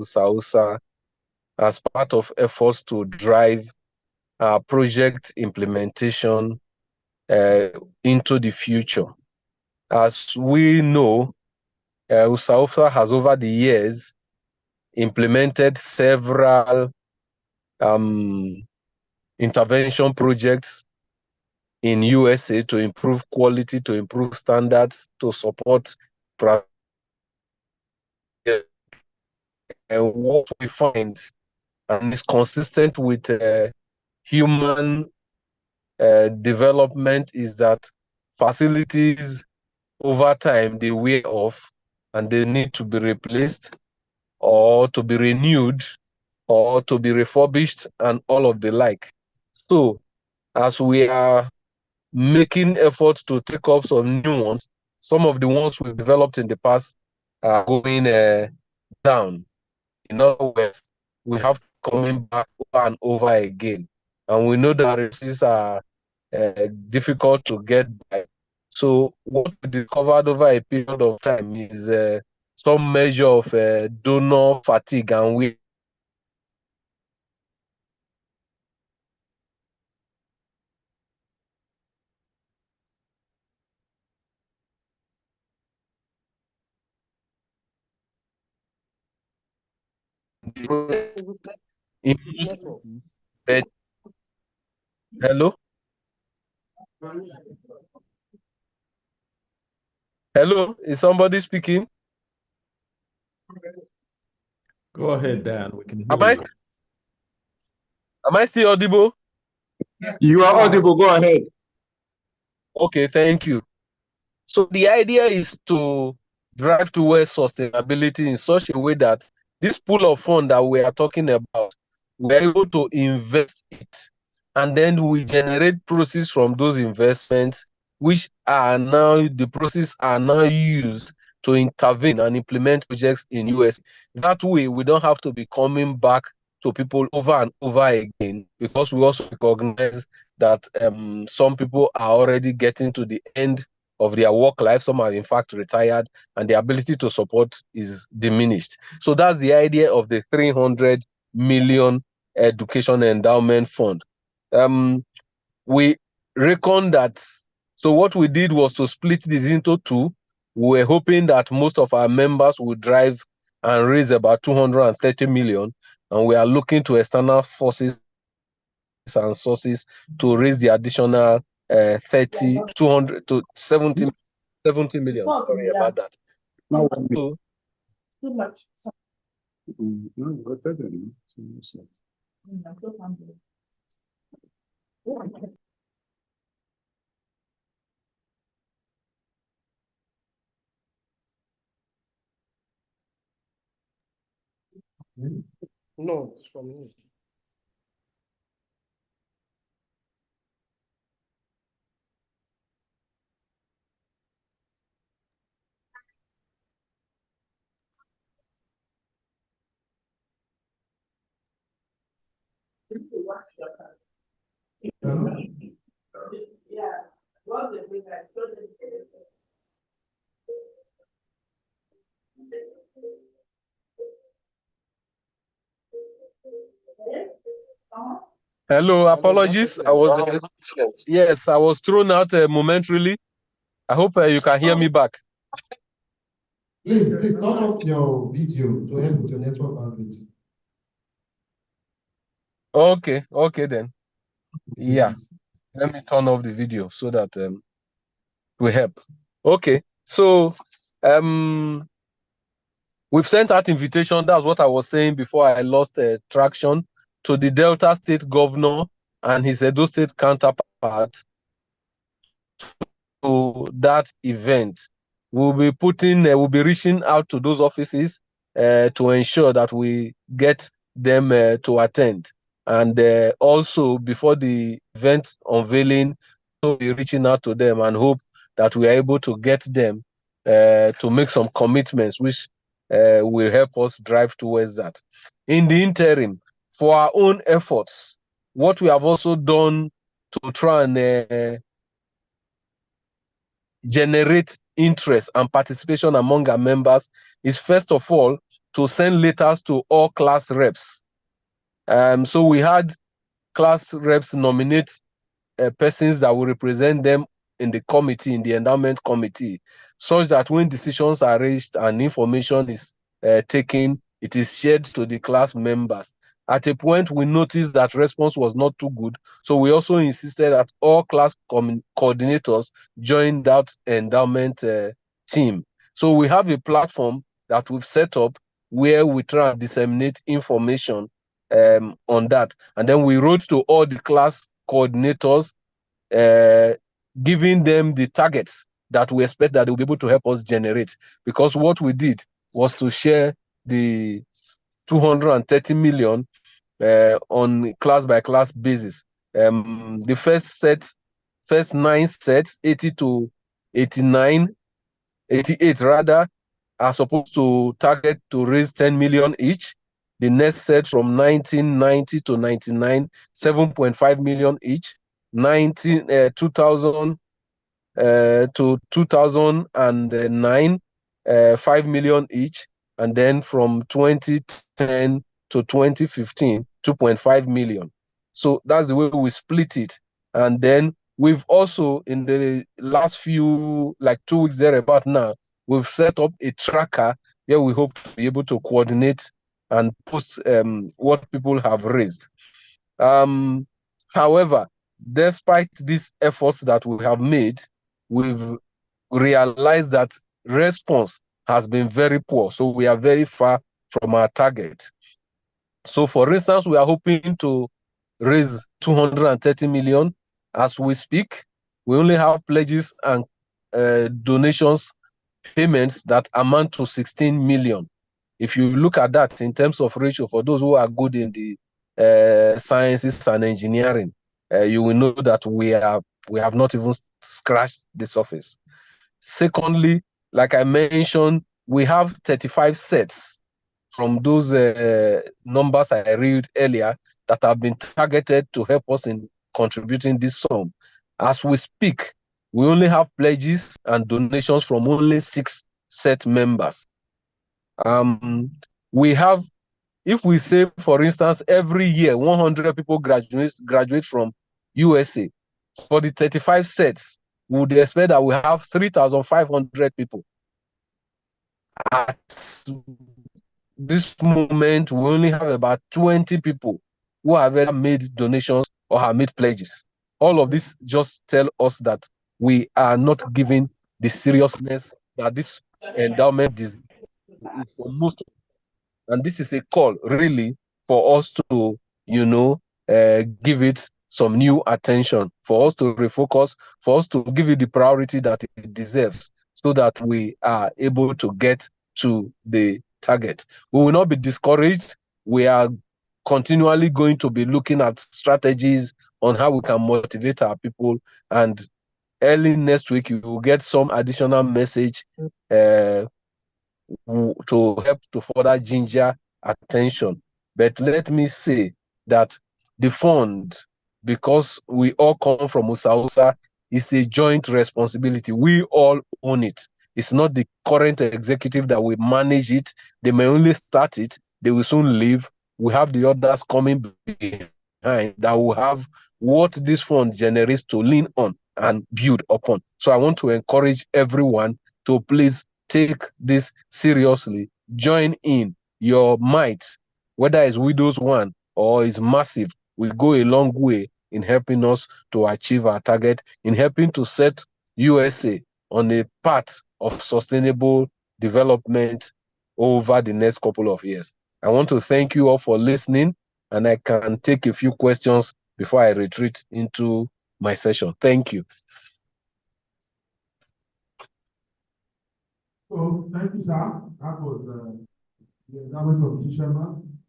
USAOSA as part of efforts to drive project implementation into the future. As we know, USAOSA has over the years implemented several intervention projects in USA to improve quality, to improve standards, to support. And what we find, and is consistent with human development, is that facilities over time they wear off and they need to be replaced or to be renewed or to be refurbished and all of the like. So as we are making efforts to take up some new ones, some of the ones we've developed in the past are going down. In other words, we have coming back over and over again. And we know that resources are difficult to get by. So what we discovered over a period of time is some measure of donor fatigue, and we hello, hello, is somebody speaking? Go ahead, Dan. We can hear Am I, you. am I still audible? You are audible. Go ahead. Okay, thank you. So the idea is to drive towards sustainability in such a way that this pool of funds that we are talking about, we're able to invest it, and then we generate proceeds from those investments, which are now, the proceeds are now used to intervene and implement projects in US. That way, we don't have to be coming back to people over and over again, because we also recognize that some people are already getting to the end of their work life. Some are in fact retired, and the ability to support is diminished. So that's the idea of the 300 million education endowment fund. We reckon that, so what we did was to split this into two. We were hoping that most of our members would drive and raise about 230 million, and we are looking to external forces and sources to raise the additional 200 to 70 million. Sorry about that. So, no, it's from me. hello, apologies. I was thrown out momentarily. I hope you can hear me back. Please turn off your video to help with your network bandwidth. Okay then. Yeah, let me turn off the video so that we help. Okay, so we've sent out invitation. That's what I was saying before I lost traction, to the Delta State Governor and his Edo State counterpart to that event. We'll be reaching out to those offices to ensure that we get them to attend. And also, before the event unveiling, we'll be reaching out to them and hope that we are able to get them to make some commitments, which will help us drive towards that. In the interim, for our own efforts, what we have also done to try and generate interest and participation among our members is, first of all, to send letters to all class reps. So we had class reps nominate persons that will represent them in the committee, in the endowment committee, such that when decisions are reached and information is taken, it is shared to the class members. At a point, we noticed that response was not too good, so we also insisted that all class coordinators join that endowment team. So we have a platform that we've set up where we try and disseminate information on that. And then we wrote to all the class coordinators, giving them the targets that we expect that they'll be able to help us generate. Because what we did was to share the 230 million on class by class basis. The first 9 sets, 80 to 89, 88 rather, are supposed to target to raise 10 million each. The next set from 1990 to 99, 7.5 million each. 2000 to 2009, 5 million each. And then from 2010 to 2015, 2.5 million. So that's the way we split it. And then we've also, in the last few, like 2 weeks there about now, we've set up a tracker where we hope to be able to coordinate and post what people have raised. However, despite these efforts that we have made, we've realized that response has been very poor. So we are very far from our target. So for instance, we are hoping to raise 230 million. As we speak, we only have pledges and donations payments that amount to 16 million. If you look at that in terms of ratio, for those who are good in the sciences and engineering, you will know that we have not even scratched the surface. Secondly, like I mentioned, we have 35 sets from those numbers I read earlier that have been targeted to help us in contributing this sum. As we speak, we only have pledges and donations from only 6 set members. We have, if we say, for instance, every year 100 people graduate from USA, for the 35 sets, we would expect that we have 3,500 people. At this moment, we only have about 20 people who have ever made donations or have made pledges. All of this just tell us that we are not giving the seriousness that this endowment is for most. And this is a call really for us to, give it some new attention, for us to refocus, for us to give it the priority that it deserves, so that we are able to get to the target. We will not be discouraged. We are continually going to be looking at strategies on how we can motivate our people. And early next week, you will get some additional message to help to further ginger attention. But let me say that the fund, because we all come from USAOSA, is a joint responsibility. We all own it. It's not the current executive that will manage it. They may only start it. They will soon leave. We have the others coming behind that will have what this fund generates to lean on and build upon. So I want to encourage everyone to please take this seriously. Join in. Your might, whether it's Widows One or it's massive, will go a long way in helping us to achieve our target, in helping to set USA on a path of sustainable development over the next couple of years. I want to thank you all for listening, and I can take a few questions before I retreat into my session. Thank you. So, thank you, sir. That was the endowment of the chairman,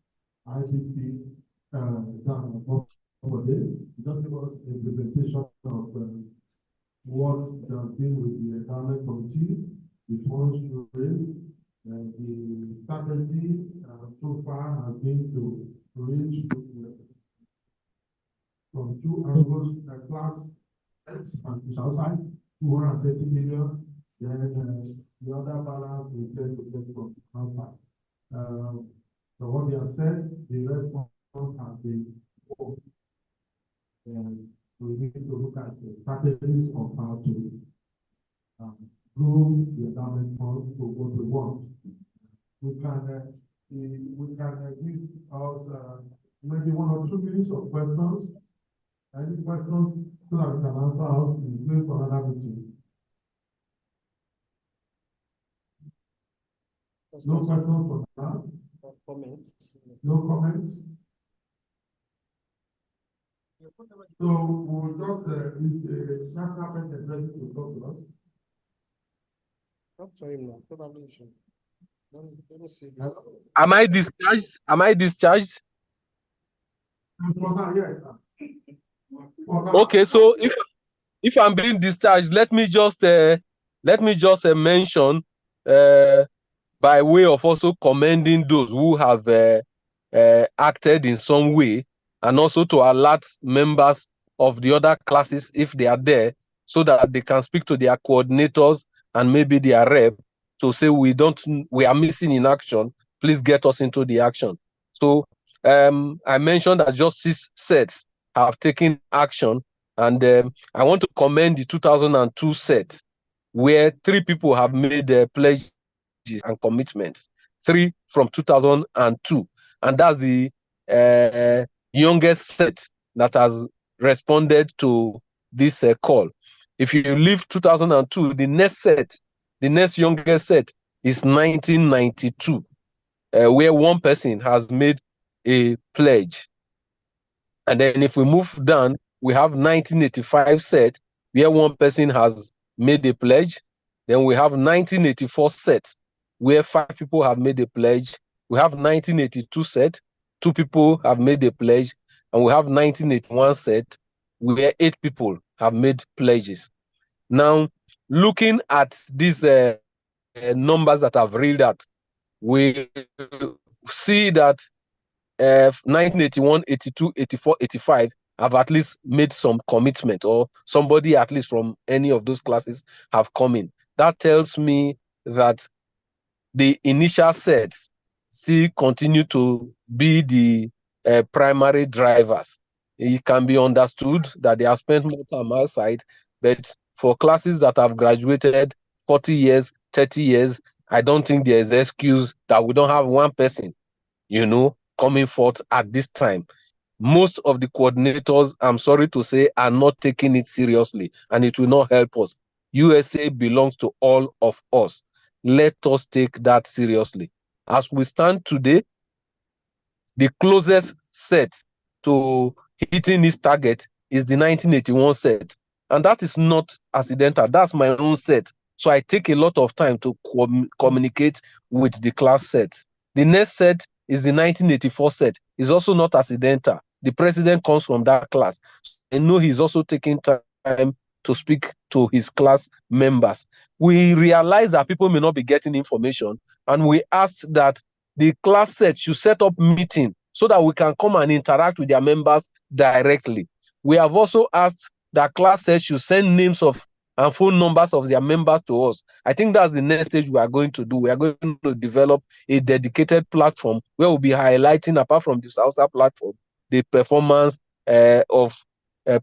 IPP, done for this. Just give us a presentation of what has been with the endowment committee, the funds raised, the strategy so far has been to reach from 2 angles, class X and Southside, 230 million. Then the other balance we tend to get from outside. So what they have said, the response has been, we need to look at the strategies of how to grow the endowment fund to what we want. We can give us maybe 1 or 2 minutes of questions. Any questions so that we can answer us is going for another meeting. No questions for now. Comments. No comments. So we'll just if national president is ready to talk to us. Talk to him now. Probably you should. Let me see. Am I discharged? Am I discharged? For now, yes. For now. Okay, so if I'm being discharged, let me just mention by way of also commending those who have acted in some way, and also to alert members of the other classes if they are there, so that they can speak to their coordinators and maybe their rep to say we are missing in action. Please get us into the action. So I mentioned that just 6 sets have taken action, and I want to commend the 2002 set, where 3 people have made pledges and commitments. 3 from 2002, and that's the youngest set that has responded to this call. If you leave 2002, the next youngest set is 1992, where 1 person has made a pledge. And then if we move down, we have 1985 set, where 1 person has made a pledge. Then we have 1984 set, where 5 people have made a pledge. We have 1982 set, 2 people have made a pledge. And we have 1981 set, where 8 people have made pledges. Now, looking at these numbers that I've read out, we see that 1981, 82, 84, 85 have at least made some commitment, or somebody at least from any of those classes have come in. That tells me that the initial sets still continue to be the primary drivers. It can be understood that they have spent more time outside, but for classes that have graduated 40 years, 30 years, I don't think there is an excuse that we don't have 1 person, coming forth at this time. Most of the coordinators, I'm sorry to say, are not taking it seriously, and it will not help us. USA belongs to all of us. Let us take that seriously. As we stand today, the closest set to hitting this target is the 1981 set. And that is not accidental. That's my own set. So I take a lot of time to communicate with the class sets. The next set is the 1984 set. It's also not accidental. The president comes from that class. I know he's also taking time to speak to his class members. We realize that people may not be getting information, and we asked that the class set should set up meeting so that we can come and interact with their members directly. We have also asked that class set should send names of and phone numbers of their members to us. I think that's the next stage we are going to do. We are going to develop a dedicated platform where we'll be highlighting, apart from the USAOSA platform, the performance of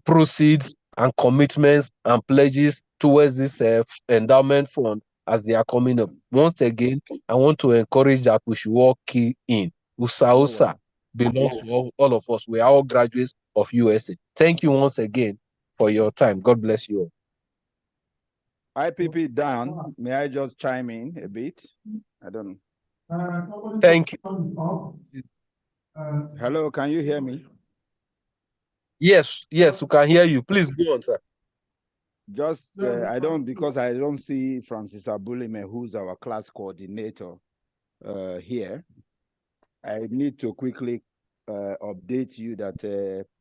proceeds and commitments and pledges towards this endowment fund as they are coming up. Once again, I want to encourage that we should all key in. USAOSA belongs to all of us. We are all graduates of USA. Thank you once again for your time. God bless you all. IPP Dan, may I just chime in a bit? I don't know. Thank you. Hello, can you hear me? Yes, we can hear you. Please go on, sir. Just, because I don't see Francis Abulime, who's our class coordinator here. I need to quickly update you that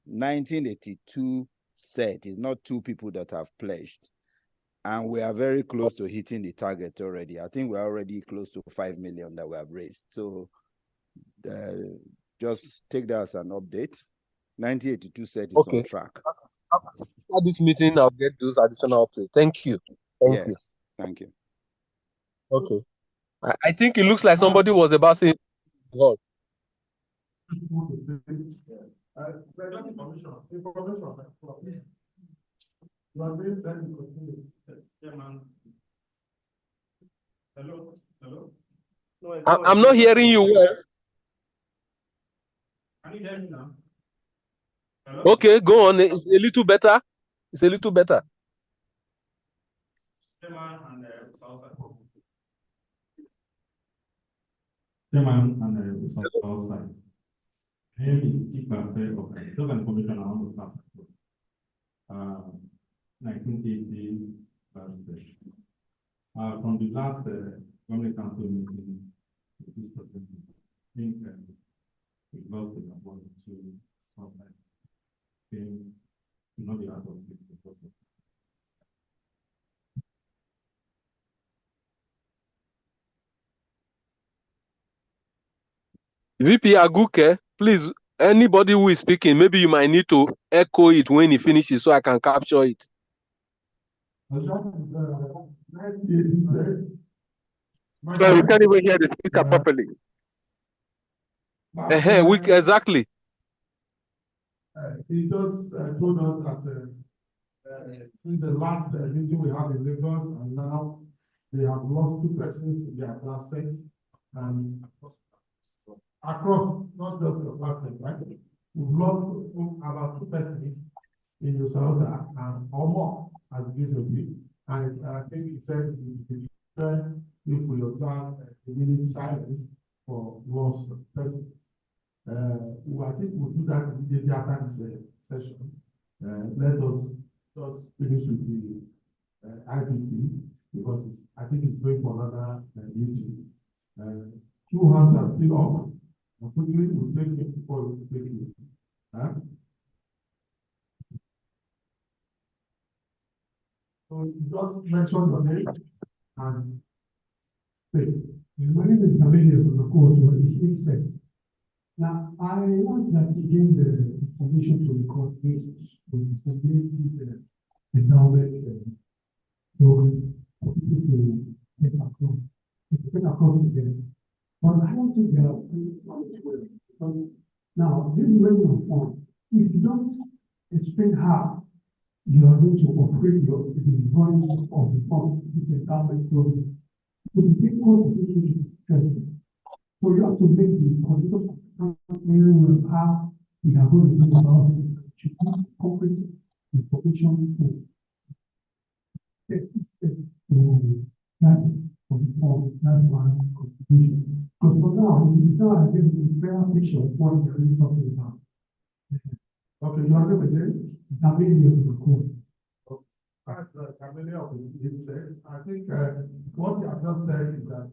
1982 set is not 2 people that have pledged. And we are very close to hitting the target already. I think we're already close to 5 million that we have raised. So just take that as an update. 1982 set is on track. At this meeting, I'll get those additional updates. Thank you. Thank you. Thank you. Okay. I think it looks like somebody was about saying God. Hello, hello. I'm not hearing you well. Can you hear me now? Hello? Okay, go on. It's a little better. It's a little better. Chairman and USAOSA. Chairman and USAOSA. My name is Ikbafe of Just an information I want to pass. 1980 from the last government council meeting, this president, I think we lost about 1 or 2 sometimes. Came to not be out of this because of VP Aguke, please, anybody who is speaking, maybe you might need to echo it when he finishes so I can capture it. So we can't even hear the speaker properly. Exactly. He just told us that in the last meeting we had in Lagos, and now they have lost 2 persons in their class set, and across, not just the class set, right? We've lost about 2 persons in USAOSA and or more, as it is with you. And I think he said if we observe a minute silence for lost persons. I think we'll do that immediately after this session. Let us just finish with the IPP because I think it's going for another meeting. 2 hands are still up. Quickly, we'll take it before we take it. So just mention your name and say. My name is Gabriel from the court, what is said. Now, I want that to gain the information to the court basis to submit this endowment program for people to get across again. But I don't think they are now, this is very important. If you don't explain how you are going to operate the running of the fund, this endowment program, it will be difficult for you to so you have to make the political of how we are going to do about to put concrete information to that that one contribution. Because for now, it's not a fair picture of what we're really talking about. Okay, you agree with it? That really is the court. As it said, I think what you have just said is that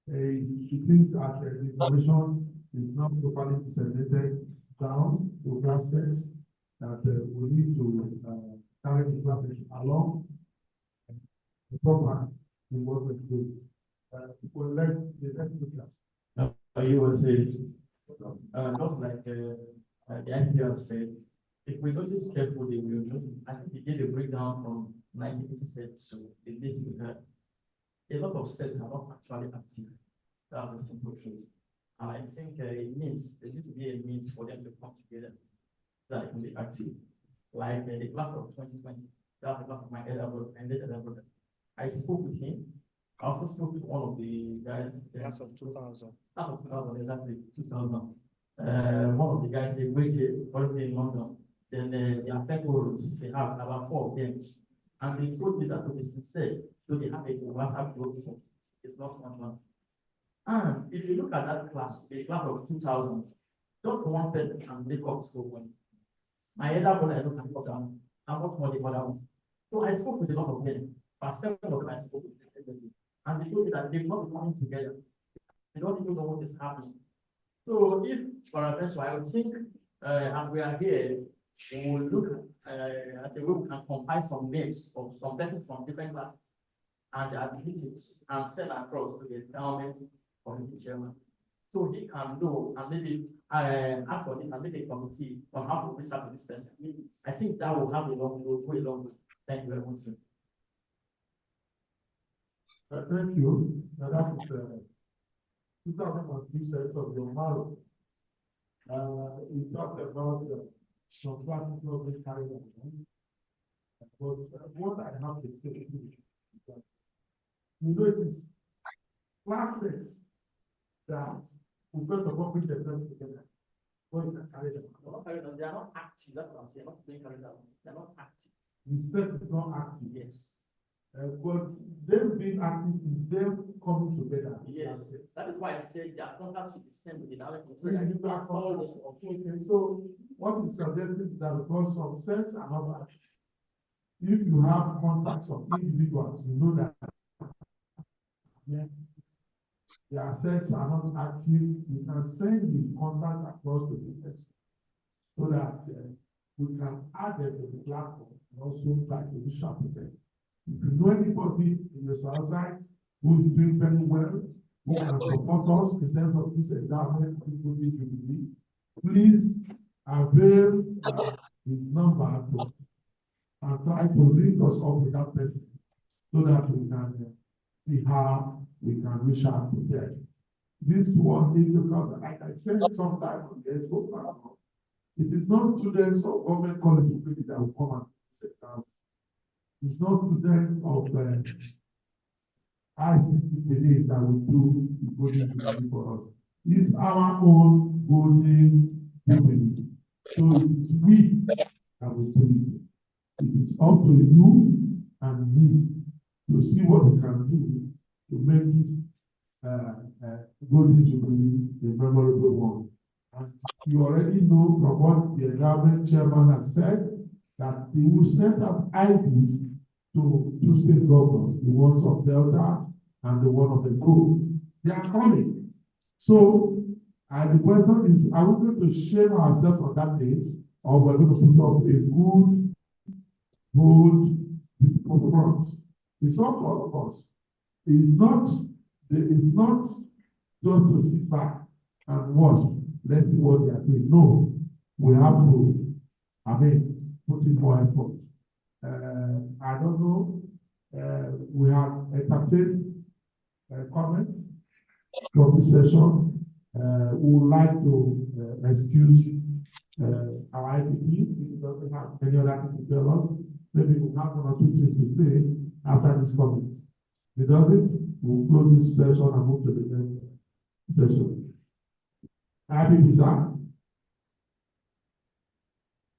he thinks that the information is not properly disseminated down to class sets, that we need to carry the classes along the program in what we do. For the next speaker. you will say, just like the NPR said, if we notice carefully, I think he gave a breakdown from 1986 to the list we had. A lot of sets are not actually active. That's the simple truth. And I think there needs to be a means for them to come together so that it can be active. Like the class of 2020, that's the class of my elder brother and the elder brother. I spoke with him. I also spoke to one of the guys. Class of 2000. Class of 2000, exactly, 2000. One of the guys, they waited already in London. Then the affect groups, they have about 4 of them. And they told me that to be sincere, so they have a WhatsApp group. It's not one. And if you look at that class, the class of 2000, just one person can make up so well. My elder brother, I don't can go down. I'm not more the other ones. So I spoke with a lot of them. But 7 of them I spoke with them. And they told me that they've not been coming together. They don't even know what is happening. So if, for example, I would think, as we are here, we will look at a way we can compile some names of some persons from different classes and their abilities and send across to the endowment committee chairman. So he can know and maybe after this and make a committee on how to reach out to this person. I think that will have a long road, go a long way. Thank you very much, sir. Thank you. That is 2003 sets of your marrow. We talked about some classes not being carried on. But what I have to say is that it is classes that we first of all bring themselves together. What is carried on? They are not active. That's what I'm saying. Not being carried out. They are not active. The set is not active. Yes. But them being active is them coming together. Yes. That is why I said their contact should be sent with the direct So what is suggested that because some sets are not active, if you have contacts of individuals, you know that their sets are not active, you can send the contacts across to the person so that we can add them to the platform and also try to reach out to them. If you know anybody in the Southside who is doing very well, who can support us in terms of this endowment, please avail his number to and try to link us up with that person so that we can see how we can reach out to them. This one is because, like I said sometime on the Facebook platform, it is not students of government college that will come and sit down. It's not students of ICC that will do the golden jubilee for us. It's our own golden jubilee. So it is we that will do it. It is up to you and me to see what we can do to make this golden jubilee a memorable one. And you already know from what the endowment chairman has said that he will set up IDs to two state governors, the ones of Delta and the one of the group. They are coming. So, the question is, are we going to shame ourselves on that date, or we're going to put up a good, bold, beautiful front? It's not all of us. It's not just to sit back and watch. Let's see what they are doing. No, we have to, put in more effort. I don't know. We have entertained comments from this session. We would like to excuse our IPP. If it doesn't have any other thing to tell us, maybe we'll have one or two things to say after this comments. If it doesn't, we'll close this session and move to the next session. IPP, sir.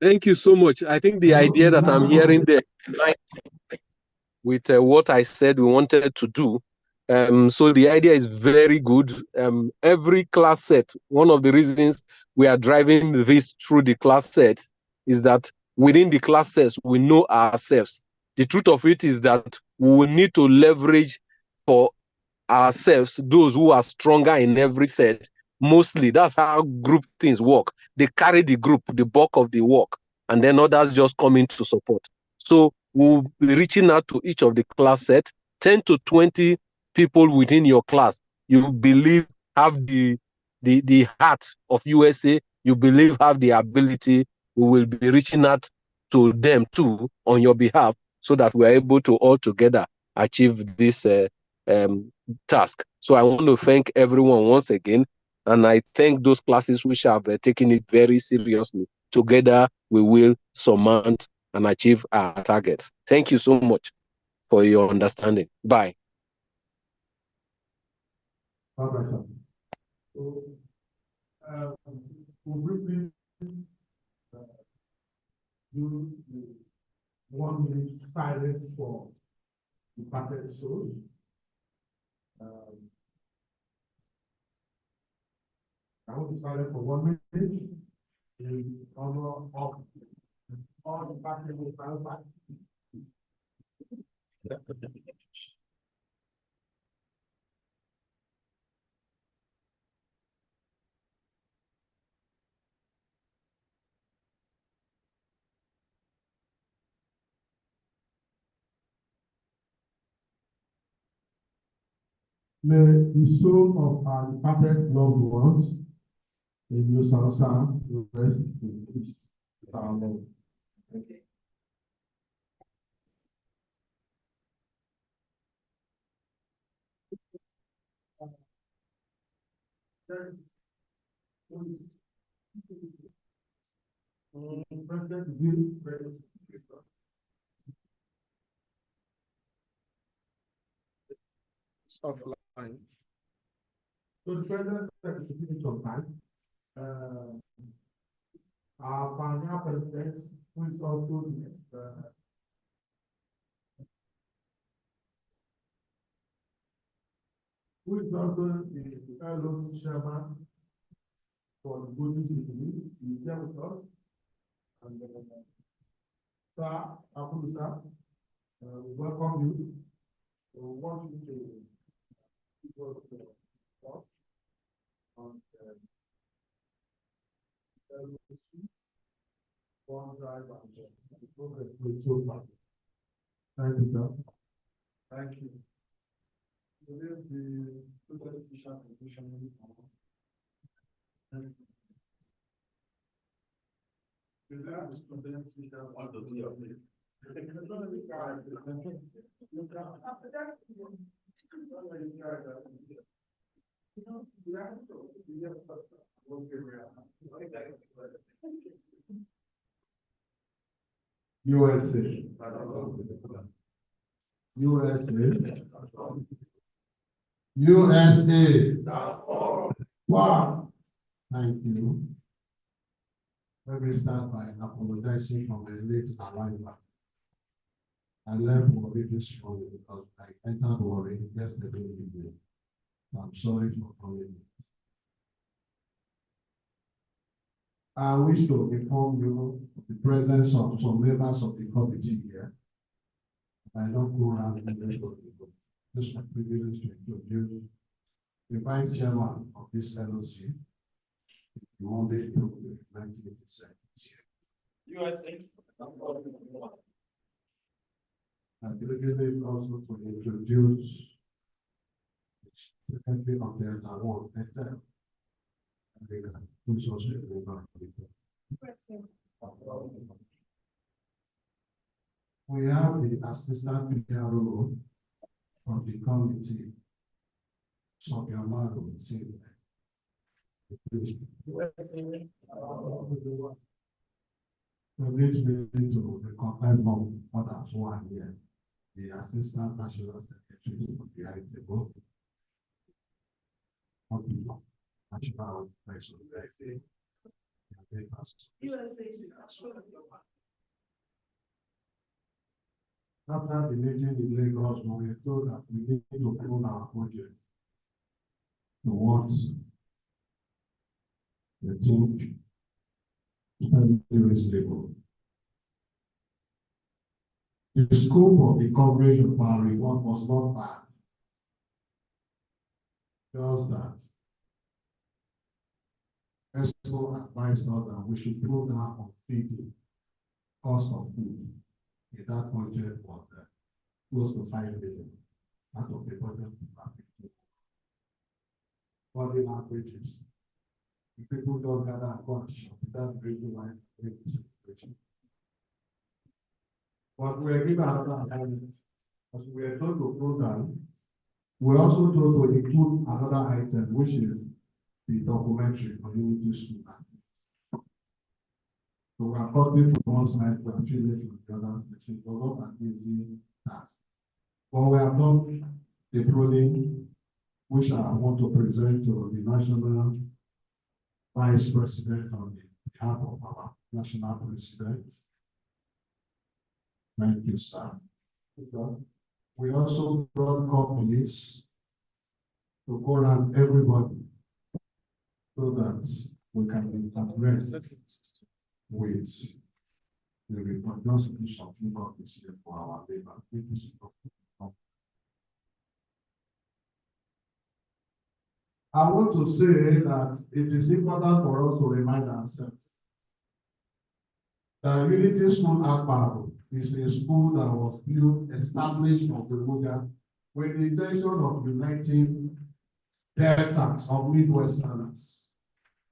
Thank you so much. I think the idea that I'm hearing there with what I said we wanted to do. So the idea is very good. Every class set, one of the reasons we are driving this through the class set is that within the class sets, we know ourselves. The truth of it is that we will need to leverage for ourselves those who are stronger in every set. Mostly, that's how group things work. They carry the group, the bulk of the work, and then others just come in to support. So we'll be reaching out to each of the class set, 10 to 20 people within your class you believe have the heart of USA, you believe have the ability. We will be reaching out to them too on your behalf so that we are able to all together achieve this task. So I want to thank everyone once again, and I thank those classes which have taken it very seriously. Together, we will surmount and achieve our targets. Thank you so much for your understanding. Bye. All right, sir. So, we'll briefly do the 1 minute silence for departed souls. I want to silence for 1 minute in honor of all departed souls. May the soul of our departed loved ones in USAOSA rest in peace. Amen. President Bill, President. It's offline. So the president said at the beginning of time, our pioneer president, who is also the LOC chairman for the Golden Jubilee, is here with us. And sir, Abdul sir, we welcome you. We want you to give us the talk on LOC, one drive and the progress with so far. Thank you, sir. Thank you. Today the total official position. USA. Wow. Thank you. Let me start by apologizing for my late arrival. I left worry this morning because I entered worry yesterday evening. I'm sorry for coming late. I wish to inform you of the presence of some members of the committee here. I don't go around everybody. This is a privilege to introduce the vice chairman of this LOC, Monday to 1987. USA. I privilege also to introduce the country of the Taiwan, who's also a member of the We have the assistant PRO of the committee, Sobiamaro, So this will lead to the contact of others who are here. The Assistant National Secretary of the ITO, National National After the meeting in Lagos, we were told that we need to prove our project towards the think reasonable. The scope of the coverage of our report was not bad. Just that ESCO advised us that we should go down on feeding cost of food. In that budget was close to 5 million out of the budget. Body averages. If people don't gather and go and shop, that's the reason why situation. But we are given another assignment. As we are told to go down, we are also told to include another item, which is the documentary community school. So we are cutting from one side to actually from the other section. It was not an easy task. But we have done the pruning, which I want to present to the National Vice President on behalf of our National President. Thank you, sir. We also brought companies to go around everybody so that we can be addressed with the reproduction of people this year for our labor. I want to say that it is important for us to remind ourselves that Unity School Akbaro is a school that was built, established of the Muga with the intention of uniting Deltas of Midwesterners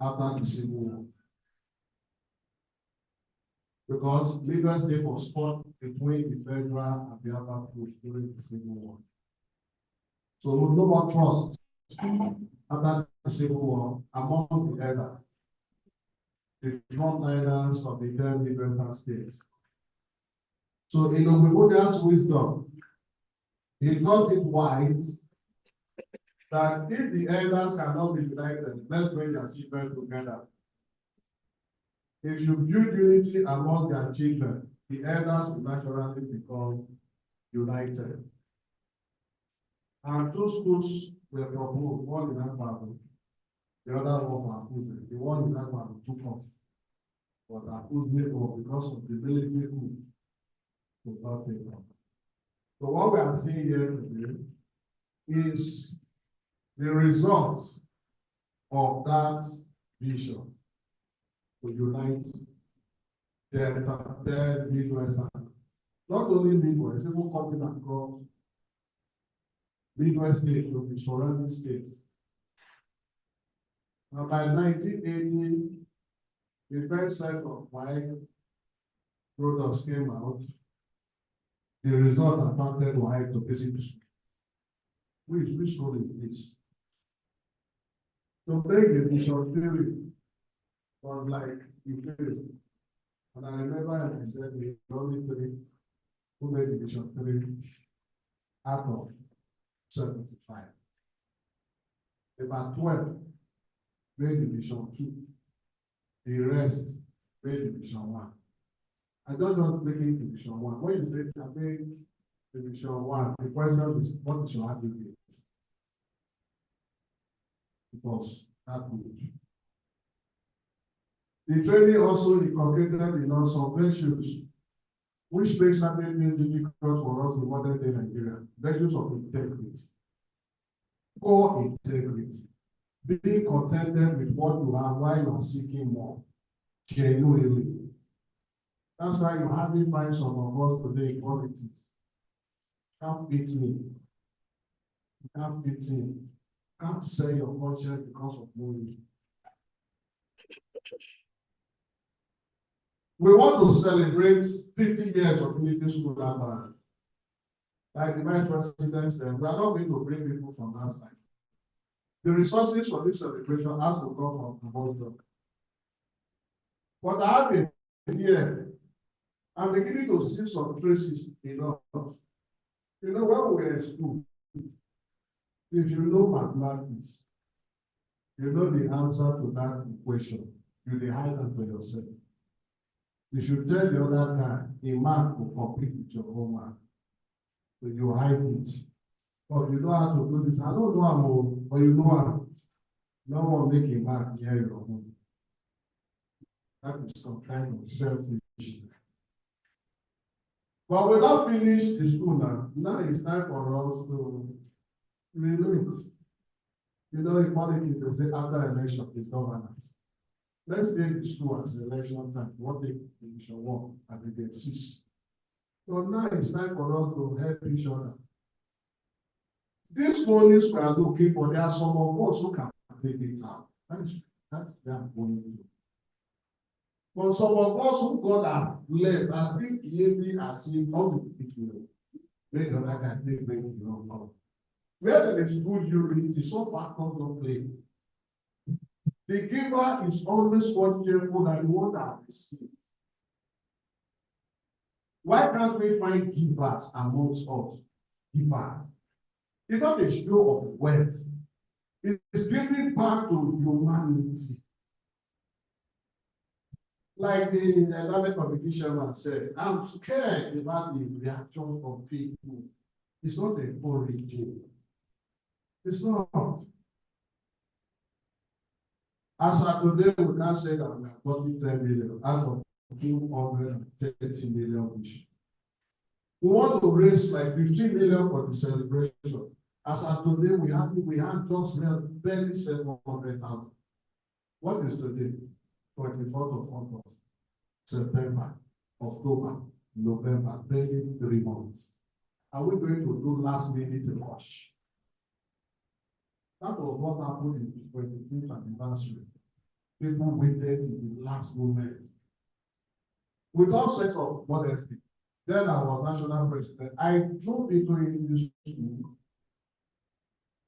after the Civil War. Because Midwest State was fought between the federal and the other push during the Civil War. So no more trust after Civil War among the elders, the frontliners of the 10 Midwestern states. So in Ogboni's wisdom, he thought it wise that if the elders cannot be united, let's bring their children together. If you build unity among their children, the elders will naturally become united. And two schools were proposed, one in Asaba, the other one for Akuzme. The one in Asaba took off, but Akuzme, because of the military coup, could not take off. So what we are seeing here today is the result of that vision to unite the Midwestern, not only Midwest, even coming across Midwest states to the surrounding states. Now by 1980, the first set of white products came out. The result attracted white to basic school. Which school is this? So make the vision theory was like the first. And I remember I said the only three who made the vision theory out of 75. About 12 made division 2. The rest made division 1. I don't just make it division 1. When you say I made division 1, the question is what is your aggregate? Because that good. The training also inculcated in us some virtues which makes certain things difficult for us in modern day Nigeria. Virtues of integrity. Core integrity. Being contented with what you have while you are seeking more. Genuinely. That's why you hardly find some of us today in politics. Can't fit in. You can't fit in. Can't sell your conscience because of money. We want to celebrate 50 years of military school Asaba. Like the vice president said, we are not going to bring people from outside. The resources for this celebration has to come from above them. But I have a fear. I'm beginning to see some traces in us. You know, when we were in school, if you know mathematics, you know the answer to that equation, you hide them to yourself. You should tell the other guy, a mark will compete with your own mark. So you hide it. But you know how to do this. I don't know how, but you know how. No one make a mark near your home. That is some kind of selfish. But we not finished the school now. Now it's time for us to relate. You know, in politics, they say after election is governance. Let's take the school as election time. What they should work and they exist. So now it's time for us to help each other. These police we are looking for, there are some of us who can take it out. That's they are going to. But some of us who God has left are still behaving as if all the people make the other guy take the wrong. Where there is good unity, so far don't play. The giver is always more cheerful than the one that receives. Why can't we find givers amongst us? Givers. It's not a show of wealth. It's giving back to humanity. Like the dynamic competition said, I'm scared about the reaction of people. It's not a origin. It's not. As of today, we can't say that we are getting 10 million out of 230 million each. We want to raise like 15 million for the celebration. As of today, we have just barely 700,000. What is today? 24th of August, September, October, November, barely 3 months. Are we going to do last minute rush? That was what happened in the 25th anniversary. People waited in the last moment. With all sorts of modesty. Then I was national president. I drove into a school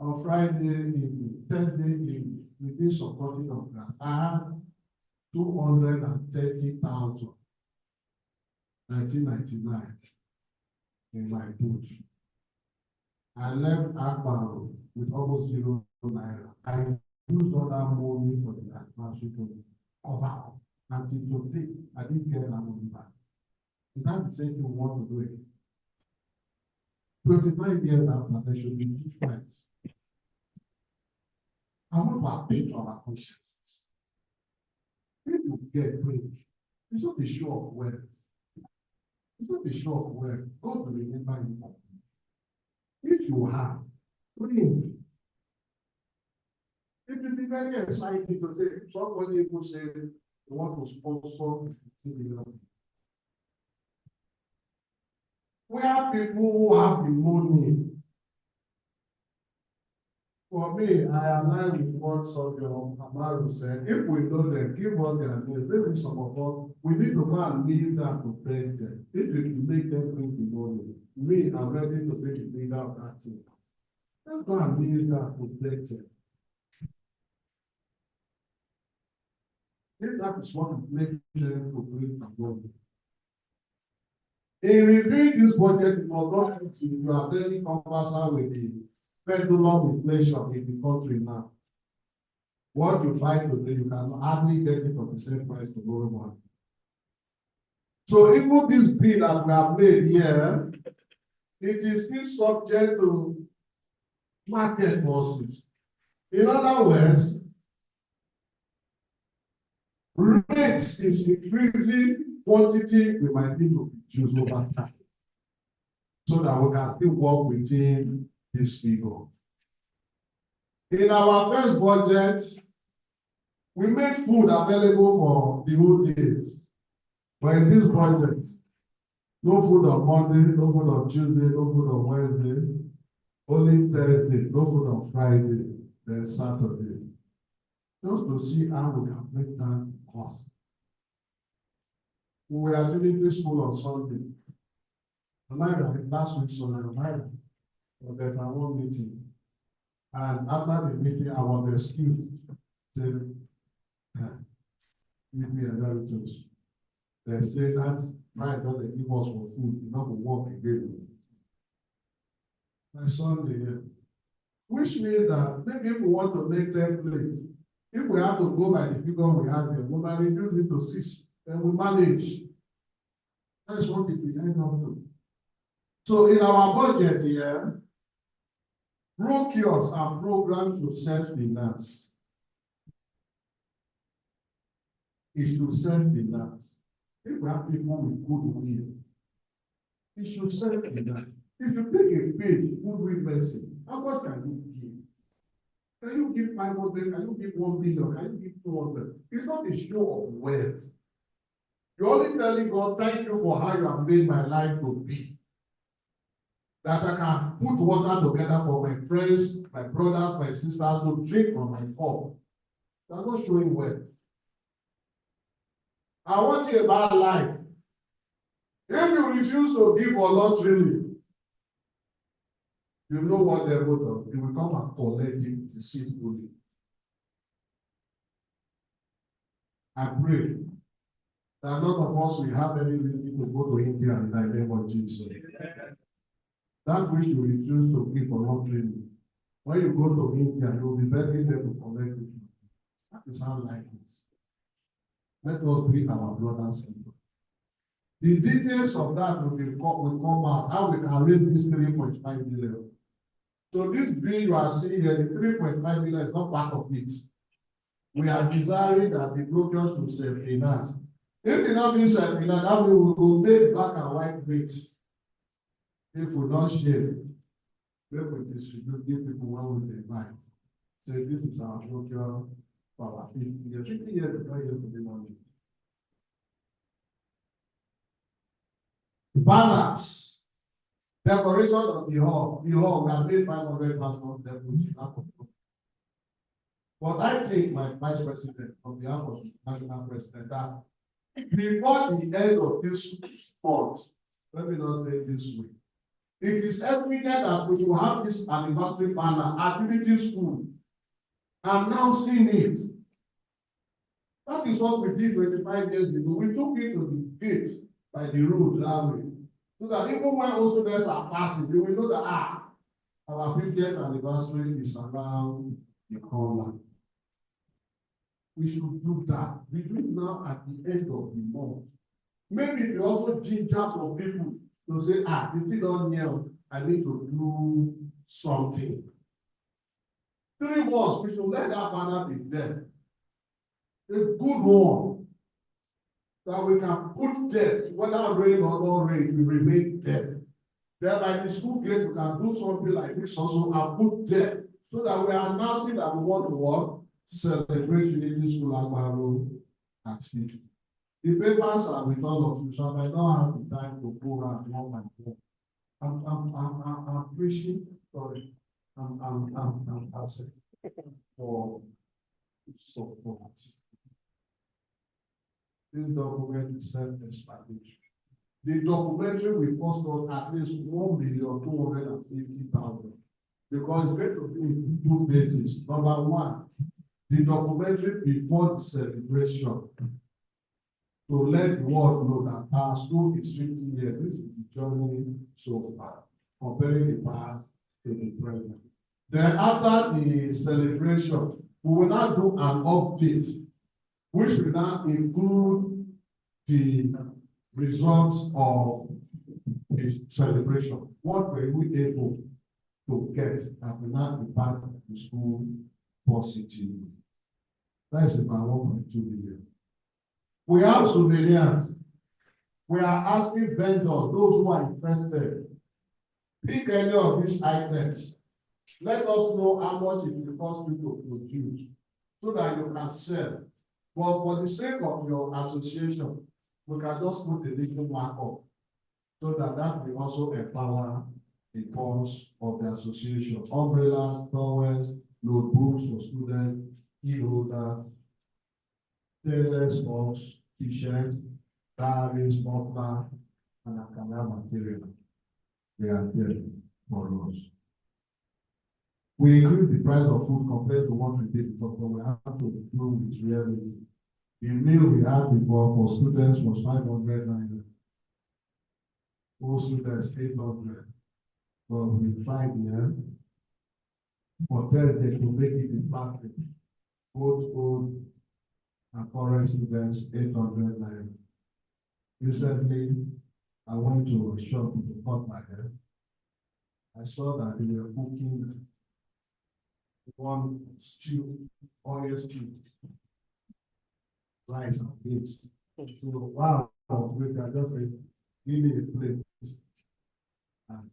on Friday evening, Thursday evening. within supporting of that, I had 230,000 1999 in my boot. I left Akbaro with almost 0 naira. I used all that money for the advanced to cover up. Until today, I didn't get that money back. Is that the same thing we want to do it? 25 years after, there should be difference. I want to appeal to our consciences. If you get rich, it's not a show of wealth. It's not a show of wealth. God will remember you. If you have, bring. It will be very exciting to say, somebody who say, they want to sponsor the we have people who have the money. For me, I align with what Sojo Amaru said. If we know them, give us their names. Maybe some of us, we need to go and kneel down to beg them. If it will make them bring the money, me, I'm ready to be the leader of that team. Let's go and kneel down to beg them. If that is what will make them to bring the money. In reviewing this budget, you are very conversant with the pendulum inflation in the country now. What you buy today, you can hardly get it for the same price tomorrow morning. So even this bill that we have made here, it is still subject to market forces. In other words, rates is increasing quantity we might need to reduce over time so that we can still work within this figure. In our first budget, we made food available for the whole days. But in this budget, no food on Monday, no food on Tuesday, no food on Wednesday, only Thursday, no food on Friday, then Saturday. Just to see how we can make that cost. We were doing this school on Sunday. Last week, Sunday, but there was one meeting. And after the meeting, I was excused. Said, give me a very toast. They say that's right, that they give us for food, you not to work again. My Sunday, which means that maybe if we want to make 10 plates, if we have to go by the figure we have here, we might reduce it to 6, then we manage. That's what it will end up to. So in our budget here, procures are programmed to self-finance. It should self-finance. If we have people with good will, it should self-finance. If you take a page, goodwill message, how much can you give? Can you give 500? Can you give 1 billion? Can you give 200? It's not a show of wealth. You're only telling God, thank you for how you have made my life to be. That I can put water together for my friends, my brothers, my sisters to drink from my cup. That's not showing wealth. I want you about life. If you refuse to give or not really, you know what the devil does. He will come and collect it deceitfully. I pray that none of us will have any reason to go to India in the name of Jesus. That which you refuse to give or not really. When you go to India, you will be begging them to collect it. That is how life is. Let us be our brothers and sisters. The details of that will come out, how we can raise this 3.5 billion. So this bill you are seeing here, the 3.5 billion is not part of it. We are desiring that the brokers to self-finance. If they not be self-finance, that we will make black and white rates. If we don't share, we will distribute, give people one with their minds. So this is our broker for our 50 years, 50 years, 5 years to be money. Banners, decoration of the hall, we have made 500,000 deposit. But I think my vice president, on behalf of the national president, that before the end of this month, let me not say this week, it is estimated that we will have this anniversary banner at Unity School. announcing it. That is what we did 25 years ago. We took it to the gate by the road that way. So that even when all students are passing, they will know that our 50th anniversary is around the corner. We should do that. We do it now at the end of the month. Maybe we also ginger some people to say, it's still on here, I need to do something. 3 months, we should let that banner be there. A good one that we can put there, whether rain or no rain, we remain there. Then by the school gate, we can do something like this also and put there, so that we are announcing that we want to work, celebrate Unity School Agbaro at 50. The papers are with all of you, so I don't have the time to go around one by one. I'm preaching, sorry. I'm asking for support. This document is self-explanatory. The documentary will cost us at least 1,250,000 because it's going to be in 2 phases. Number one, the documentary before the celebration to let the world know that our school is 50 years. This is the journey so far, comparing the past to the present. Then after the celebration, we will now do an update, which will now include the results of the celebration. What were we able to get that will not impact the school positively? That is about 1.2 billion. We have souvenirs. We are asking vendors, those who are interested, pick any of these items. Let us know how much it will cost you to produce so that you can sell. But for the sake of your association, we can just put a little markup so that will also empower the cause of the association. Umbrellas, towels, notebooks for students, e-holders, tailors, box, t-shirts, diaries, muffler, and Akara material. They are there for us. We increase the price of food compared to what we did before, but we have to deal with reality. The meal we had before for students was 500 naira. For students, 800. But we tried here for Thursday to make it in factory. Both old and current students, 800 naira. Recently, I went to a shop to cut my hair. I saw that they were cooking one stew, oil stew, rice and beans. So wow, which I just said, give me a plate. And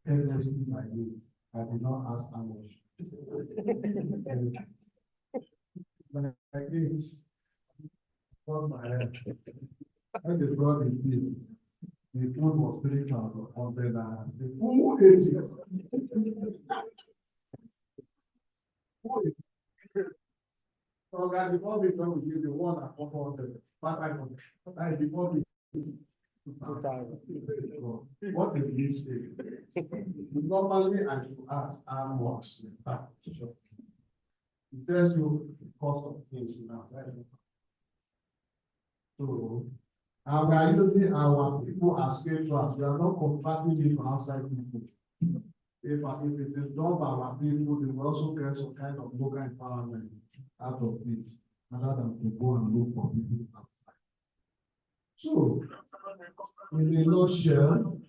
endlessly like this, I did not ask how much. Like this, cut my hair. When they brought the bill, the food was 3,100 naira. Who ate it? So that before we come, we give the one at 400, 500. That is before we. What is this? Normally, I should ask how much. It tells you the cost of things now. Right? So, and we are using our people as caterers. We are not contracting it from outside people. If it is done by our people, they will also get some kind of local empowerment out of it, rather than to go and look for people outside. So, in a nutshell,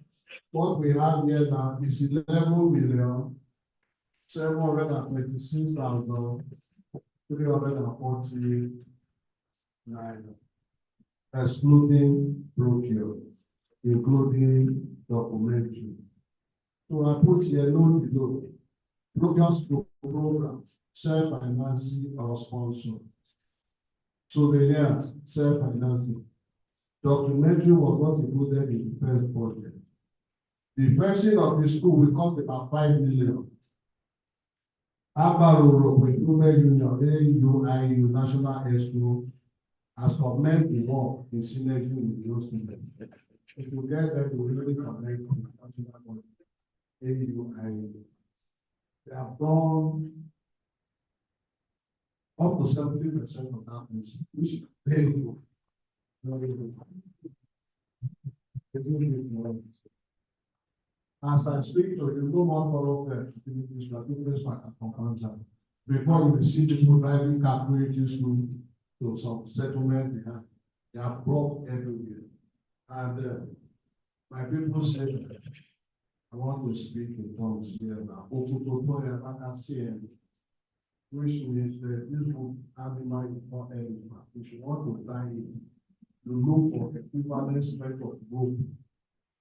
what we have here now is 11,726,349, excluding brochure, including documentary. So I put here note below, brochure program, self-financing or sponsor. Souvenirs, self-financing. Documentary was not included in the first budget. The fencing of the school will cost about 5 million. Agbaro Improvement Union, AUIU, National High School, has commenced the work in synergy with those students. If you get them to really connect with the national body, AUIU, they have done up to 70% of that is, which is very good. Very good. As I speak to you, no more thoroughfare activities, but different confront that. Before you see people driving car to some settlement, they are brought everywhere. And my people say, I want to speak in tongues here now. Which means that this book animal is not elephant. If you want to tie it, you look for equivalent strength of rope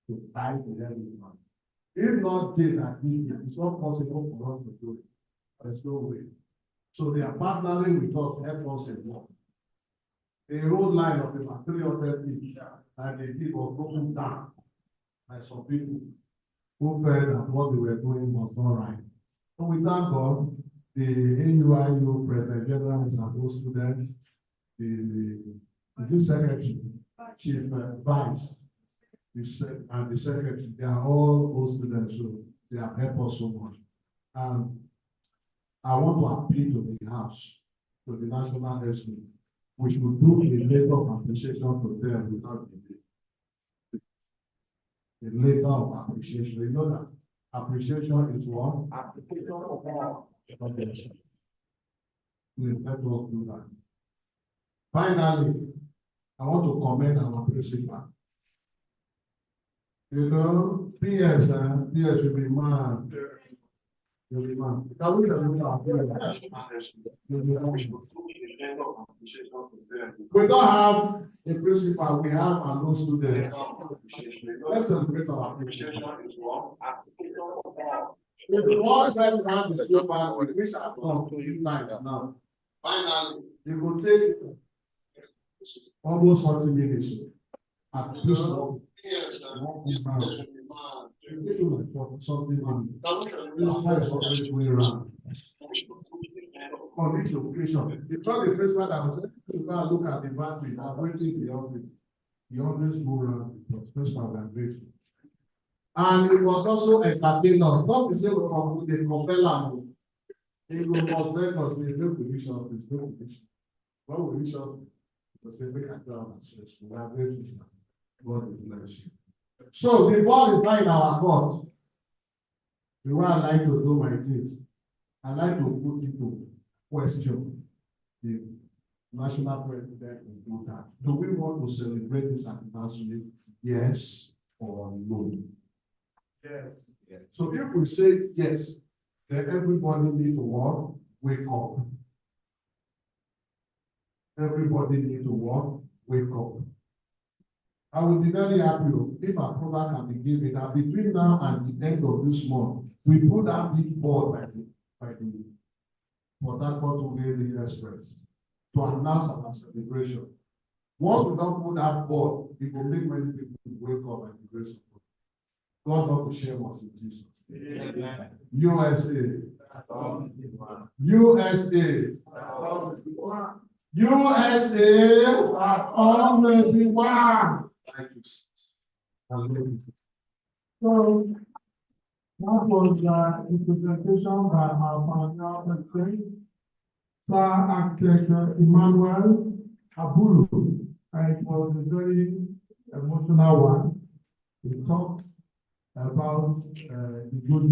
to tie the elephant. If not they that need it, it's not possible for us to do it. There's no way. So they are partnering with us, help us in work. A whole line of about 300 feet, and they did was broken down by some people who felt that what they were doing was not right. So we thank God, the AUIU President General and those students, the secretary, chief vice, and the secretary, they are all those students, so they have helped us so much. And I want to appeal to the House, to the National Assembly, we should do a letter of appreciation to them without delay. A letter of appreciation. You know that appreciation is what? Appreciation of all. Please let us do that. Finally, I want to commend our principal. You know, PS will be mad. You'll be mad. Can we We don't have a principal, we have a no student. Let's celebrate our appreciation. If you want to have the student, we wish I've come to you now. Finally, you will take almost 40 minutes at this one. Something already going around. On this occasion, because the first one I was saying, go and look at the battery, I'm waiting in the office. You always go around because first one we are grateful. And it was also entertaining us, not to say we compel them. It was very us in a good position, it's good position. When we reach out, we say, make a job and stress. We are grateful. God will bless you. So the ball is not in our court. The way I like to do my things, I like to put into question the national president will do that. Do we want to celebrate this anniversary? Yes or no? Yes. Yes. So if we say yes, then everybody need to work, wake up. Everybody need to work, wake up. I will be very happy if approval can be given that between now and the end of this month, we put that big board by the Port Harcourt to the Express to announce our celebration. Once we don't put that board, it will make many people wake up and be grateful. God not to shame us in Jesus. Amen. USA. USA. USA at all may be one. Thank you. So that was the presentation by our financial secretary, Sir Architect Emmanuel Abulu, and it was a very emotional one. He talked about the good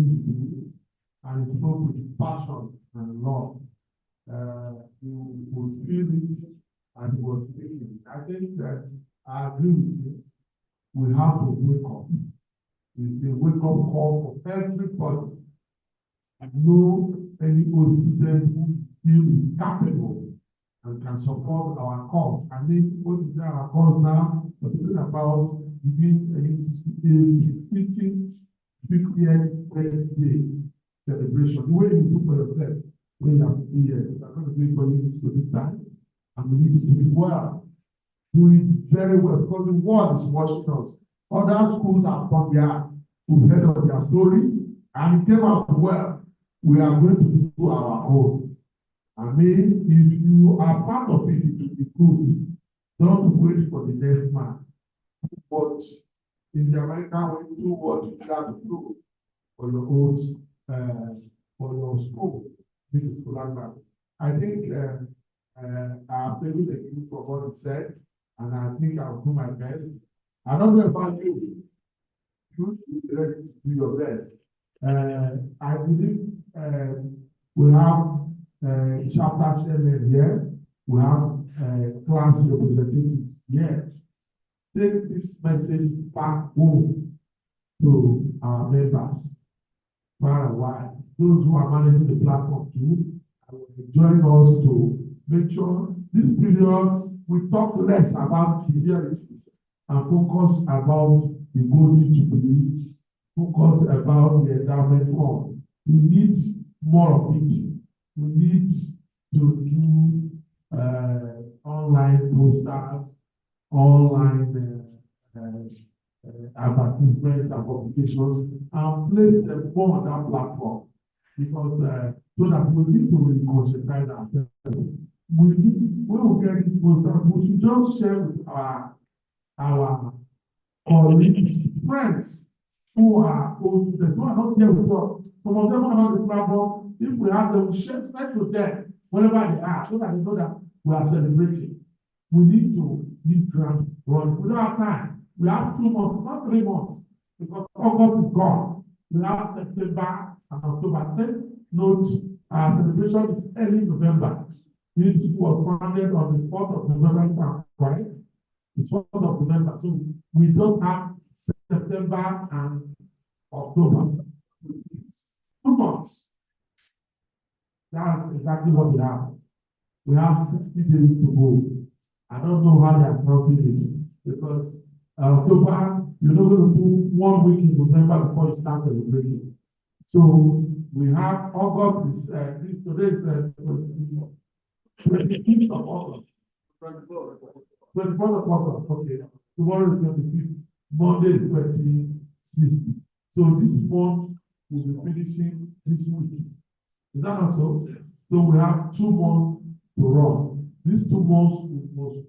and he spoke with passion and love. You would feel it and he was thinking. I think that I agree with you. We have to wake up. It's a wake up call for everybody. No any old student who feel is capable and can support our cause. I mean, what is our cause now? We're talking about giving a 50th birthday celebration. The way you do for yourself when you are here, you are going to do it for you to this time, and we need to do it well. Do it very well because the world is watching us. Other schools have come there, we've heard of their story, and it came out well. We are going to do our own. I mean, if you are part of it, it will be good. Don't wait for the next man. But in the American way, do what you have to do for your own, for your school. This is Kulanga. I think I've taken the cue from what he said, and I think I'll do my best. I don't know about you. You should be ready to do your best. I believe we have chapter chairman here. We have class representatives here. Take this message back home to our members far and wide. Those who are managing the platform too, join us to make sure this period we talk less about trivialities and focus about the golden jubilee, focus about the endowment fund. We need more of it. We need to do online posters, online advertisements and publications, and place them more on that platform, because so that we need to really concentrate ourselves. We will get it posters, we should just share with our colleagues, friends who are students who are not here with us. Some of them are not the platform. If we have them, share with them wherever they are, so that they know that we are celebrating. We need to hit ground running. We don't have time. We have 2 months, not 3 months, because August is gone. We have September and October. Take note, our celebration is early November. This was founded on the 4th of November, right? It's 4th of November. So we don't have September and October. It's 2 months. That's exactly what we have. We have 60 days to go. I don't know how they are counting this, because October, you're not going to do 1 week in November before you start celebrating. So we have August, today is 25th of August. 24th of August, okay. Tomorrow is 25th. Monday is 26th. So this month will be finishing this week. Is that not so? Yes. So we have 2 months to run. These 2 months we must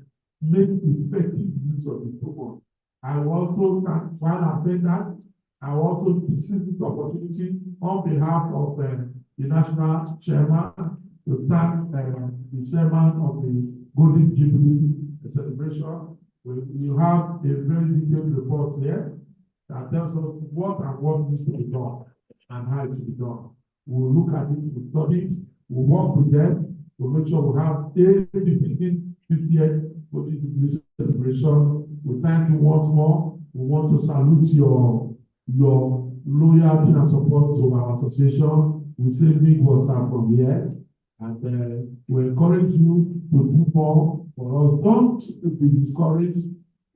make effective use of the 2 months. I will also, while I'm saying that, I will also seize this opportunity on behalf of the national chairman to thank the chairman of the Golden Jubilee celebration. We have a very detailed report here that tells us what needs to be done and how it should be done. We'll look at it, we'll study it, we'll work with them, we'll make sure we have a 50th Golden Jubilee celebration. We thank you once more. We want to salute your loyalty and support to our association. We say big was from here, and we encourage you to do more for us. Don't be discouraged,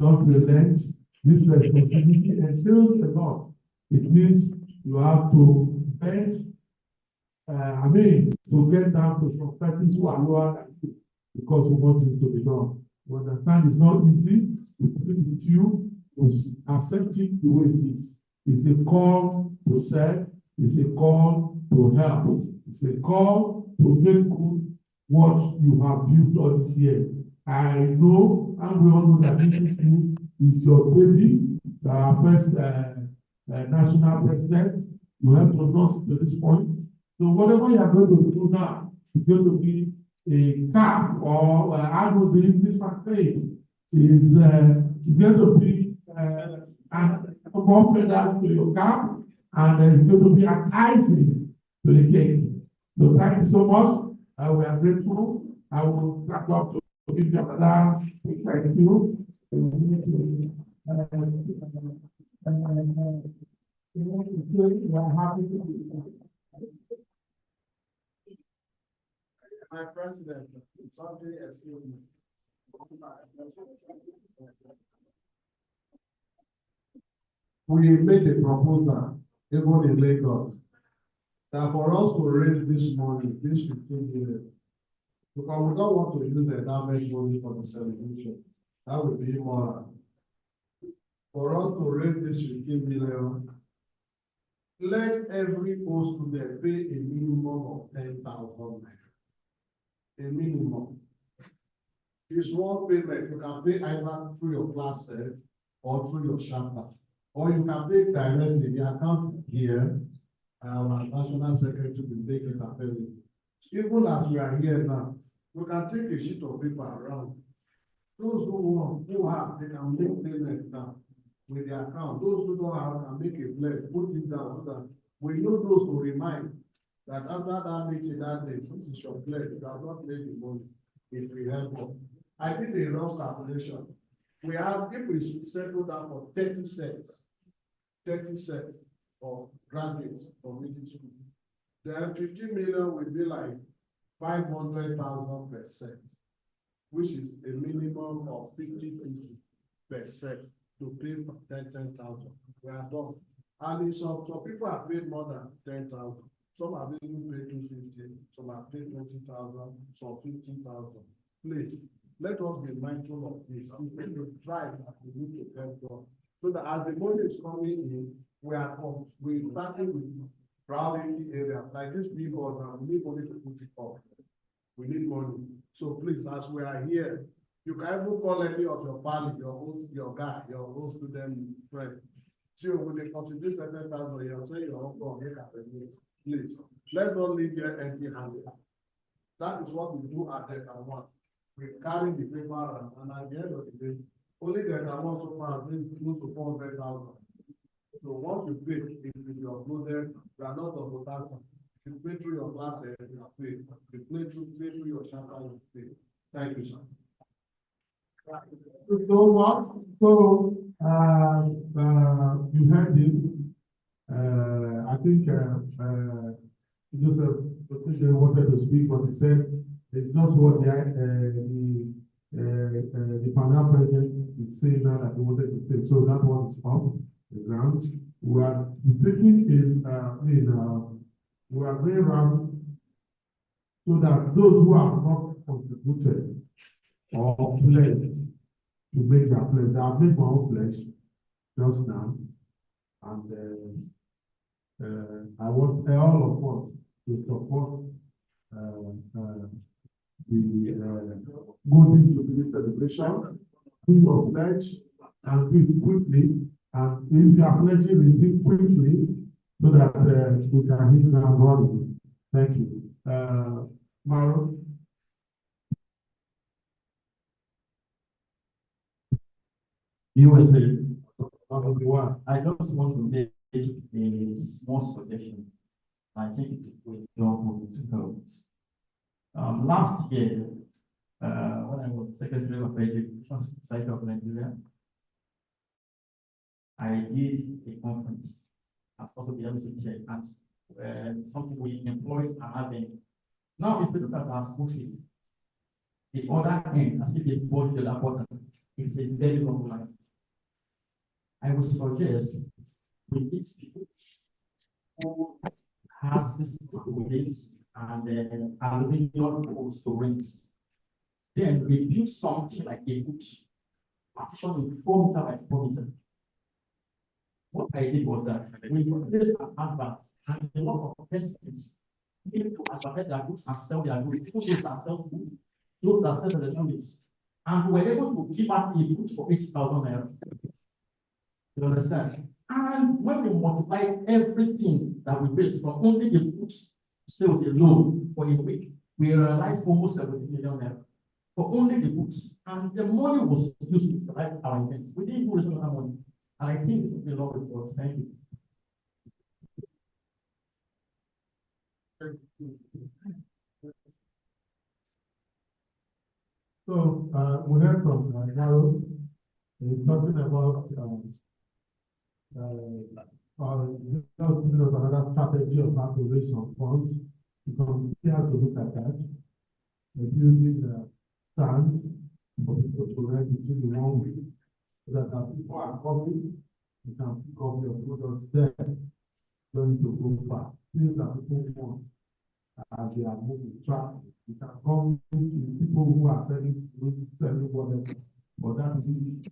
don't relent. This responsibility entails a lot. It means you have to bend, to get down to some persons who are lower than you, because we want things to be done. We understand it's not easy. We put with you to accept it the way it is. It's a call to serve. It's a call to help. It's a call to make good what you have built all this year. I know, and we all know that this school is your baby, our first national president. You have to nurse to this point. So whatever you are going to do now is going to be a cap, or I know the English says is going to be more feathers to your cap, and it's going to be an icing to the cake. So thank you so much. We are grateful. I will back up to give you another thank you. We are happy to be here. My president, somebody excuse me. We made a proposal, even in Lagos, that for us to raise this money, this 15 million, because we don't want to use the endowment money for the celebration. That would be immoral. For us to raise this 15 million, let every old student pay a minimum of 10,000 naira. A minimum. It's one payment. You can pay either through your class or through your chapter, or you can pay directly. The account here, our national secretary will make it available. Even as we are here now, We can take a sheet of paper around. Those who have, they can make payment now with their account. Those who don't have can make a pledge, put it down so that we know those to remind that after that meeting that day, this is your pledge, you have not paid the money. It will help us. I did a rough calculation. We have, if we settle down for 30 sets of graduates from middle school, then 15 million will be like 500,000 per set, which is a minimum of 50 people per set to pay for 10,000. We are done. And some people have paid more than 10,000. Some have even paid 250, some have paid 20,000, some 50,000. Please, let us be mindful of this. We need to try and we need to help God. So that as the money is coming in, we starting with priority areas like this big order. We need money to put it up. We need money. So please, as we are here, you can even call any of your family, your guy, your old student friend. So when they contribute 10,000, you'll say your uncle make a payment. Please, let's not leave here empty-handed. That is what we do at Delta One. We carry the paper around, and at the end of the day, only Delta One so far has been close to 400,000. So once you pay, it will be uploaded. You are not on the if you pay through your class, you are paid. If you pay through your chapter, you are paid. Thank you, sir. So you heard him. I think Joseph wanted to speak, but he said it's not what the panel president is saying now that he wanted to say. So that one is off the ground. We are taking we are going around so that those who have not contributed or pledged to make their pledge, they have made my own pledge just now, and I want all of us to support the Golden Jubilee celebration. Do your pledge and do it quickly. And if you are pledging, it quickly so that we can hit the ground running. Thank you. Maro? USA. I just want to make a small suggestion. I think it will help to help. Last year, when I was Secretary of Education Society of Nigeria, I did a conference as part of the MCC chair, and something we employed are having. Now, if you look at our school sheet, the other end, as if it's both the important, it's a very long line. I would suggest with these people who has this buildings and aluminium poles to rent, then we build something like a boot, partition in 4 meter by 4 meter. What I did was that we replaced an advert and a lot of persons came to advertise their goods and sell their goods, people those that sell food, those that sell electronics, and we were able to give out a boot for 80,000 naira. You understand? And when we multiply everything that we raised from only the goods sales alone for a week, we realized almost 70 million naira for only the books. And the money was used to utilize our events. We didn't raise that money. And I think it will be a lot of work. Thank you. So we heard from Harold. He's talking about another strategy of how to raise some funds. Because we have to look at that. We're building stands for people to rent between the 1 week, so that as people are coming, you can pick up your products there. Don't need to go far. Things that people want as they are moving traffic. You can come to people who are selling whatever. But that is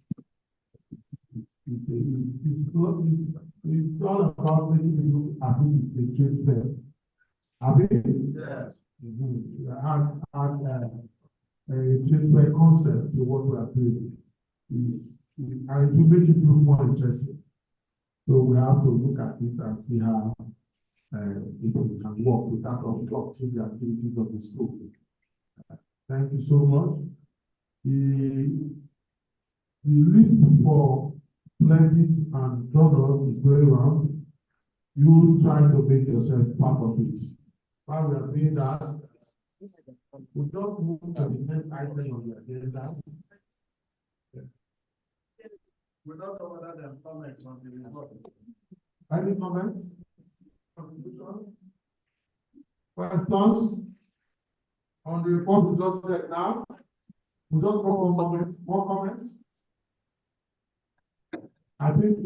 it's all about making people happy. It's a trade fair. Yes. And a trade fair concept to what we are doing is, and it will make it look more interesting. So we have to look at it and see how it can work without obstructing the activities of the school. Thank you so much. The list for pledges and donors is going around. You try to make yourself part of it. While we are doing that, we don't move to the next item on the agenda. We don't know whether there are comments on the report. Any comments? Questions on the report we just said now? We don't go for comments. More comments? I think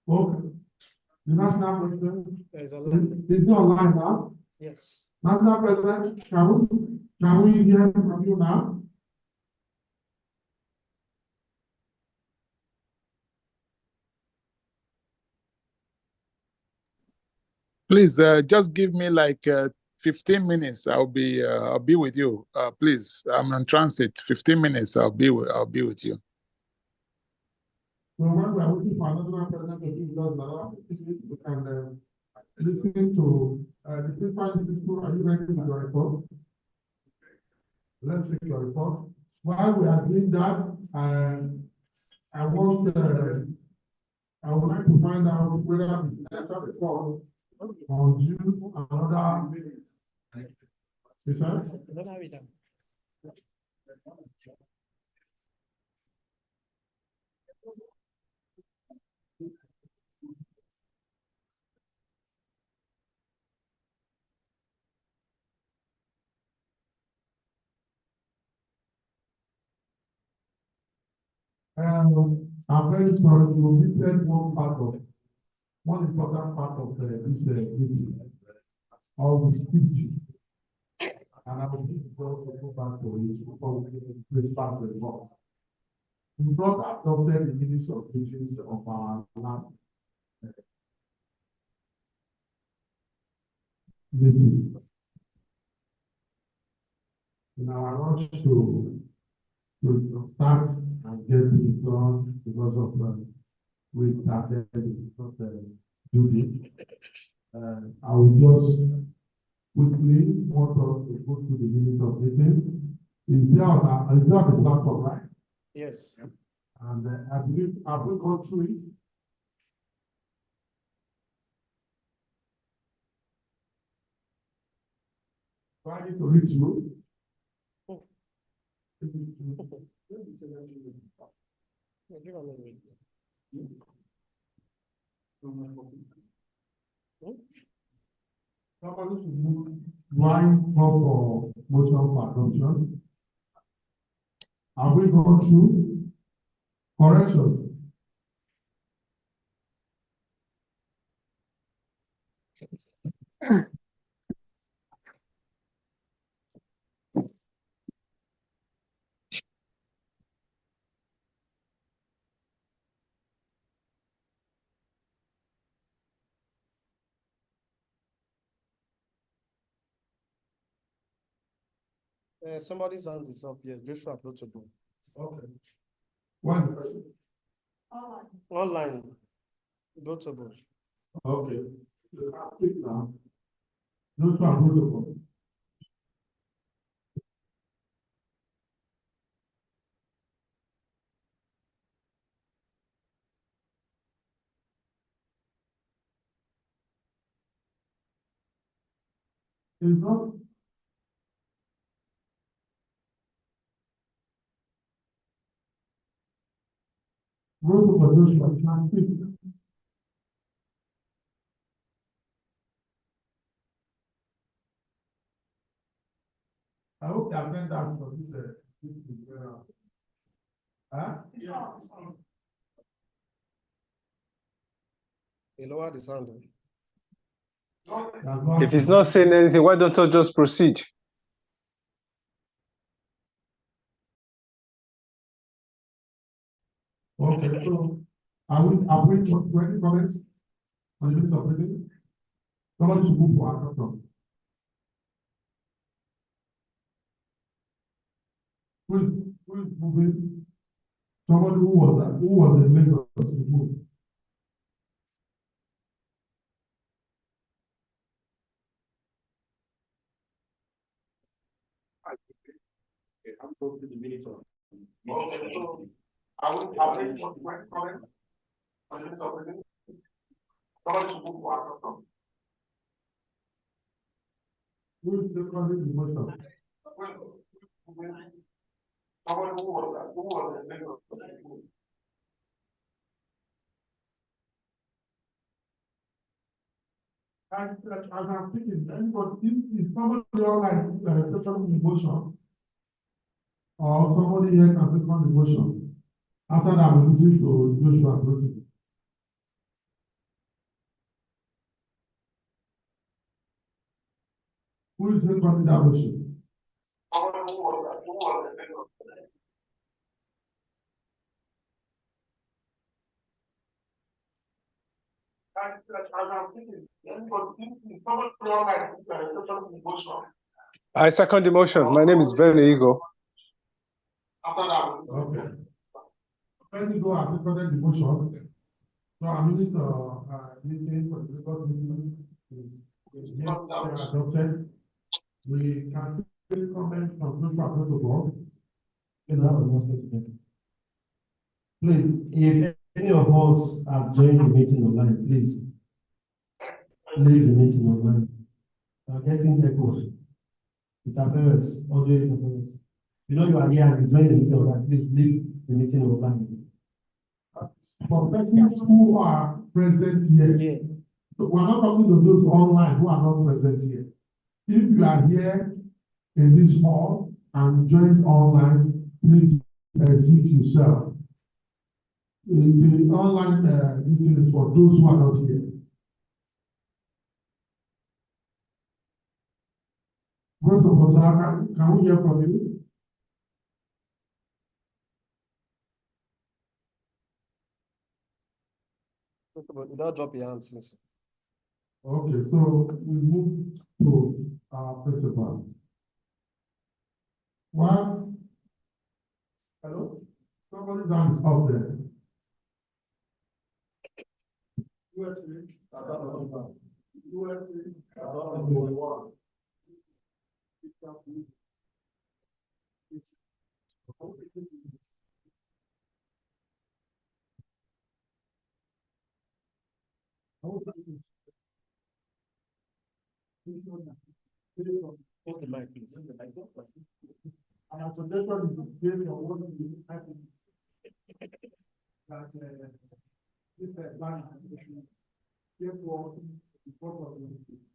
okay. The national president is online now. Yes. National president, can we hear from you now? Please, just give me like 15 minutes. I'll be with you. Please, I'm on transit. 15 minutes. I'll be with you. So when we are waiting for another president to give us another opportunity, we can listen to the principal people. Are you ready with your report? Let's take your report. While we are doing that, I would like to find out whether the actual report on June another speaker. I'm very sorry to omitted one important part of this meeting, or the script. And I will need to go back to it before we get back to the report. We not adopted the minutes of meetings of our last meeting. In our rush to start and get this done because of we started not do this. I will just quickly want us to go through the minutes of meeting. Is there the platform, right? Yes. And I believe have we gone through it? So I need to read through. Somebody should move line for motion for adoption. Have we gone through corrections? Somebody's hand is up here. Joshua Protocol. Okay. One question. Online. Protocol. Okay. Now. Joshua Protocol. It's not. Protocol Joshua can speak. I hope the attendance for this is huh? Yeah. You lower the sound. If he's not saying anything, why don't you just proceed? Okay, so have we got any comments on the minutes of meeting? Somebody should move for adoption. Who is moving? Somebody who was in Lagos to move. go to the minute of. Okay, so I will comments on this opinion. Somebody should move for action. Who is seconding the motion? Someone who was that? Who was the As I'm thinking, anybody, if somebody online, second the motion, or somebody here can second the motion, after that, we listen to Joshua Protein. Who is seconding that motion? Someone who was that? Who was the as I'm thinking, anybody, if somebody online, second the motion. I second the motion. My name is Veni Igo. After that, Okay. When you go and seconded the motion, so our minister, meeting for the record meeting is here adopted. We can take comments from Joshua Protocol. Is that what was to Please, if any of us have joined the meeting online, please leave the meeting online. We are getting echoes. Interference, audio interference. You know you are here and you join the meeting online, please leave the meeting online. For persons who are present here, so we are not talking to those online who are not present here. If you are here in this hall and join online, please exit yourself. The online this thing is for those who are not here. Both of us, can we hear from you? Without dropping your hands. Okay, so we move to our principal. One, hello? Somebody's hand is up there. And our suggestion is based on what we have that this plan application, therefore, before of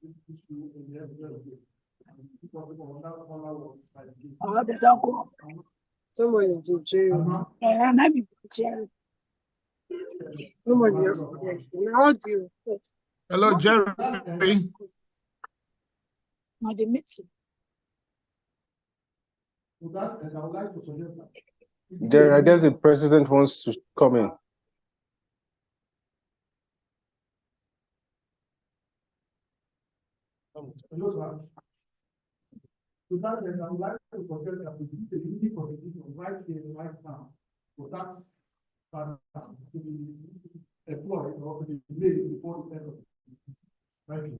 this issue in the area of it. Someone in jail. And I be jail. Nobody else. How do you? Hello, Jerry. Now they meet you. So that, and I would like to suggest that. Jerry, I guess the president wants to come in. Hello, sir. So that, and I would like to suggest that we do the unique competition right here, right now. So that's to be employed or to be made before the end of the. Thank you.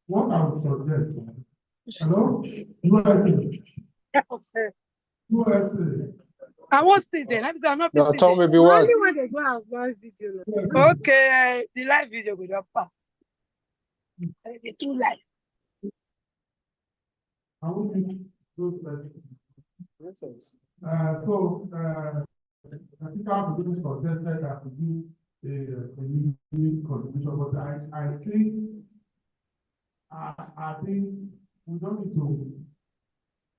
What I would suggest, hello, USA. I won't stay there. I'm not. No, tell me, only one. when they go and watch video. Okay, the live video will not pass. The two live. I want you those I think our business suggested that we do a community contribution, but I think we don't need to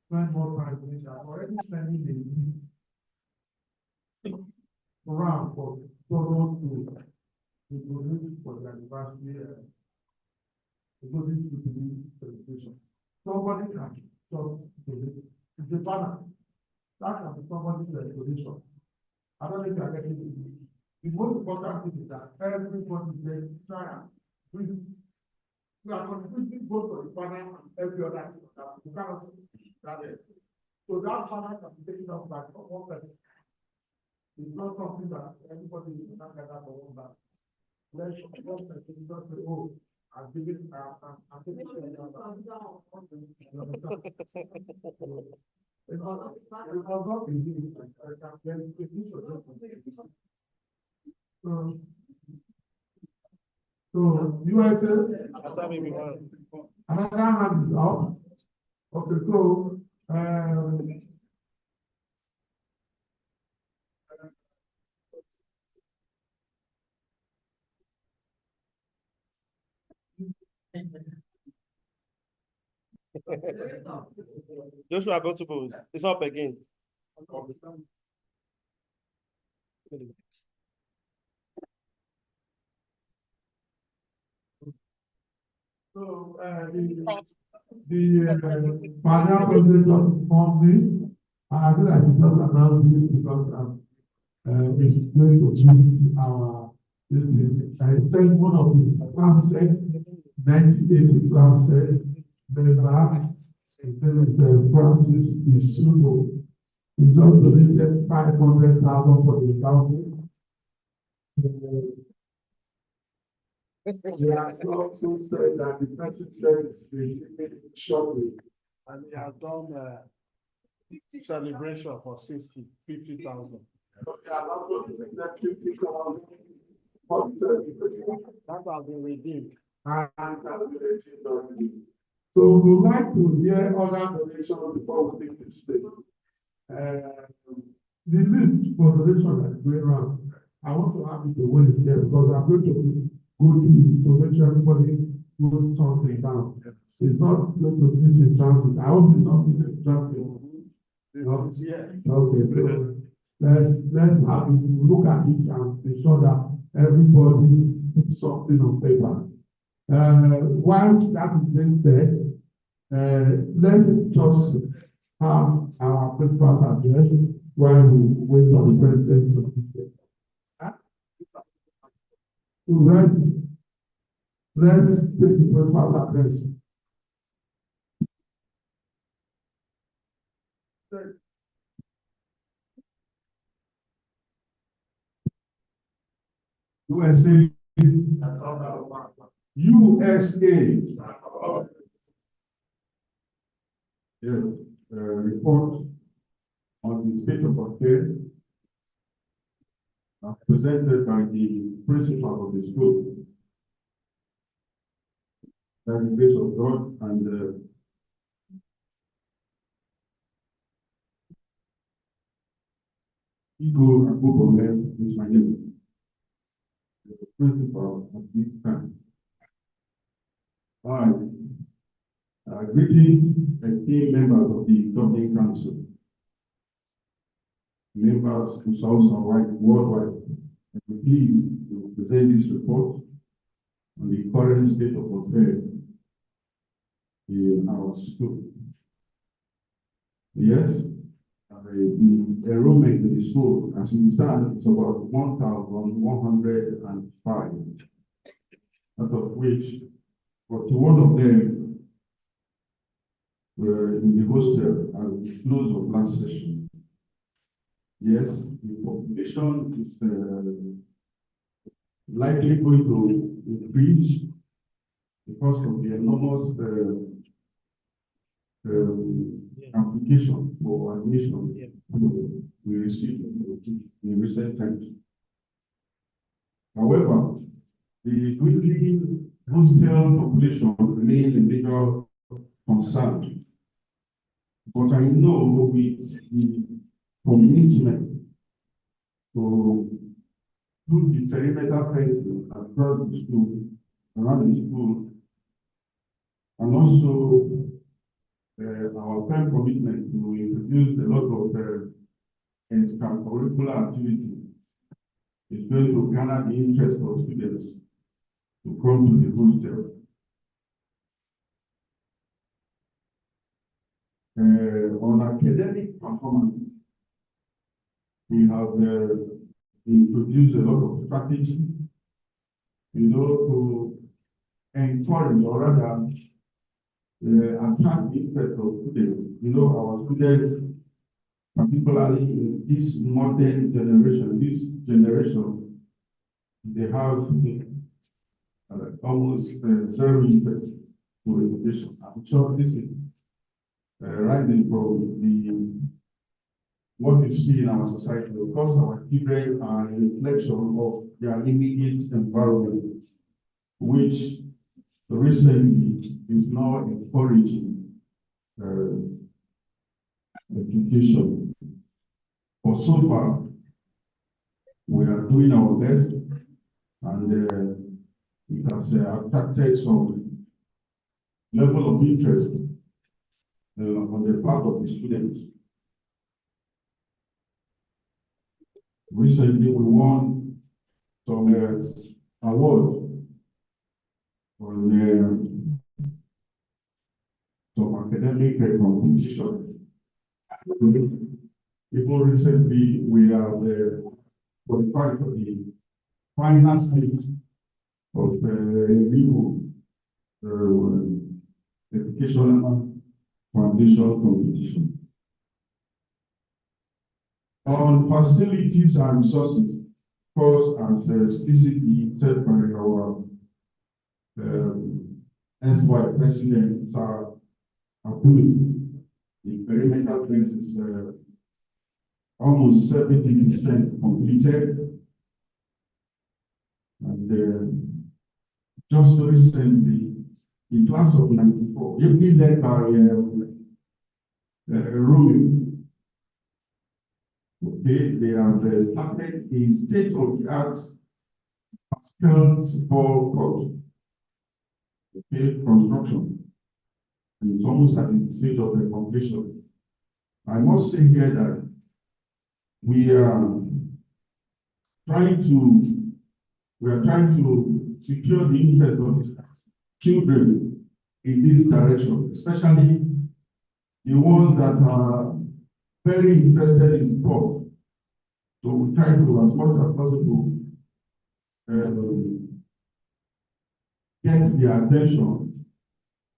spend more time doing that. Already sending the list around for those to donate for the anniversary, those to the celebration. Somebody can just donate. It's a banner. That can be somebody's donation. I don't know if you are getting it. The most important thing is that everybody gets try and bring. We are contributing both for the father and every other thing that we cannot that is. So that father can be taken up by one person. It's not something that everybody is not gather for one back. Let's one person just say, oh, I'm giving I'm taking care of that. It was not easy. So USA, another hand is out. Okay, so Joshua, go to pose. It's up again. So the final president of the company, I feel like we just announced this because it's going to change our this thing. I sent one of his class sets, 1980 class sets, member, his name is Francis Isuno. He just donated 500,000 for the council. Yeah, so also said that the person said it's shortly, and he has done celebration for 50,000. So he has also taken that 50,000 for that has been redeemed and calculated already. So we would like to hear other donations before we take this place. The list for donation that is going around, I want to have it the way it's here because I'm going to go through to make sure everybody wrote something down. It's not going to miss in transit. I hope it's not miss in transit. Okay, so let's have it, look at it and make sure that everybody puts something on paper. While that is being said, let's just have our principal's address while we wait for the president to speak. Right. Let's take the principal's address. USA. USA. Yes, report on the state of affairs presented by the principal of the school. By the grace of God and Igor Akubome is my name, the principal of this time. All right. Greeting esteemed members of the governing council, members who USAOSA worldwide, and we're pleased to present this report on the current state of affairs in our school. Yes, the enrollment in the school as it stands is about 1,105, out of which 41 of them were in the hostel at the close of last session. Yes, the population is likely going to increase because of the enormous application for admission we received in recent times. However, the dwindling hostel population remains a major concern. But I know with the commitment to do the perimeter fencing across the school, around the school, and also our firm commitment to introduce a lot of extracurricular activity is going to garner the interest of students to come to the hostel. On academic performance, we have introduced a lot of strategy, to encourage or rather attract the interest of students. Our students, particularly in this modern generation, they have almost zero interest to education. I'm sure this is rising from what you see in our society. Of course, our children are a reflection of their immediate environment, which recently is now encouraging education. But so far, we are doing our best, and it has attracted some level of interest on the part of the students. Recently, we won some awards on some academic competition. Even recently, we have qualified for the final stage of legal educational foundation competition. On facilities and resources, of course, as explicitly said by our SY President, Sir Akulu, the perimeter fence is almost 70% completed. And just recently, the class of 94, being led by Romeo. Okay, they have started a state-of-the-art basketball court. Okay, construction. And it's almost at the stage of the completion. I must say here that we are trying to secure the interest of children in this direction, especially the ones that are very interested in sports. So we try to, as much as possible, get their attention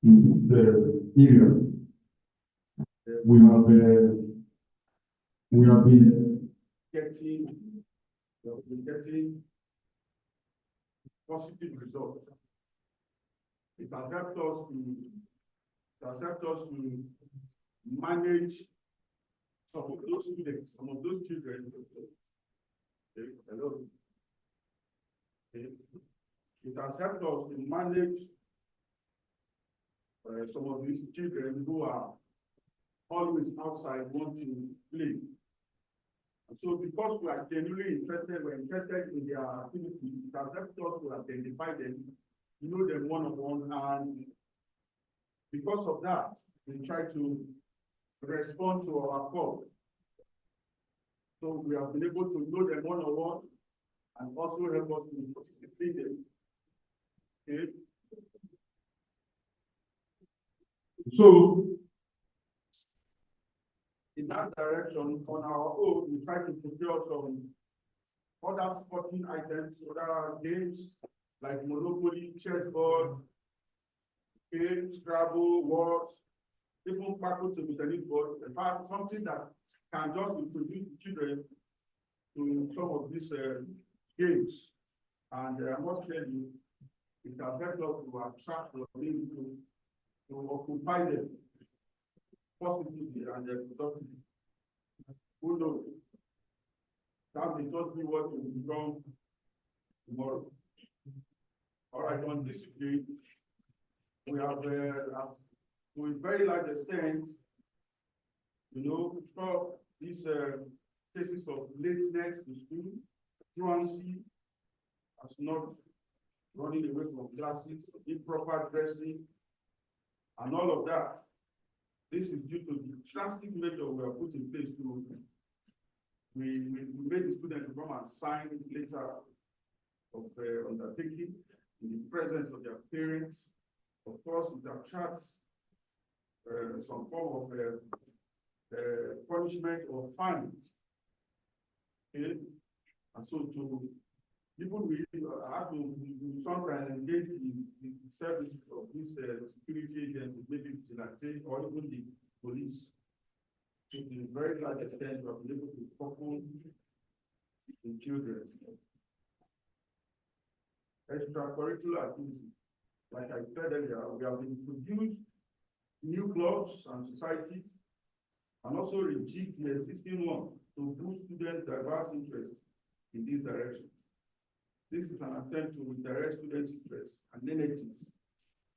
in the area. We have been getting positive results. It has helped us to manage some of those students, some of those children. Hello. It has helped us to manage some of these children who are always outside wanting to play. And so because we are genuinely interested, we're interested in their activity, it has helped us to identify them, know them one-on-one, and because of that, we try to respond to our call. So we have been able to know them one-on-one and also help us to participate them. Okay. So in that direction, on our own, we try to procure some other sporting items, other games like Monopoly, chessboard, games, Scrabble, words, even faculty with tennis board. In fact, something that can just introduce children to some of these games. And I must tell you, it has helped us to attract them to occupy them positively and productively. Who knows? That may just be what will become tomorrow. All right, on discipline, we have to a very large extent, stop these cases of lateness to school, truancy, as not running away from classes, improper dressing, and all of that. This is due to the drastic measure we have put in place to we made the students come and sign letter of undertaking in the presence of their parents. Of course, it attracts some form of punishment or fines Okay, and so to even we have to sometimes engage the services of this security agency, maybe vigilante or even the police, to the very large extent of being able to couple the children. Extracurricular activities, like I said earlier, we have introduced new clubs and societies, and also rejig the existing ones to boost students' diverse interests in this direction. This is an attempt to redirect students' interests and energies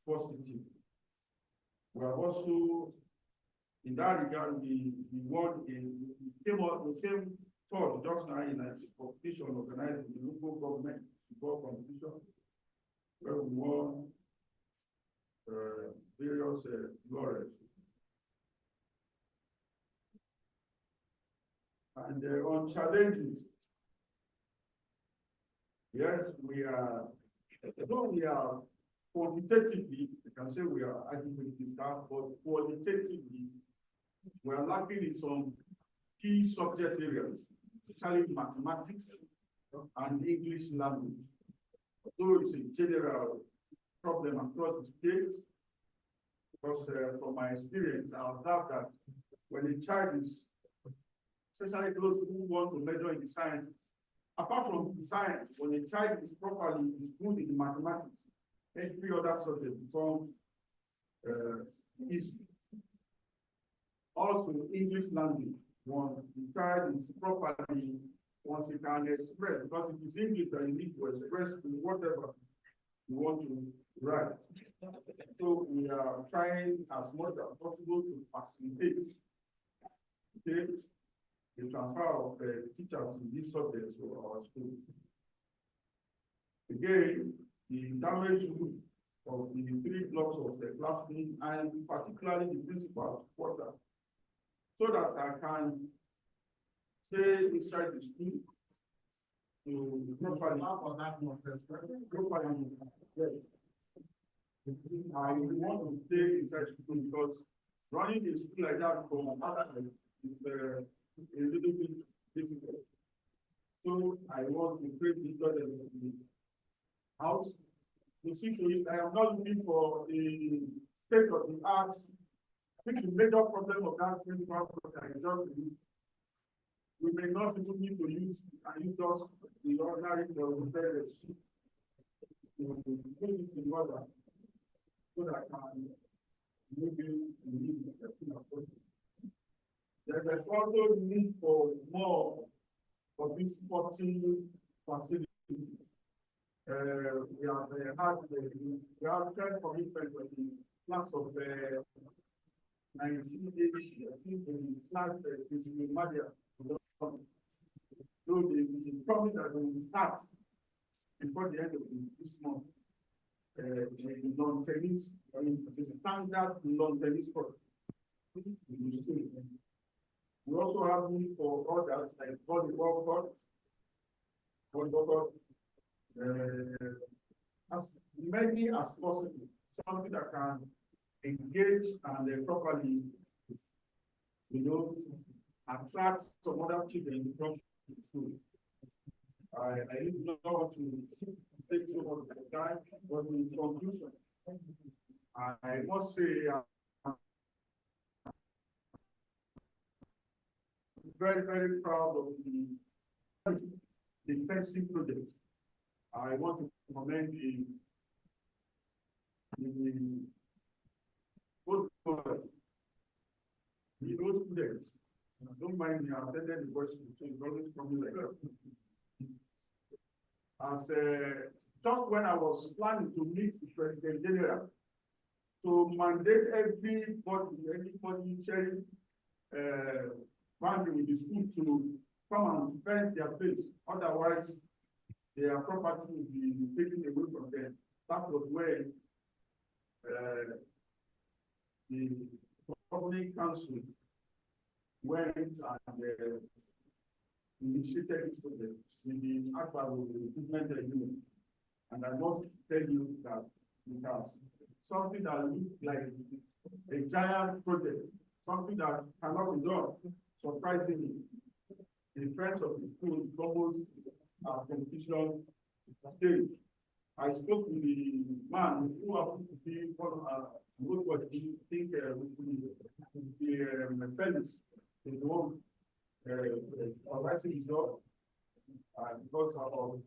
positively. We have also, in that regard, we came forward just now in a competition organized with the local government football competition, where we won various laurels. And on challenges, yes, we are, though we are quantitatively, you can say we are adequately staffed, but qualitatively, we are lacking in some key subject areas, especially mathematics and English language. Though it's a general problem across the states, because from my experience, I observed that when a child is, especially those who want to major in the sciences, apart from the science, when a child is good in mathematics, every other subject becomes easy. Also, English language, when the child is properly, once you can express, because it is English that you need to express whatever you want to write. So we are trying as much as possible to facilitate the transfer of teachers in these subjects to our school. Again, the damage of the 3 blocks of the classroom, and particularly the principal's quarter, so that I can stay inside the school to properly. I want to stay inside school because running a school like that from other is a little bit difficult. So I want to create this in the house. To see to it, I am not looking for the state of the art. I think the major problem of that principal project is just we may not even need to use just the ordinary for the sheet to put it in order so that I can maybe leave the There's also need for more of this sporting facility. We have tried commitment with the class of 1980, I think the class is in Madia. So the promise that we will start before the end of this month, the lawn tennis, it's a standard lawn tennis court. We also have need for others like volleyball court, as many as possible, something that can engage and properly, attract some other children to come to school. I don't want to take too much time, but in conclusion, I must say I'm very, very proud of the defensive project. I want to commend both those students. Don't mind me, I attended the voice school, so it's always coming like that. As just when I was planning to meet the President General to mandate anybody sharing boundary with the school to come and fence their place, otherwise their property will be taken away from them. That was where the public council went and initiated this project with the Asaba improvement agreement. And I must tell you that it has something that looks like a giant project, something that cannot be done, surprisingly, the friends of the school is almost competition stage. I spoke to the man who happened to be one of what he think the fellows is the one organizing his job. Because of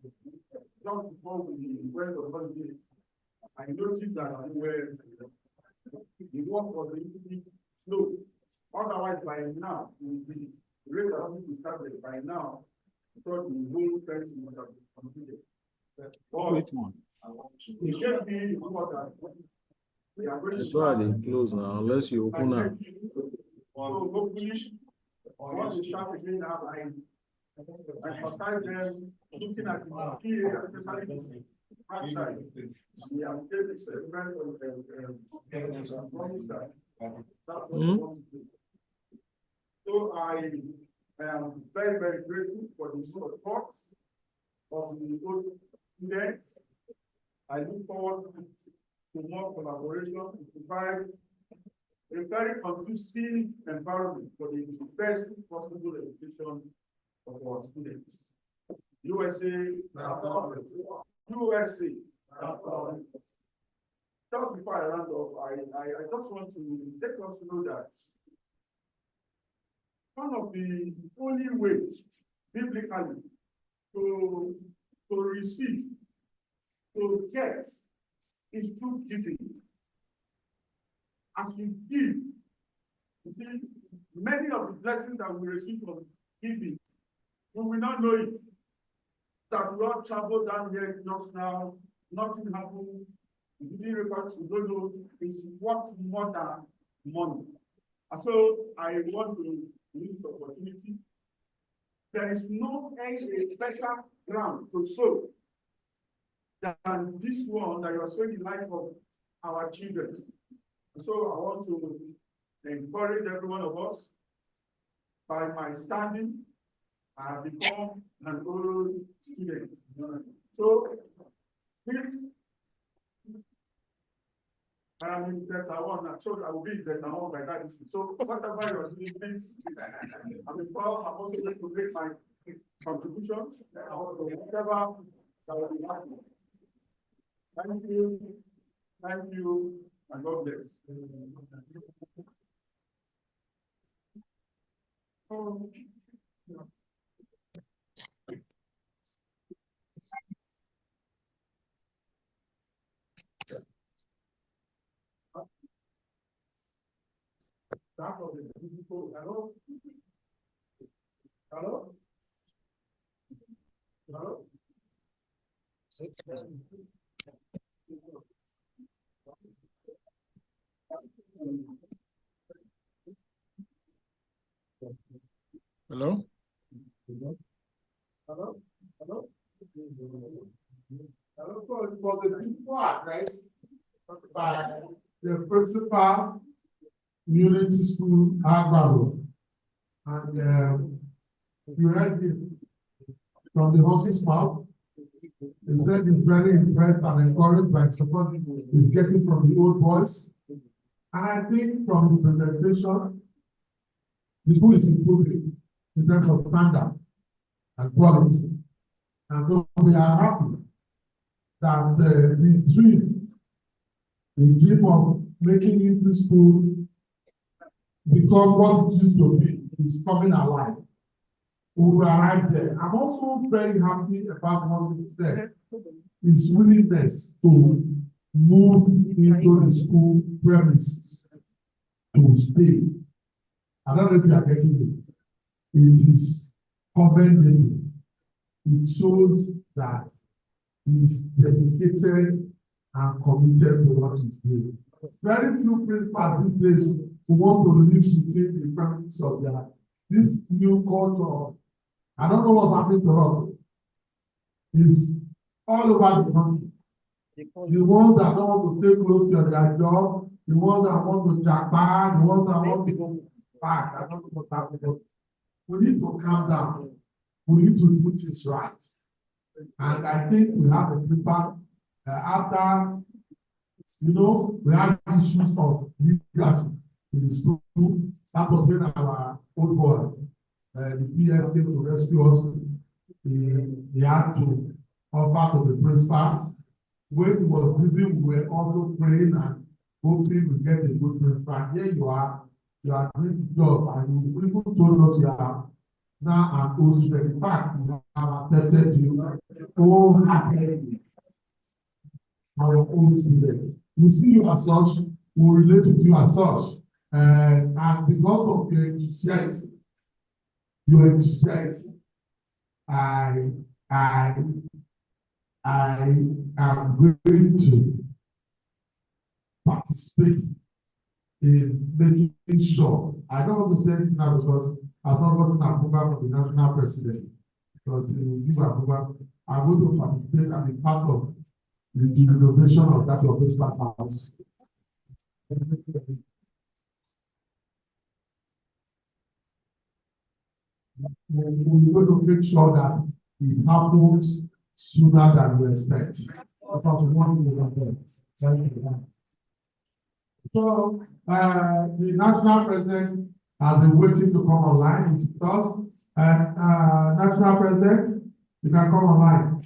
just before we went on holiday, I noticed that the work was a little bit slow. Otherwise, by now, the rate at which we started by now, because the whole fence would have been completed. Which one? It gave me what we are going to That's why they close now, unless you open up. So hopefully, once we start again now, I contact them looking at the PA, especially outside. We have taken this event of so I am very, very grateful for the support of the students. I look forward to more collaboration to provide a very conducive environment for the best possible education of our students. USA. Just before I round off, I just want to let us know that one of the only ways biblically to receive, to get, is through giving. As you give, you see, many of the blessings that we receive from giving, we will not know it. That we all traveled down here just now, nothing happened. We didn't report, we don't know. It's worth more than money. And so I want to use this opportunity. There is no any better ground to sow than this one that you are sowing the life of our children. And so I want to encourage every one of us by my standing. I have become an old student. So please, I am in Delta 1, so I will be in Delta 1 by that distance. So whatever you are doing, please, I'm also going to make my contribution. Whatever that will be happening. Thank you, and God bless. Hello? Hello? Hello? Hello? Hello? Hello? Hello? For the people address by the principal Unity School, Asaba, and you heard it from the horse's mouth. He said he's very impressed and encouraged by the support he's getting from the old boys. And I think from his presentation, the school is improving in terms of standard and quality. And so we are happy that the dream of making Unity School become what it used to be is coming alive. We will arrive there. I'm also very happy about what he said, his willingness to move into the school premises to stay. I don't know if you are getting it. It is commendable. It shows that he is dedicated and committed to what he's doing. Very few principals these days who want to live within the premises of this new culture. I don't know what's happening to us. It's all over the country. The ones that don't want to stay close to their job, the ones that want to jackpot, the ones that want to go back. I don't know what's happening. We need to calm down. We need to do things right. And I think we have a people after, we had issues of leadership in the school. That was when our old boy the PS came to rescue us. He had to offer to the principal. When he was leaving, we were also praying and hoping we get a good principal. Here you are doing the job, and you even told us you are now an old student. In fact, we have accepted you wholeheartedly, our own student. We see you as such, we relate with you as such, and because of your enthusiasm, I am going to participate in making sure. I don't want to say anything now because I've not gotten approval from the national president, because he will give approval. I'm going to participate and be part of the renovation of that your principal house. We're going to make sure that it happens sooner than we expect. Because we want to thank you. So, the national president has been waiting to come online with us. National president, you can come online.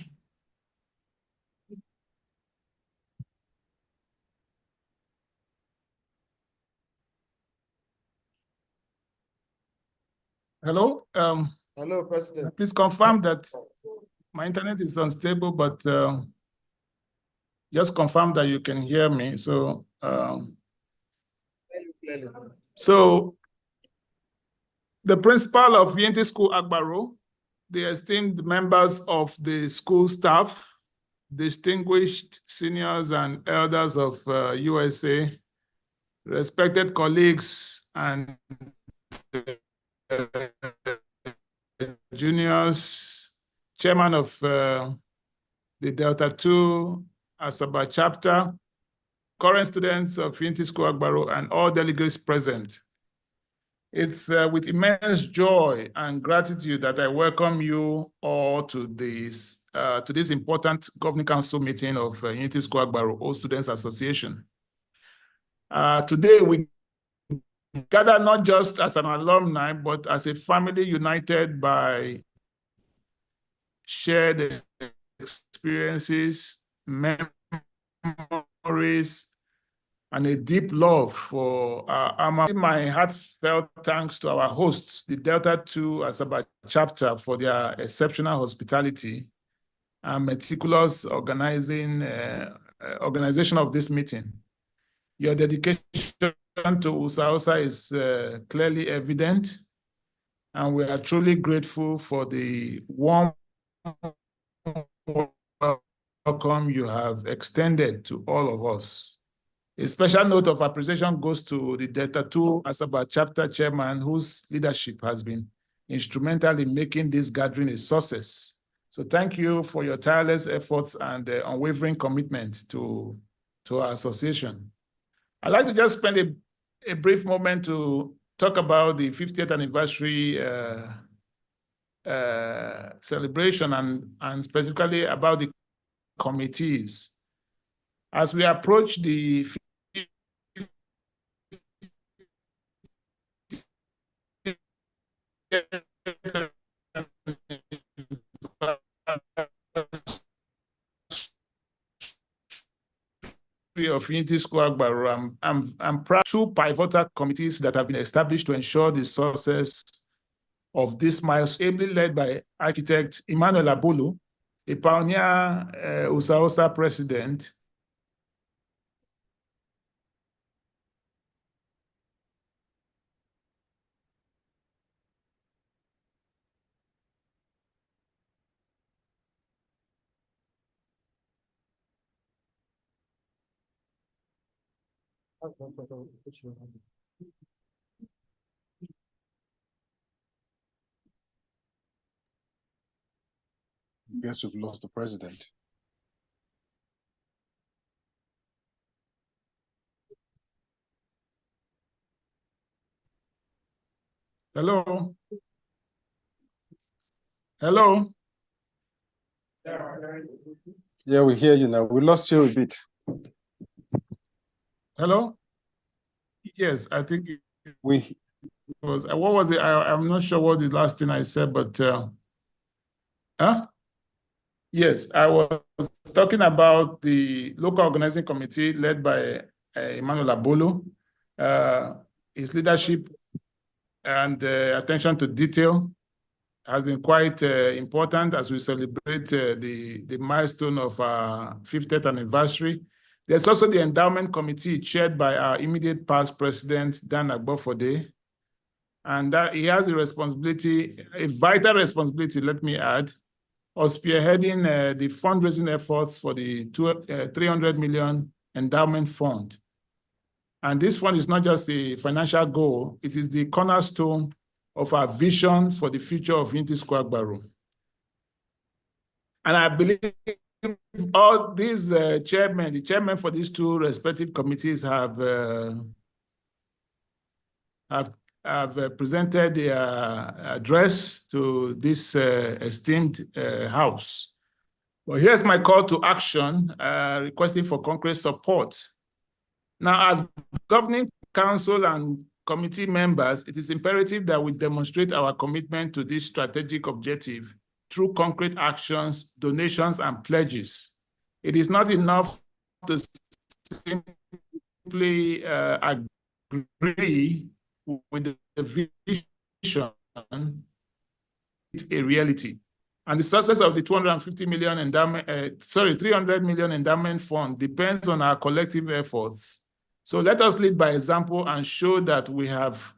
Hello. Hello, President. Please confirm that my internet is unstable, but just confirm that you can hear me. So, the principal of Unity School Agbaro, the esteemed members of the school staff, distinguished seniors and elders of USA, respected colleagues and juniors, chairman of the Delta 2 Asaba chapter, current students of Unity School Agbaro, and all delegates present. It's with immense joy and gratitude that I welcome you all to this important Governing Council meeting of Unity School Agbaro All Students Association. Today we gather not just as an alumni, but as a family united by shared experiences, memories, and a deep love for my heartfelt thanks to our hosts, the Delta 2 Asaba chapter, for their exceptional hospitality and meticulous organization of this meeting. Your dedication to USAOSA is clearly evident, and we are truly grateful for the warm welcome you have extended to all of us. A special note of appreciation goes to the Delta 2 Asaba chapter chairman, whose leadership has been instrumental in making this gathering a success. So thank you for your tireless efforts and unwavering commitment to our association. I'd like to just spend a brief moment to talk about the 50th anniversary celebration and specifically about the committees. As we approach the of Unity School Agbaro, I'm proud of two pivotal committees that have been established to ensure the success of this milestone, ably led by architect Emmanuel Abolu, a pioneer USAOSA president. Guess we've lost the president. Hello? Hello? Yeah, we hear you now. We lost you a bit. Hello? Yes, I think we what was it? I'm not sure what the last thing I said, but yes, I was talking about the local organizing committee led by Emmanuel Abolo. His leadership and attention to detail has been quite important as we celebrate the milestone of our 50th anniversary. There's also the endowment committee chaired by our immediate past president, Dan Agbofode. And that he has a responsibility, a vital responsibility, let me add, of spearheading the fundraising efforts for the 300 million endowment fund. And this fund is not just a financial goal, it is the cornerstone of our vision for the future of Unity Square Agbaru. And I believe all these the chairmen for these two respective committees have presented their address to this esteemed house. Well, here's my call to action, requesting for concrete support. Now, as governing council and committee members, it is imperative that we demonstrate our commitment to this strategic objective through concrete actions, donations, and pledges. It is not enough to simply agree with the vision, it's a reality. And the success of the 250 million endowment, 300 million endowment fund depends on our collective efforts. So let us lead by example and show that we have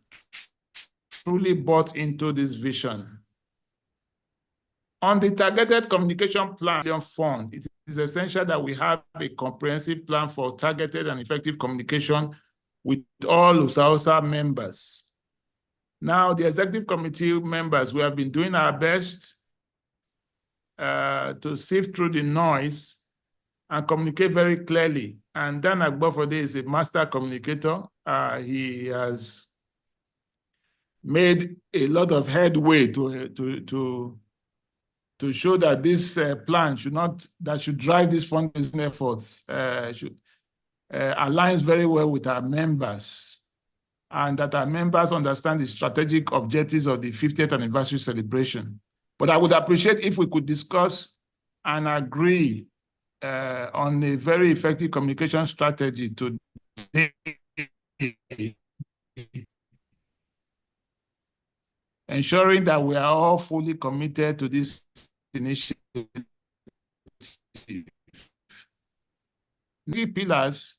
truly bought into this vision. On the targeted communication plan fund, it is essential that we have a comprehensive plan for targeted and effective communication with all USAOSA members. Now, the executive committee members, we have been doing our best to sift through the noise and communicate very clearly. And Dan Agbofode is a master communicator. He has made a lot of headway to show that this plan should drive these fundraising efforts, aligns very well with our members, and that our members understand the strategic objectives of the 50th anniversary celebration. But I would appreciate if we could discuss and agree on a very effective communication strategy today, ensuring that we are all fully committed to this initiative. Three pillars,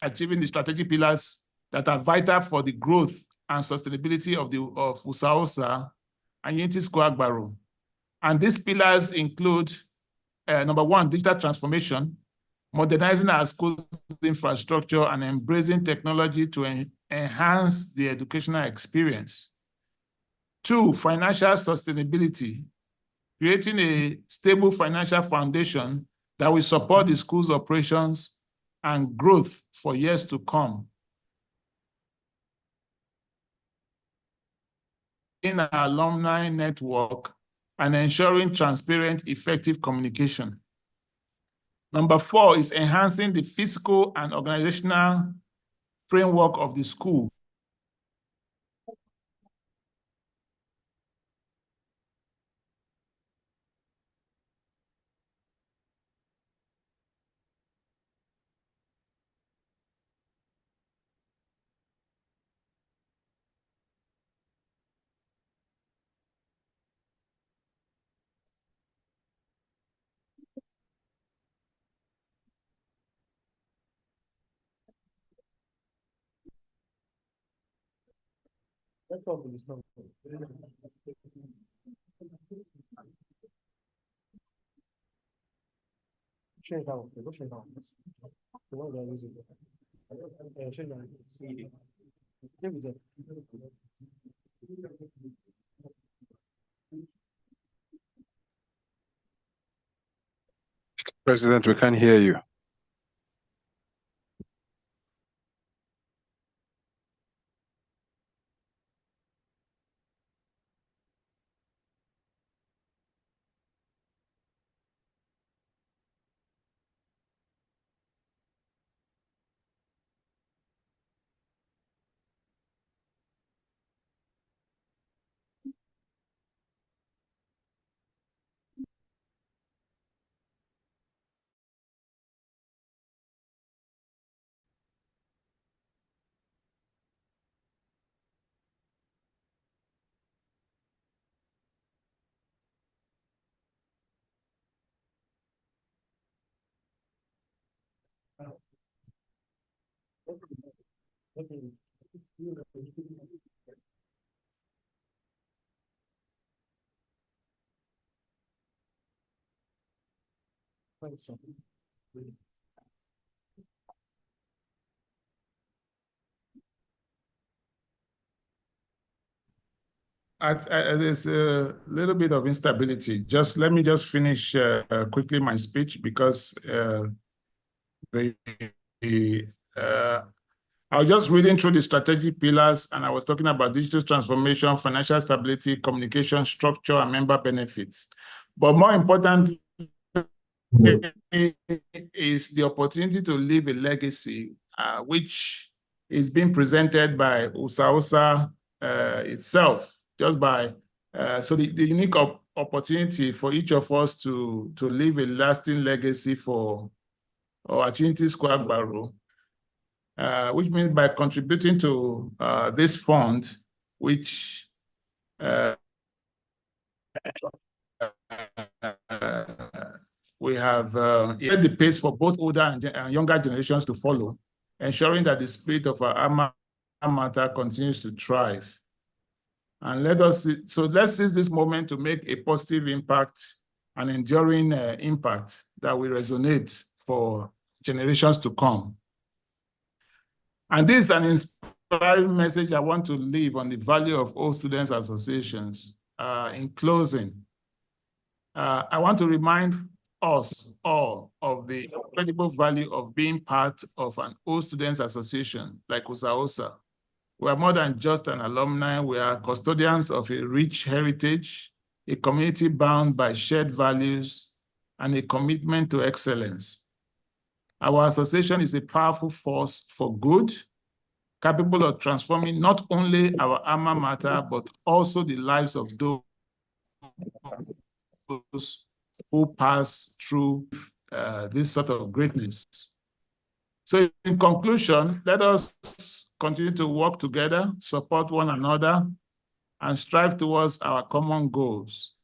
achieving the strategic pillars that are vital for the growth and sustainability of USAOSA and Unity Square Agbaru. And these pillars include, number one, digital transformation, modernizing our schools infrastructure and embracing technology to enhance the educational experience. Two, financial sustainability, creating a stable financial foundation that will support the school's operations and growth for years to come. In our alumni network and ensuring transparent, effective communication. Number four is enhancing the physical and organizational framework of the school. President, we can't hear you. There's a little bit of instability. Let me finish quickly my speech because I was just reading through the strategic pillars and I was talking about digital transformation, financial stability, communication, structure, and member benefits. But more importantly is the opportunity to leave a legacy, which is being presented by USAOSA itself, just by, so the unique opportunity for each of us to leave a lasting legacy for our Trinity Square Agbaro, which means by contributing to this fund, which we have set the pace for both older and younger generations to follow, ensuring that the spirit of our alma mater continues to thrive. And let's seize this moment to make a positive impact, an enduring impact that will resonate for generations to come. And this is an inspiring message I want to leave on the value of all students' associations. In closing, I want to remind us all of the incredible value of being part of an all students association like USAOSA. We are more than just an alumni. We are custodians of a rich heritage, a community bound by shared values, and a commitment to excellence. Our association is a powerful force for good, capable of transforming not only our alma mater, but also the lives of those who pass through this sort of greatness. So in conclusion, let us continue to work together, support one another, and strive towards our common goals.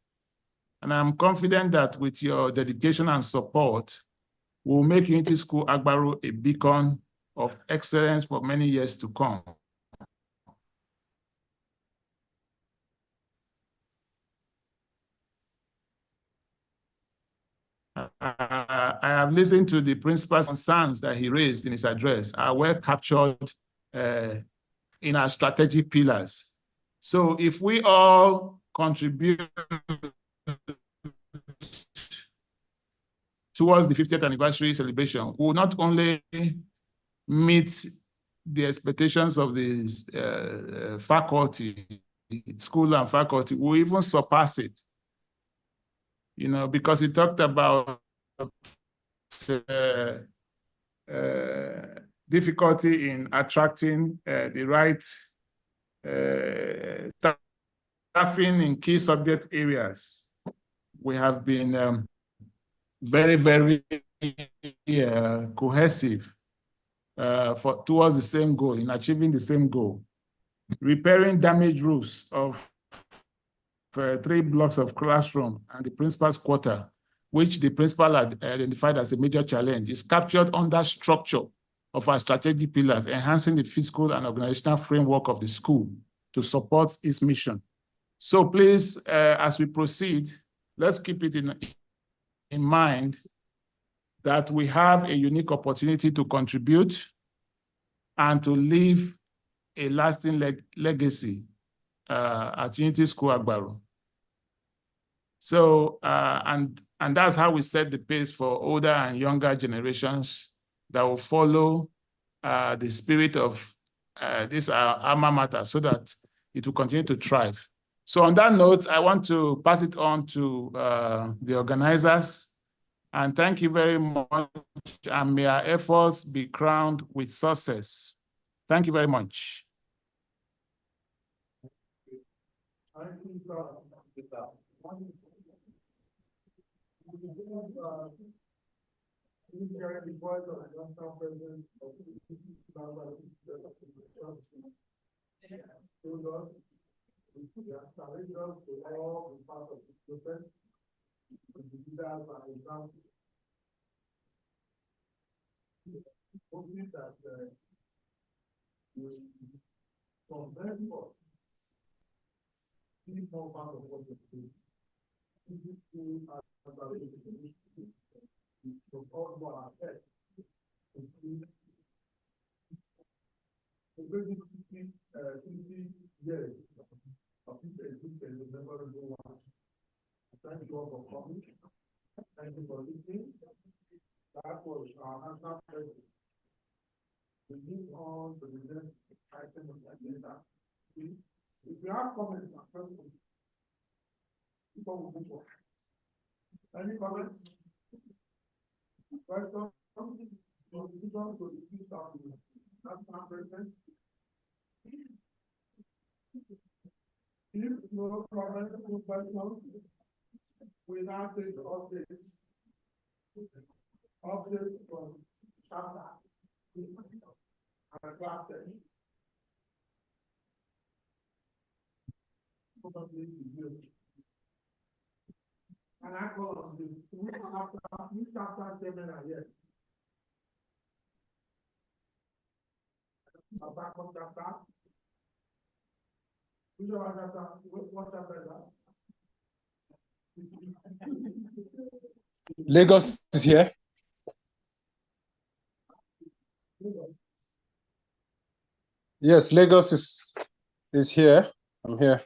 And I'm confident that with your dedication and support, we'll make Unity School Agbaro a beacon of excellence for many years to come. I have listened to the principal's concerns that he raised in his address, are well captured in our strategic pillars. So if we all contribute towards the 50th anniversary celebration, we will not only meet the expectations of the faculty, school and faculty, we will even surpass it. You know, because he talked about difficulty in attracting the right staffing in key subject areas. We have been very, very cohesive towards the same goal, in achieving the same goal. Repairing damaged roofs of 3 blocks of classroom and the principal's quarter, which the principal had identified as a major challenge, is captured under structure of our strategic pillars, enhancing the fiscal and organizational framework of the school to support its mission. So please, as we proceed, let's keep it in mind that we have a unique opportunity to contribute and to leave a lasting legacy at Unity School Agbaro. So, and that's how we set the pace for older and younger generations that will follow the spirit of this alma mater so that it will continue to thrive. So on that note, I want to pass it on to the organizers, and thank you very much, and may our efforts be crowned with success. Thank you very much. From very first, this more part of what you're doing. This is to all what I said. The very 50 years of this existence will never go on. Thank you all for coming. Thank you for listening. That was our national president. We move on to the next item of the agenda. If you have comments, people will move on. Any comments? Welcome. Constitution to the Chief of the National President. If no comments, no questions, we now take updates. Updates from chapter and class session. And I call on this. Which chapter 7 are here? Back on chapter. Which one chapter? What chapter is that? Lagos is here. Yes, Lagos is here. I'm here.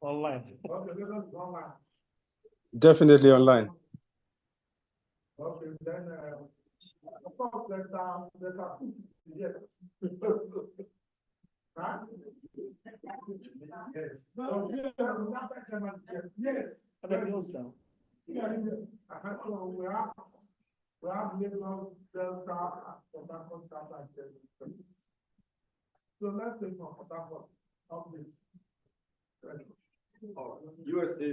Online. Okay, Lagos is online. Definitely online. Okay, then of course there's yes. Right? Yes. So yes. We have Lagos, Delta, and so let's take from Port updates. USA.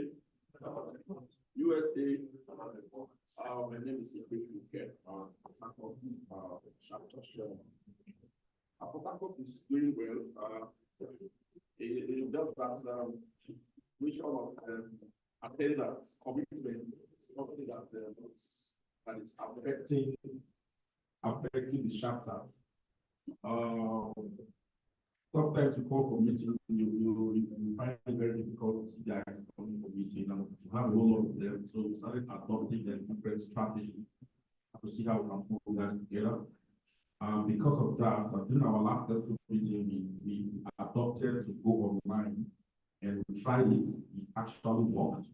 My name is Ibrahim. Port Harcourt is doing well. It does that mission of attendance commitment, something that is affecting the chapter. Sometimes you call for meeting, you find it very difficult to see guys coming for meeting, and you have a whole lot of them. So we started adopting a different strategy to see how we can pull guys together. Because of that, during our last meeting, we adopted to go online, and we tried it. It actually worked.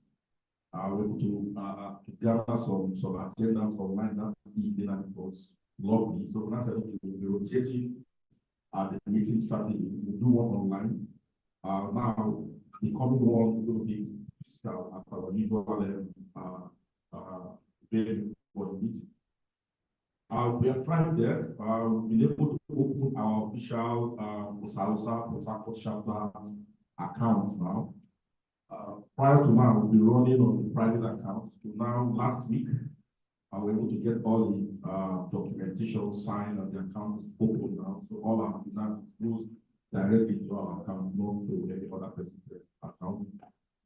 We were able to gather some attendance online that evening, and it was lovely. So now we'll be rotating the meeting strategy. We do one online. Now the coming one will be physical at our usual venue for the meeting. We are trying there. We've been able to open our official USAOSA Port Harcourt chapter account now. Prior to now, we'll be running on the private account. So now, last week, we were able to get all the documentation signed and the account is open now. So all our business goes directly to our account, not to any other person's account.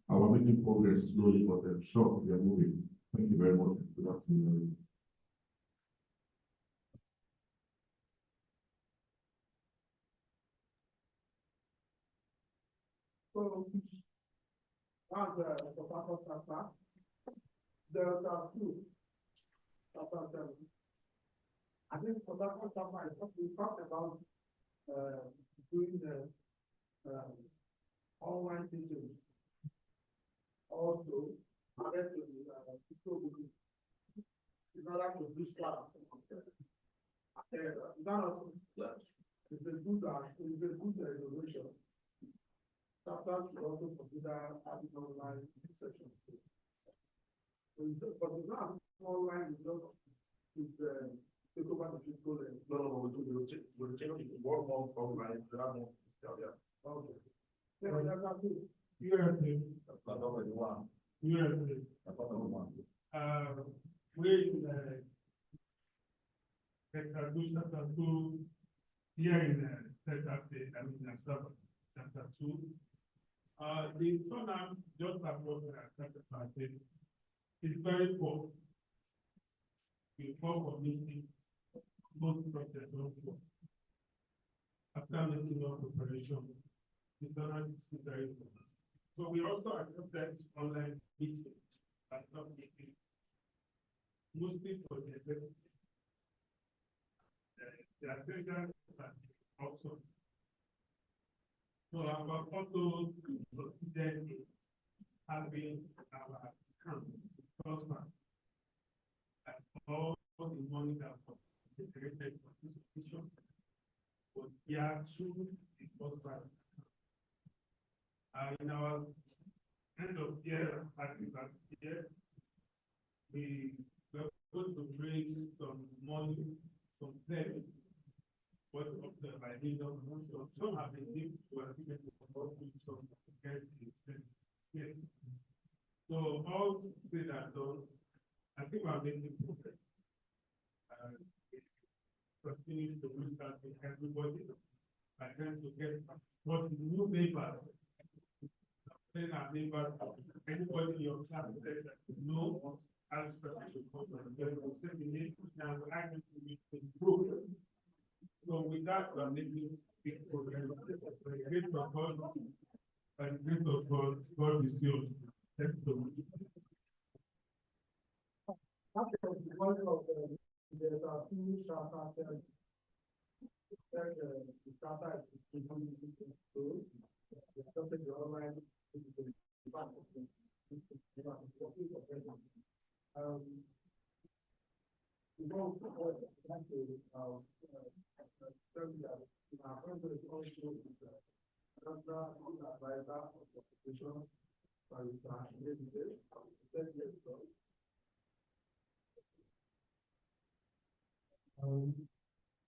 We're making progress slowly, but I'm sure we are moving. Thank you very much. Good afternoon. So, as the Papa chapter, Delta 2, chapter 7. I think for that chapter, we talked about doing online teachings. Also, added to the in order to do class. That also is a good innovation. Chapters should also consider having online section. But it's not online, it's just take over the physical. No, we'll change it 1 month online. Okay. USA. Where in chapter 2, here in Delta State, I mean, Asaba, chapter 2. The turnout just about chapter 5 is very poor. The poor community, most projects don't work. after making up preparation, internal is very important. So we also accepted online meetings, but not meeting, mostly for the executive. The attendance also. So our also considered having our account transfer and all the money that was generated for this position was here to the transfer. In our end of year activity here, we were going to raise some money from them. What of the idea of some have been given to a some get yes. So all things are done. I think we're making progress. Continue to look at everybody. I tend to get what new neighbors. Then our neighbors, anybody in your class said that no as special conference, there will say the name now I need to improve. So with that, we are making big progress. By the grace of God, by the grace of God, God is yours. Thank you. There are two charter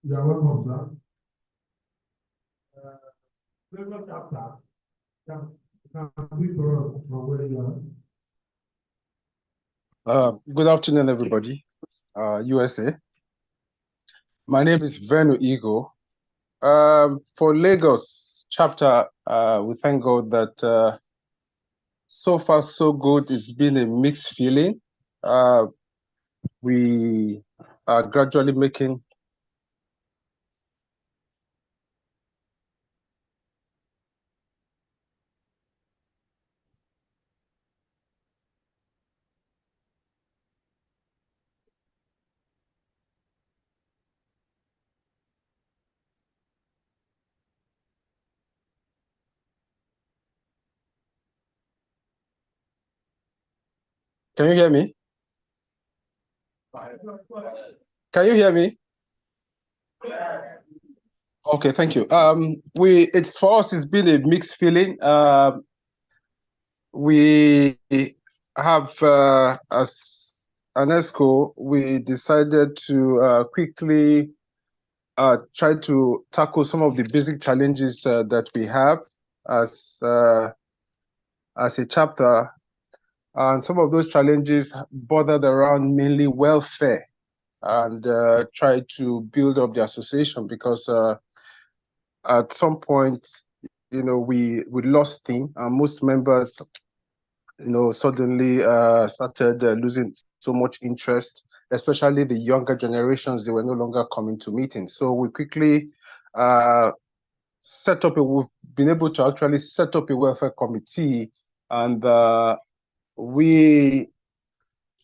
you are welcome, sir. Legal chapter. Can we go from where you are? Good afternoon, everybody. USA. My name is Venu Igo. For Lagos chapter, we thank God that so far so good. It's been a mixed feeling. We are gradually making. Can you hear me? Can you hear me? Okay, thank you. It's for us, it's been a mixed feeling. We have, as an ESCO, we decided to quickly try to tackle some of the basic challenges that we have as a chapter. And some of those challenges bordered around mainly welfare and try to build up the association because at some point, we lost steam and most members, suddenly started losing so much interest, especially the younger generations. They were no longer coming to meetings. So we quickly we've been able to actually set up a welfare committee, and we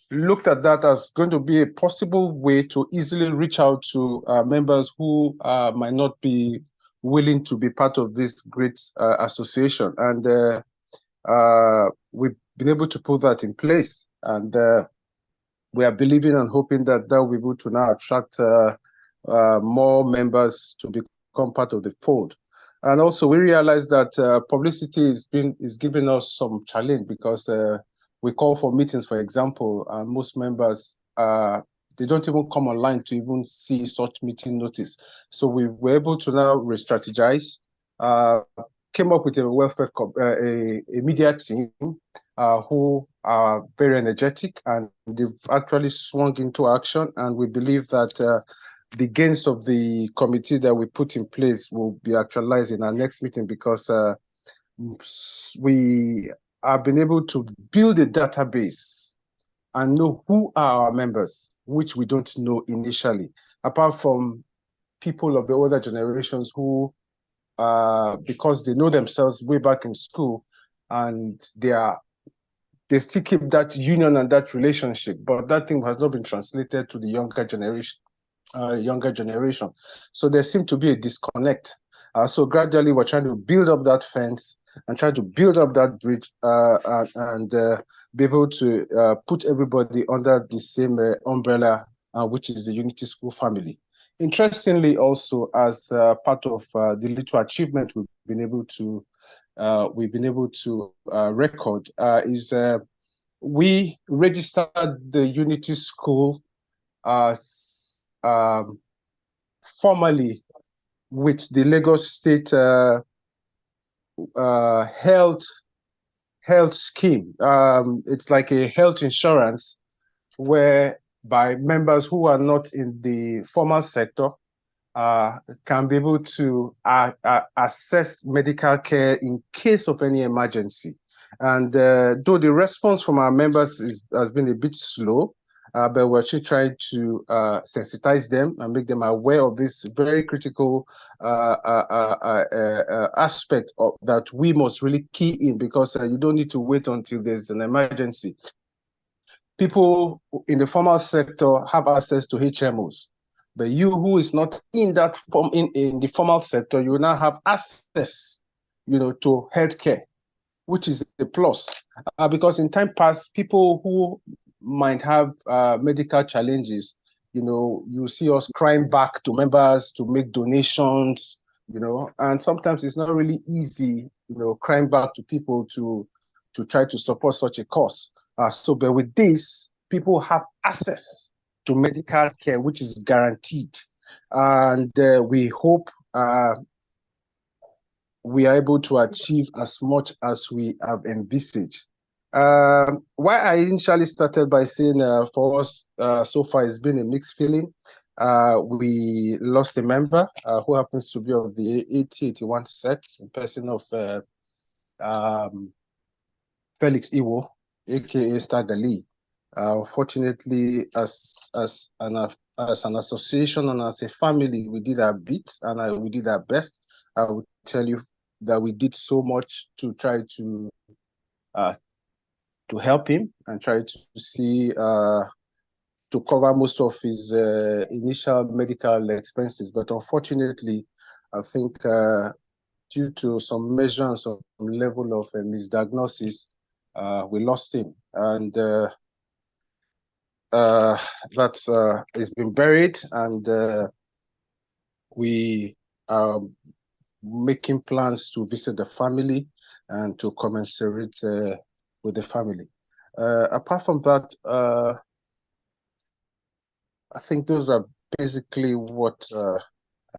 looked at that as going to be a possible way to easily reach out to members who might not be willing to be part of this great association. And we've been able to put that in place. And we are believing and hoping that will be able to now attract more members to become part of the fold. And also we realize that publicity is giving us some challenge because we call for meetings, for example, and most members, they don't even come online to even see such meeting notice. So we were able to now re-strategize, came up with a welfare, a media team who are very energetic, and they've actually swung into action. And we believe that the gains of the committee that we put in place will be actualized in our next meeting because we have been able to build a database and know who are our members, which we don't know initially, apart from people of the older generations who because they know themselves way back in school, and they still keep that union and that relationship, but that thing has not been translated to the younger generation. So there seems to be a disconnect. So gradually we're trying to build up that fence and try to build up that bridge and be able to put everybody under the same umbrella, which is the Unity School family. Interestingly, also as part of the little achievement we've been able to record is we registered the Unity School formally with the Lagos State health scheme. It's like a health insurance whereby members who are not in the formal sector can be able to assess medical care in case of any emergency. And though the response from our members has been a bit slow, but we're actually trying to sensitize them and make them aware of this very critical aspect that we must really key in, because you don't need to wait until there's an emergency. People in the formal sector have access to HMOs, but you who is not in that in the formal sector, you now have access, to healthcare, which is a plus. Because in time past, people who might have medical challenges, you see us crying back to members to make donations, and sometimes it's not really easy, crying back to people to try to support such a cause. But with this, people have access to medical care, which is guaranteed. And we hope we are able to achieve as much as we have envisaged. Why I initially started by saying for us, so far it's been a mixed feeling. We lost a member who happens to be of the 8081 set, in person of Felix Iwo, aka Stagali. Unfortunately, as an association and as a family, we did our bit and we did our best. I would tell you that we did so much to try to help him and try to see to cover most of his initial medical expenses. But unfortunately, I think due to some measure and some level of misdiagnosis, we lost him. And that's it's been buried, and we are making plans to visit the family and to commensurate with the family. Apart from that, I think those are basically what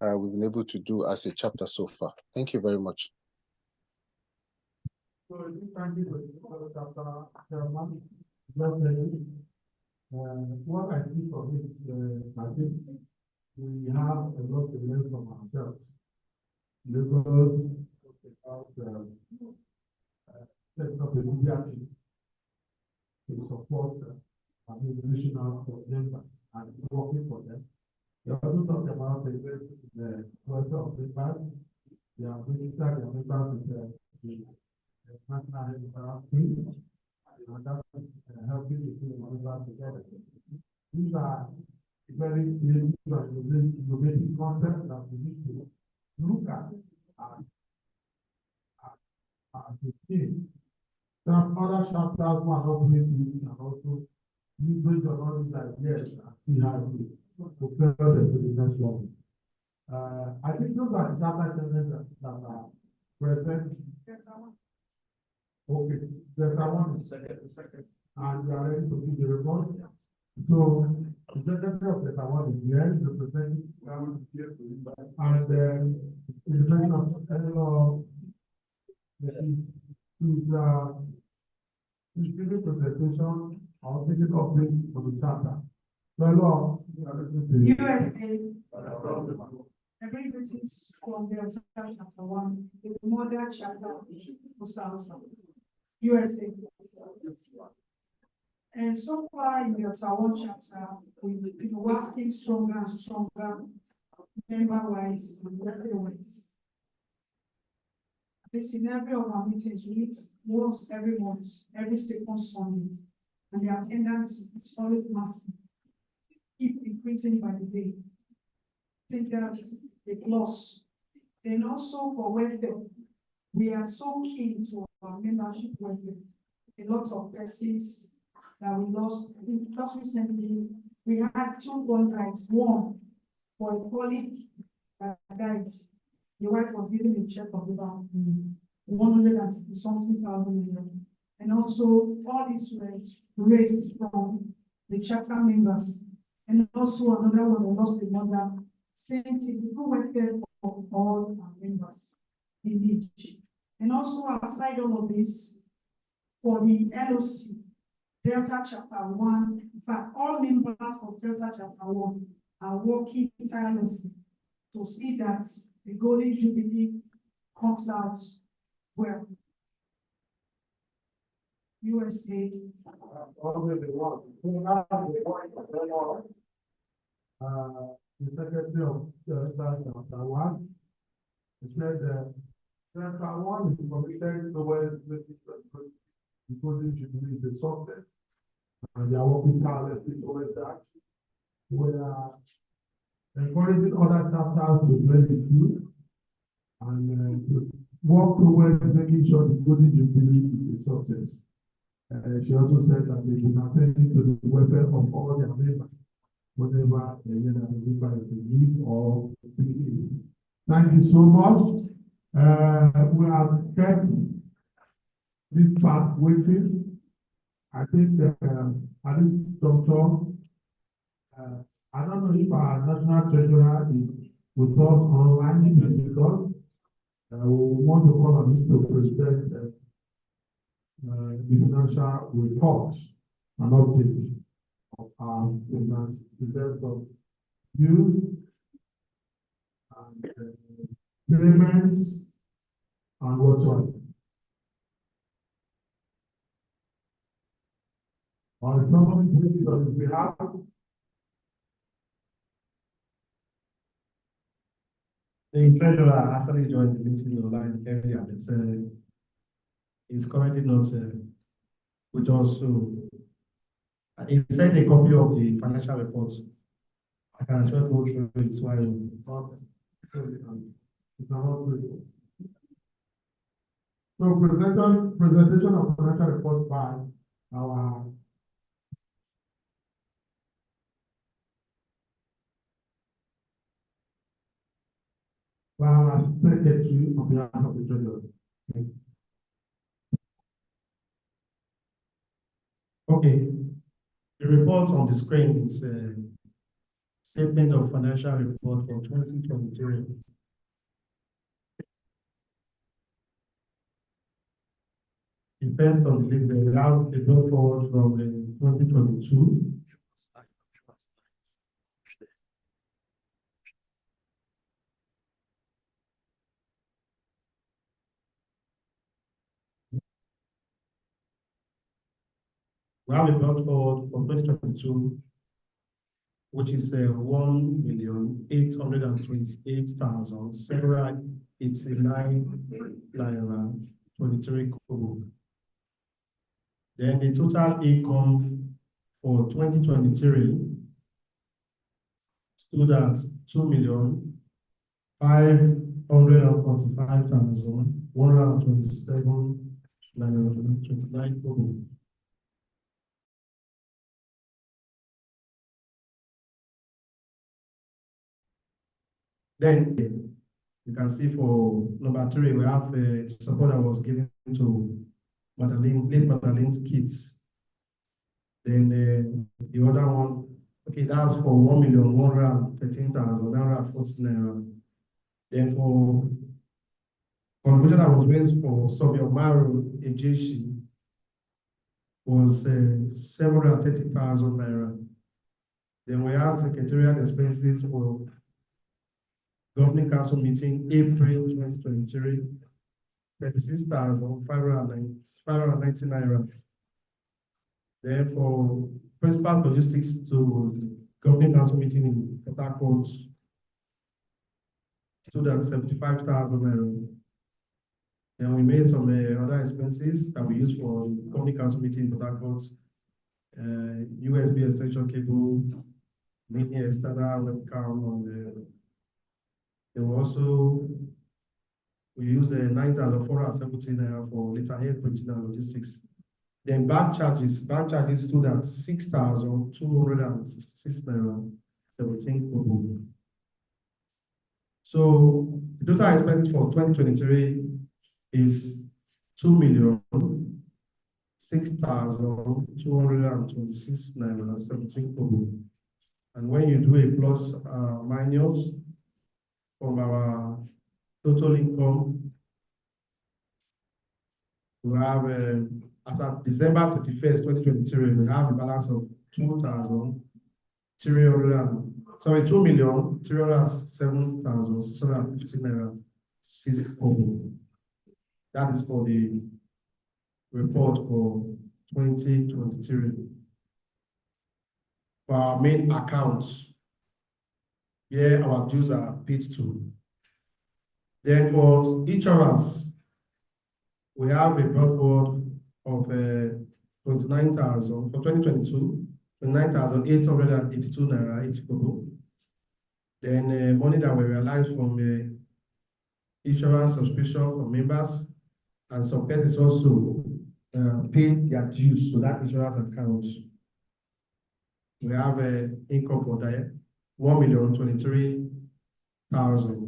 we've been able to do as a chapter so far. Thank you very much. So thank you for the chapter, Chairman. What I see from it, I think we have a lot to learn from ourselves. Because about setting up a media team to support national members and working for them. We also talked about the culture of members. They are registered their members with the national health team, and that's helping the two members together. These are very innovative concepts that we need to look at the team. Some other chapters were operating and also use on all these ideas and see how we propel them to the next level. I think those are the chapter that are present. Okay, there's one second, and we are ready to give the report. So the secretary of the award is here, representing, and the president of Hello. Is giving presentation or taking update on the chapter. Hello. USA. Every British Columbia chapter 1, the modern chapter for USAOSA. USA. And so far in the Ottawa chapter, we've been working stronger and stronger, member-wise and worker-wise. This in every of our meetings, we meet once every month, every second Sunday, and the attendance is always massive. Keep increasing by the day. I think that's a plus. Then also for welfare, we are so keen to our membership welfare. A lot of persons that we lost. I think just recently, we had 2 contracts. One for a colleague that died. The wife was given a check of about 160-something thousand. And also, all these were raised from the chapter members. And also another one that lost a mother. Same thing, we welfare for all our members in need. And also, aside all of this, for the LOC, Delta Chapter 1, in fact, all members of Delta Chapter 1 are working tirelessly to see that the Golden Jubilee comes out well. USA. The Secretary of Chapter 1, said Chapter 1 is committed towards making the Golden Jubilee is a success, and they are working tirelessly towards that. We are encouraging other chapters to join the queue and to work towards making sure the Golden Jubilee is a success. She also said that they will attend to the welfare of all their members, whatever the member is in need or need. Thank you so much. We have kept this part waiting. I think Doctor, I don't know if our national treasurer is with us online because we want to call on him to present the financial report and update of our finance in terms of you and payments and whatsoever. Or if somebody doing it on his behalf, the treasurer actually joined the meeting online earlier, but he's currently not with us. So he sent a copy of the financial report. I can just go through it while so presentation of financial report by our secretary on behalf of the treasurer. Okay, the report on the screen is a statement of financial report for 2023. The first on the list, we have a bill forward from 2022. We have a bill forward from 2022, which is 1,828,789 naira 23 kobo. Then the total income for 2023 stood at 2,545,127 naira 29 kobo. Then you can see for number 3, we have support that was given to late Madeline's kids. Then the other one, okay, that's for 1,113,940 naira. Then for contribution that was raised for Sobia Maru Ejeshi was 730,000 naira. Then we have secretarial expenses for Governing Council meeting April 2023, 36,590 naira. Then for principal logistics to Governing Council meeting in Port Harcourt, stood at 75,000 naira. Then we made some other expenses that we use for company council meeting in Port Harcourt, USB extension cable, meeting external webcam on the. There were also we use 9,470 naira for letterhead printing and logistics. Then bank charges stood at 6,266 naira 17 kobo. So the total expenses for 2023 is 2,006,226 naira 17 kobo. And when you do a plus minus from our total income, we have as at December 31st, 2023, we have a balance of 2,367,650 naira 6 kobo. That is for the report for 2023. For our main accounts, here our dues are paid to. Then for insurance, we have a buffer of 29,000 for 2022, 29,882 naira 80 kobo. Then money that we realized from insurance subscription for members, and some persons also paid their dues to that insurance account. We have income for that 1,023,000.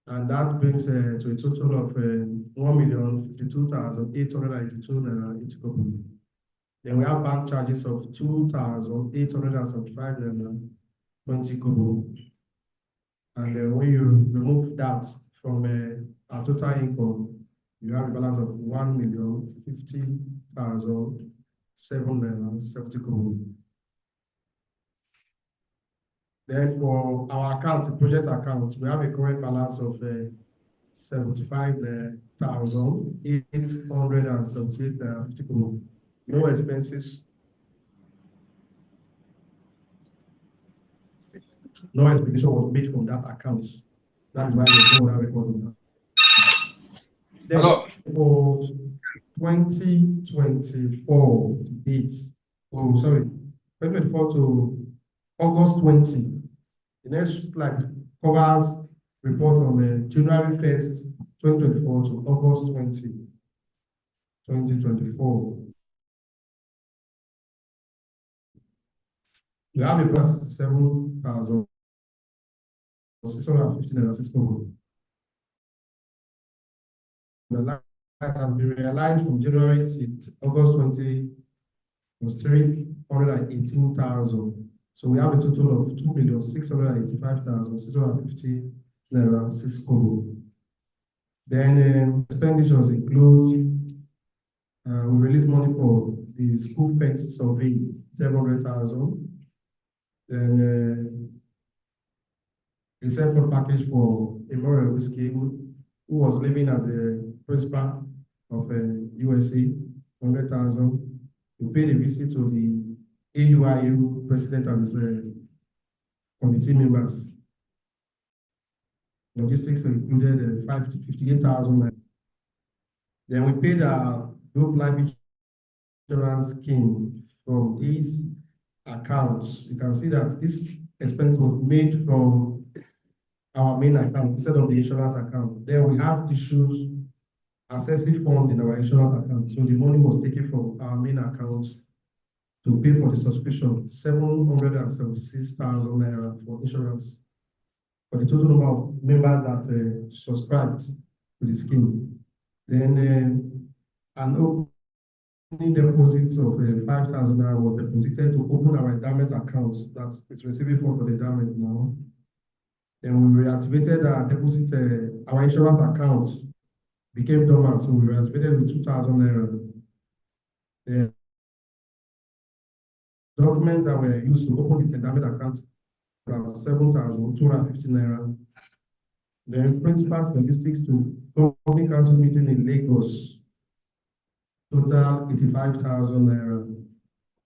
And that brings to a total of 1,052,882 naira 80 kobo. Then we have bank charges of 2,875 naira 20 kobo. And then when you remove that from our total income, you have a balance of 1,050,007 naira 70 kobo. Then for our account, the project account, we have a current balance of 75,878 kobo. No expenses. No expedition was made from that account. That is why there's no other record on that. Then for 2024 dates, 2024 to August 20. The next slide covers report from January 1st, 2024 to August 20, 2024. We have a plus 67,650 naira 6 kobo. The light has been realized from January to August 20 was 318,000. So we have a total of 2,685,650 naira 6 kobo. Then expenditures include we release money for the school fence survey, 700,000. Then a central package for Memorial Whiskey, who was living as a principal of USA, 100,000. We paid a visit to the AUIU president and his committee members. Logistics included 58,000. Then we paid our group life insurance scheme from these accounts. You can see that this expense was made from our main account instead of the insurance account. Then we have issues accessible fund in our insurance account. So the money was taken from our main account to pay for the subscription, 776,000 naira for insurance for the total number of members that subscribed to the scheme. Then an opening deposit of 5,000 naira was deposited to open our endowment account that is receiving fund for the endowment now. Then we reactivated our deposit, our insurance account became dormant, so we reactivated with 2,000 naira. Then documents that were used to open the endowment account were 7,250 naira. Then principal's logistics to company council meeting in Lagos, total 85,000 naira.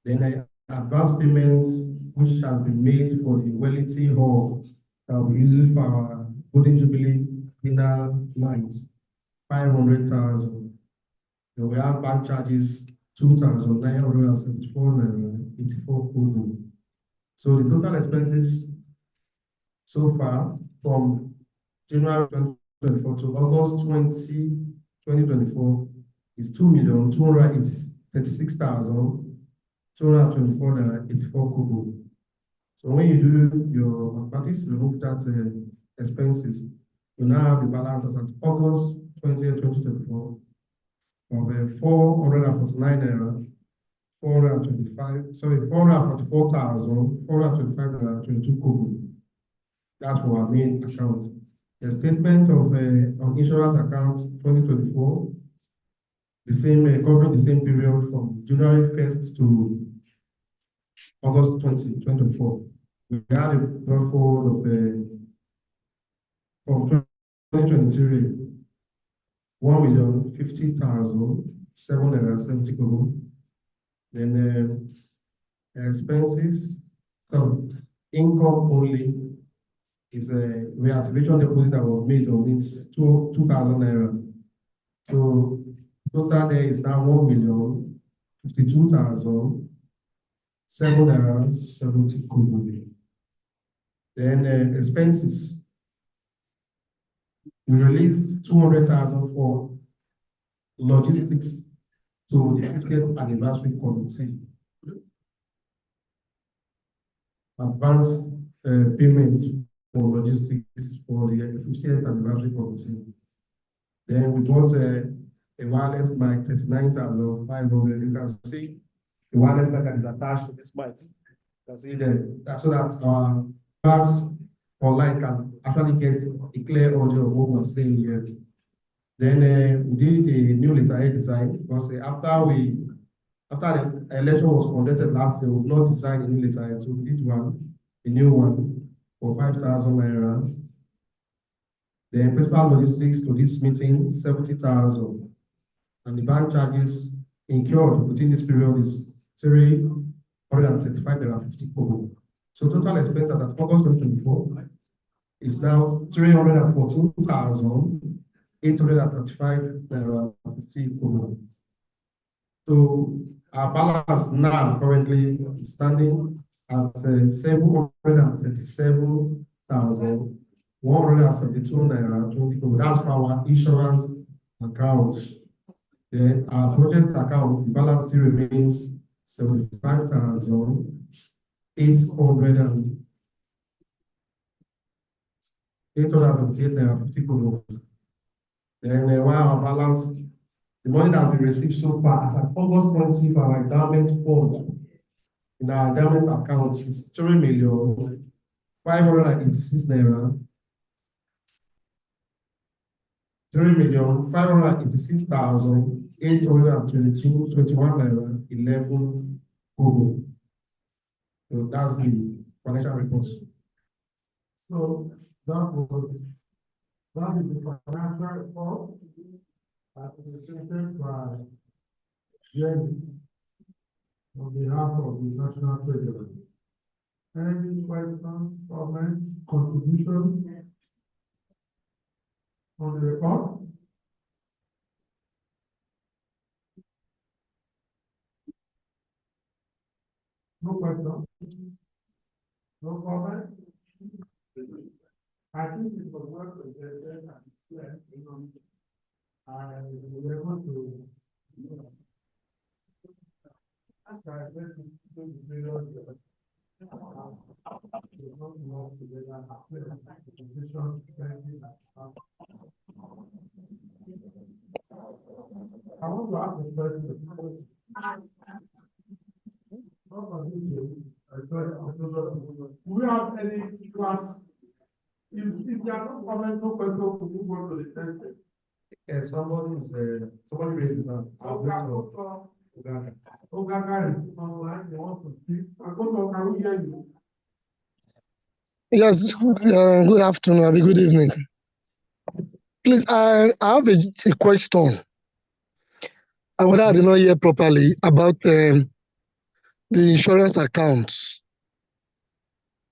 Then advance payment which has been made for the Wellington Hall that we use for our Golden Jubilee dinner night, 500,000. Then we have bank charges, 2,974 naira, 84 kobo. So the total expenses so far from January 2024 to August 2024 is 2,236,224 naira, 84 kobo. So when you do your mathematics, remove that expenses, you now have the balance as at August 20th, 2024 of 449 naira, 444,425 naira, 22 kobo. That's for our main account. The statement of on insurance account 2024, the same covering the same period from January 1st to August 2024. We had a profit of from 2023, 1,050,770 kobo. Then expenses, so income only is a reactivation deposit that was made on it 2,000 naira. So total there is now 1,052,770 kobo. Then expenses, we released 200,000 for logistics to the 50th anniversary committee. Advance payment for logistics for the 50th anniversary committee. Then we bought a wireless mic, 39,500. You can see the wireless mic that is attached to this mic. You can see that so that our class online can actually get a clear audio of what we're saying here. Then we did the new letterhead design because after the election was conducted last year, we've not designed a new letterhead, so we did a new one for 5,000 naira. The principal logistics to this meeting, 70,000. And the bank charges incurred within this period is 335.50 kobo. So total expenses at August 2024 is now 314,835.50 kobo. So our balance now currently standing at 737,172 naira 20 kobo. That's for our insurance account. Then our project account, the balance still remains 878.50 kobo. Then while our balance, the money that we received so far as at August 20 for our endowment fund in our endowment account is 3,586 naira. 3,586,822.21 naira 11 kobo. So that's the financial report. So that is the financial report that is presented by Jenny on behalf of the National Treasury. Any questions, comments, contributions on the report? No question? No comment? I think it was well presented and explained, and we were able to, I want to ask a question. Do we have any class? If you are not comment, no question, we move on to the next thing. Yeah, somebody raises his hand. Ogaga is online, they want to speak. Can we hear you? Yes, good afternoon, good evening. Please, I have a question. What I did not hear properly about the insurance accounts.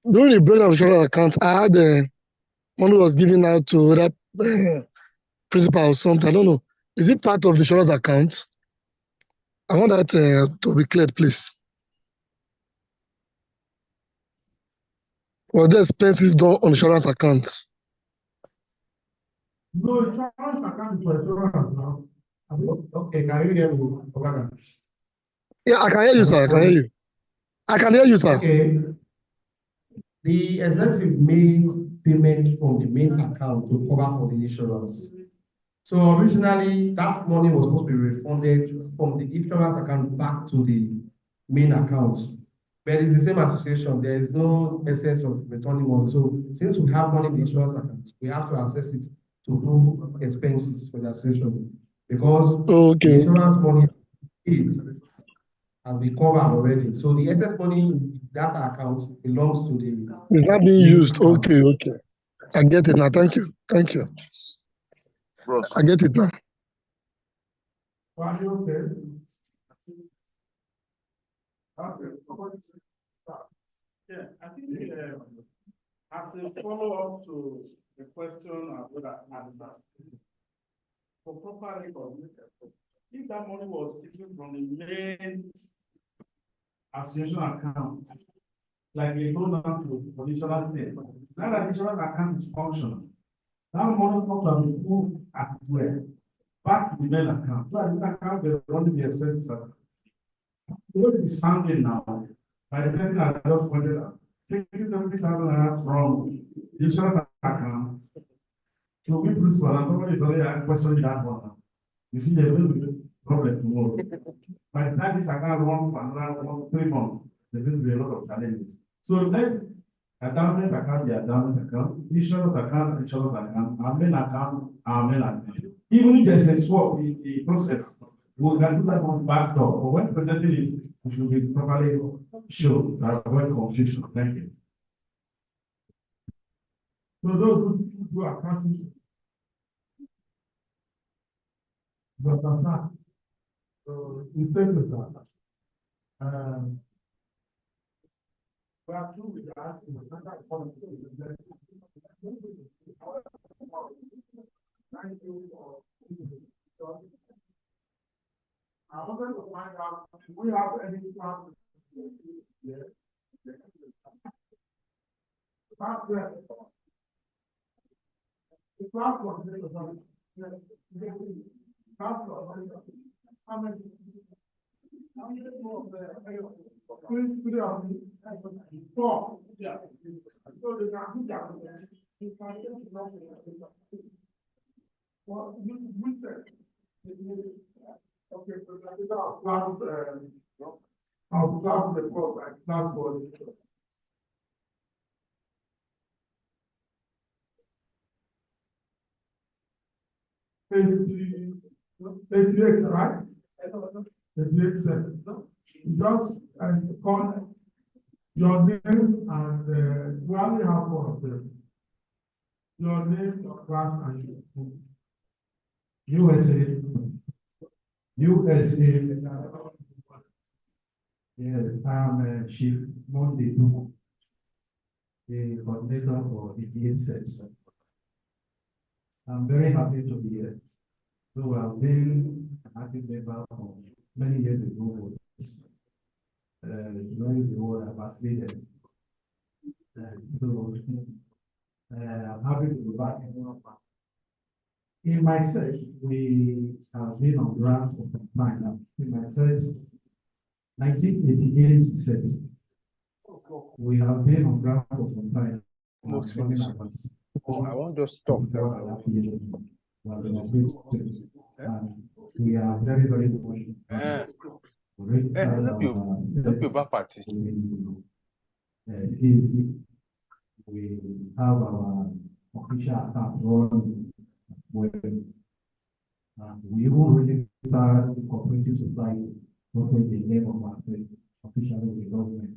During the breakdown of insurance accounts, I had money was given out to other principal or something. I don't know. Is it part of the insurance account? I want that to be cleared, please. Was the expenses done on insurance account? No, insurance account is for insurance now. Okay, can you hear me? Yeah, I can hear you, sir. I can hear you. I can hear you, sir. Okay. The executive made payment from the main account to cover for the insurance. So originally, that money was supposed to be refunded from the insurance account back to the main account. But it's the same association. There is no essence of returning money. So since we have money in the insurance account, we have to access it to do expenses for the association. Because the insurance money has been covered already. So the excess money in that account belongs to the It's not being used. account. Okay, okay. I get it now. Thank you. Thank you. I get it now. Yeah, I think as a follow-up to the question I would have answered, for proper record, if that money was taken from the main association account, like they go down to the insurance thing, now that insurance account is functional, that money comes from the move as it were back to the main account. So the account will run the expenses. It will be something now by the person I just pointed out. Taking 70,000 from the insurance account to be principal, and somebody is already questioning that one. You see, there's going to be a problem tomorrow. By the time this account runs for another 3 months, there's going to be a lot of challenges. So let endowment account be endowment account, insurance account, our main account, our main account. Even if there's a swap in the process, we can do that on back door. But when presenting it, it should be properly shown to avoid confusion. Thank you. So those who do accounting, but I'm not. So in terms of that, we are through with that. Thank you. I wanted to find out if we have any plans. Yes. Okay, so that is our class, our class report, class board. 88, right? 88 cents. Just call your name and we only have one of them. Your name, your class, and USA. Yes, I'm Chief Monday Duku, the coordinator for the 88 cents. I'm very happy to be here. So I've been an active member for many years ago. During the war about leaders. So I'm happy to be back. In my search, we have been on ground for some time now. In my search, 1988 search, we have been on ground for some time. Most finish. I won't just stop there. We are very, very much. We have our official account running when we will register the cooperative society, also the name of our officially with the government.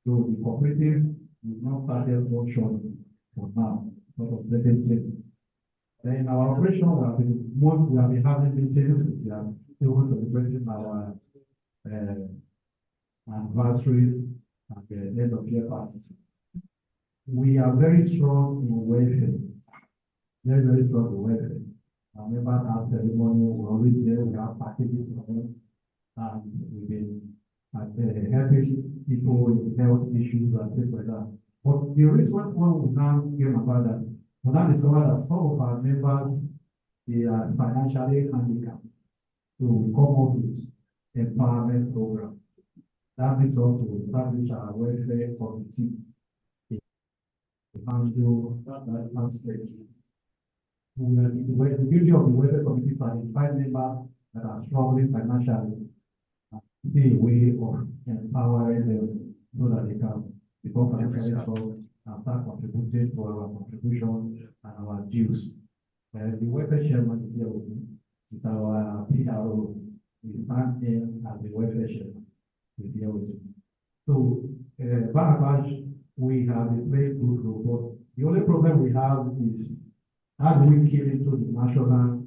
So the cooperative is not started functioning for now, because of certain things. In our operation, we have been having meetings, we are still celebrating our anniversaries and the end of year parties. We are very strong in welfare, very, very strong in welfare. Our members have ceremony, we're always there, we have packages for them, and we've been helping people with health issues and things like that. But the recent one we now came about that, we now discovered that some of our members, they are financially handicapped. So we come up with empowerment program. That makes us to establish our welfare committee to handle that aspect. The beauty of the welfare committee is identify members that are struggling financially, see a way of empowering them so that they can become financially strong and start contributing to our contribution and our dues. The welfare chairman is here with me. It's our PRO. We stand in as the welfare chairman. Is here with me. So, by and large, we have a very good report. The only problem we have is how do we keep into the national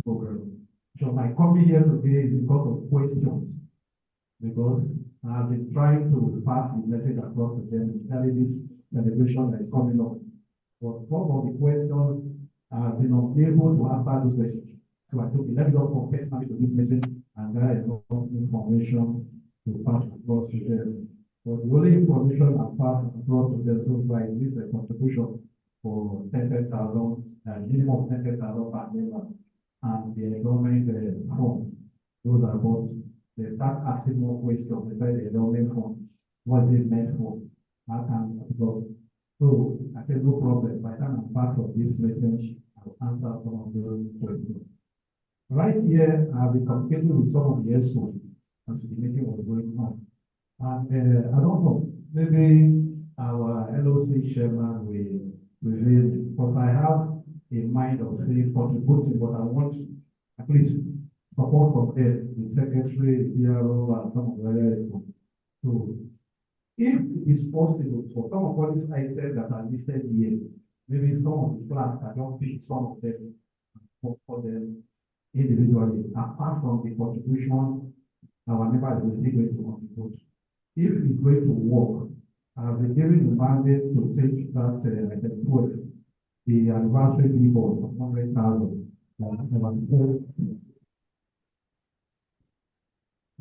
program? So my coming here today is because of questions, because I've been trying to pass the message across to them, especially this celebration that is coming up. But some of the questions I've been unable to answer those questions. So I said, okay, let me just come personally to this message and get enough information to pass across to them. But the only information I pass across to them so far is a contribution for 10,000, minimum 10,000 per member, and the endowment fund. Those are both. They start asking more questions about the endowment fund. What is it meant for? How can go? So I said, no problem. By the time I'm part of this meeting, I'll answer some of those questions. Right here, I'll be communicating with some of the ESCO as the meeting was going on. And I don't know, maybe our LOC chairman will reveal, because I have a mind of saying contributing, but I want at least support from them, the secretary, the PRO, and some of the other people. So if it's possible for some of all these items that are listed here, maybe some of the class can just pick some of them for them individually, apart from the contribution our members will still going to contribute. If it's going to work, I've been given the mandate to take that item 12, the anniversary billboard of 100,000.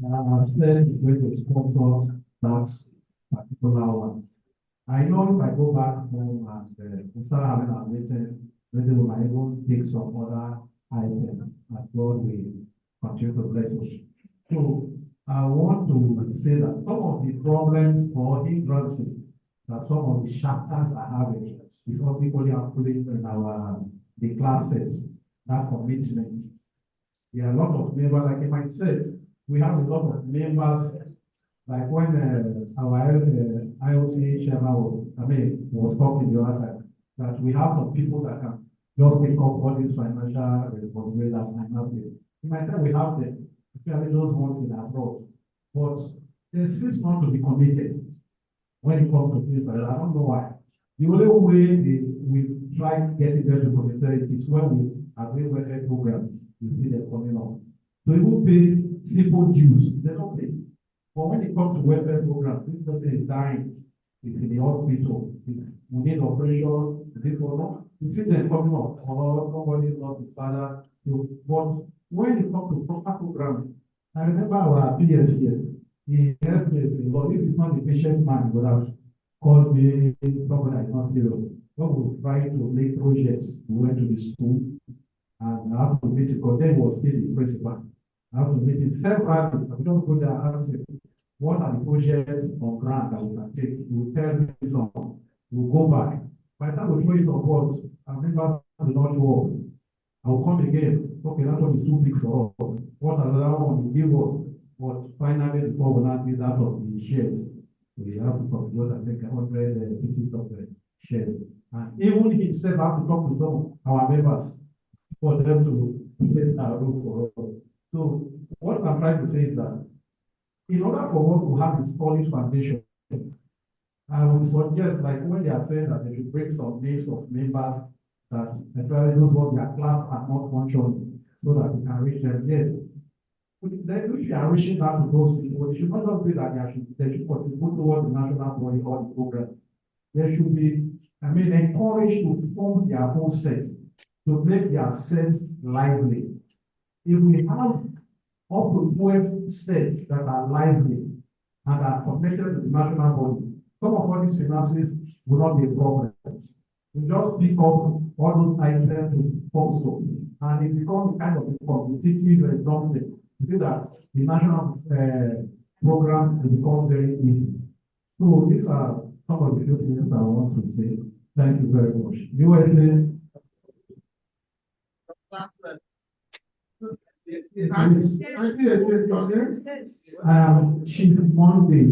I said it's going to sponsor that particular one. I know if I go back home and start having a meeting, maybe we might even take some other items as God will continue to bless us. So I want to say that some of the problems or hindrances that some of the chapters are having is also equally happening in the classes, that commitment. There are a lot of members, like I might say, we have a lot of members, like when our IOC chairman was talking the other time, that we have some people that can just pick up all these financial responsibilities that might not be. You might say we have them, especially those ones in abroad, but they seem not to be committed when it comes to people. I don't know why. The only way we try getting them to commit is when we are doing welfare programs, you see them coming on. So you will pay simple dues, they don't pay. But when it comes to welfare program, this person is dying, it's in the hospital, we need operation, this or not. You see them coming up, or somebody lost his father. But when it comes to proper program, I remember our PS here, he helped me, but if it's not the patient man, he would have called me, somebody that is not serious. When we try to make projects, we went to the school, and I have to meet it, because then was still the principal. I have to meet it several times. I don't go there and ask him, what are the projects on ground that we can take? He will tell me some. We'll go back. By the time we throw it on board, our members will not show up. I will come again. Okay, that one is too big for us. What another one will give us? But finally, before we not get out of the shares, we have to contribute and take 100 pieces of the shares. And even himself have to talk to some of our members for them to take our room for us. So what I'm trying to say is that in order for us to have a solid foundation, I would suggest, like when they are saying that they should break some names of members that especially those who their class are not functioning, so that we can reach them. Yes. Then if you are reaching out to those people, it should not just be that they should contribute towards the national body or the program. They should be, encouraged to form their own set, to make their sets lively. If we have up to 12 sets that are lively and are connected to the national body, some of all these finances will not be a problem. We just pick up all those items to also, and it becomes kind of a competitive something. You see that the national programs will become very easy. So these are some of the few things I want to say. Thank you very much. USA. Chief Monday,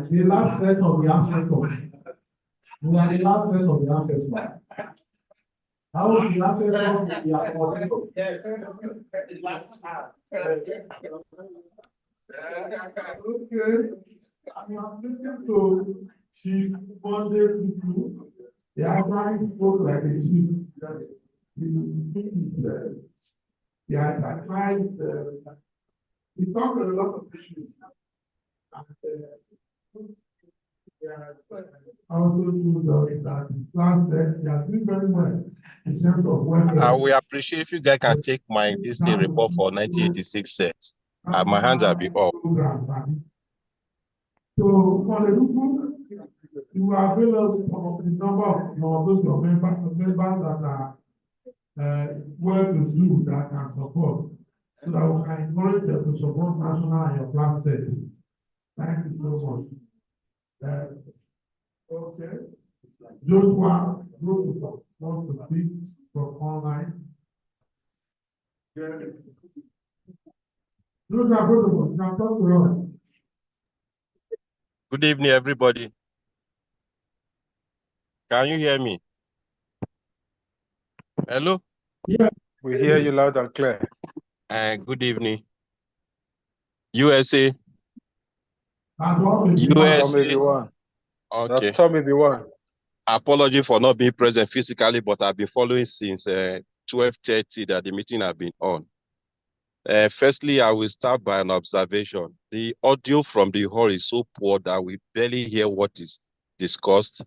the last set of the ancestors. We are the last set of the ancestors. How will the ancestors be according? Yes. The last part. Okay. I'm listening to Chief Monday people. They are trying to talk like a chief. Yeah, I tried. We talked a lot of issues. Also do that class that they are doing very well in terms of I will appreciate if you guys can take my history report for 1986 sets. My hands are be up. So for the group, you are available the number of those your members that are well to do that can support, so that we can encourage them to support national and your class sets. Thank you so much. Okay. Those who want to speak from online. Those are available. Now talk to us. Good evening, everybody. Can you hear me? Hello? Yeah. We hear you loud and clear. Good evening. USA. USA. Okay. Tommy B1. Apology for not being present physically, but I've been following since 12:30 that the meeting has been on. Firstly, I will start by an observation. The audio from the hall is so poor that we barely hear what is discussed,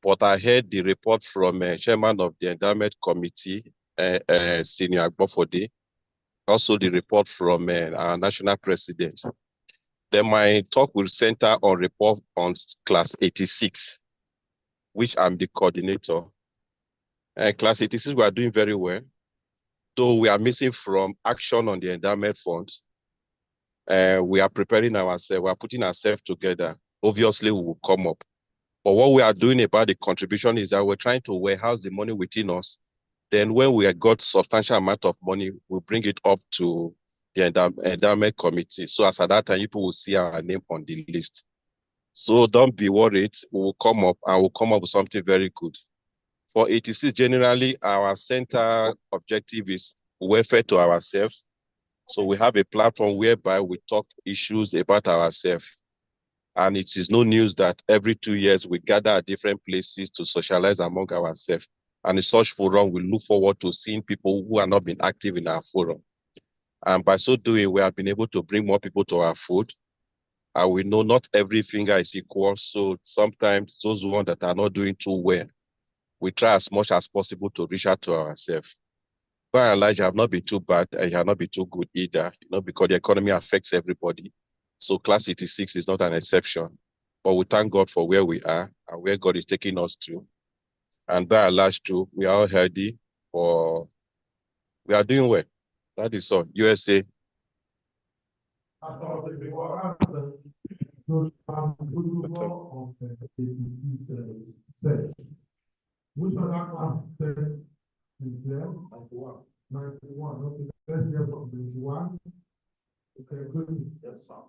but I heard the report from chairman of the endowment committee, Senior Agbofode, also the report from our national president. Then my talk will center on report on class 86, which I'm the coordinator. Class 86, we are doing very well, though we are missing from action on the endowment fund. We are preparing ourselves, we are putting ourselves together. Obviously, we will come up. But what we are doing about the contribution is that we're trying to warehouse the money within us. Then when we have got substantial amount of money, we'll bring it up to the endowment committee. So as at that time, people will see our name on the list. So don't be worried, we will come up and we'll come up with something very good. For 86, generally, our center objective is welfare to ourselves. So we have a platform whereby we talk issues about ourselves. And it is no news that every 2 years we gather at different places to socialize among ourselves. And in such forum, we look forward to seeing people who have not been active in our forum. And by so doing, we have been able to bring more people to our fold. And we know not every finger is equal. So sometimes those ones that are not doing too well, we try as much as possible to reach out to ourselves. By and large, have not been too bad, and have not been too good either, because the economy affects everybody. So class 86 is not an exception. But we thank God for where we are and where God is taking us to. And by and large, too, we are all healthy, or we are doing well. That is all. USA. Which other class is there? 91. 91. Okay, let's hear from 91. Okay, good. Yes, sir.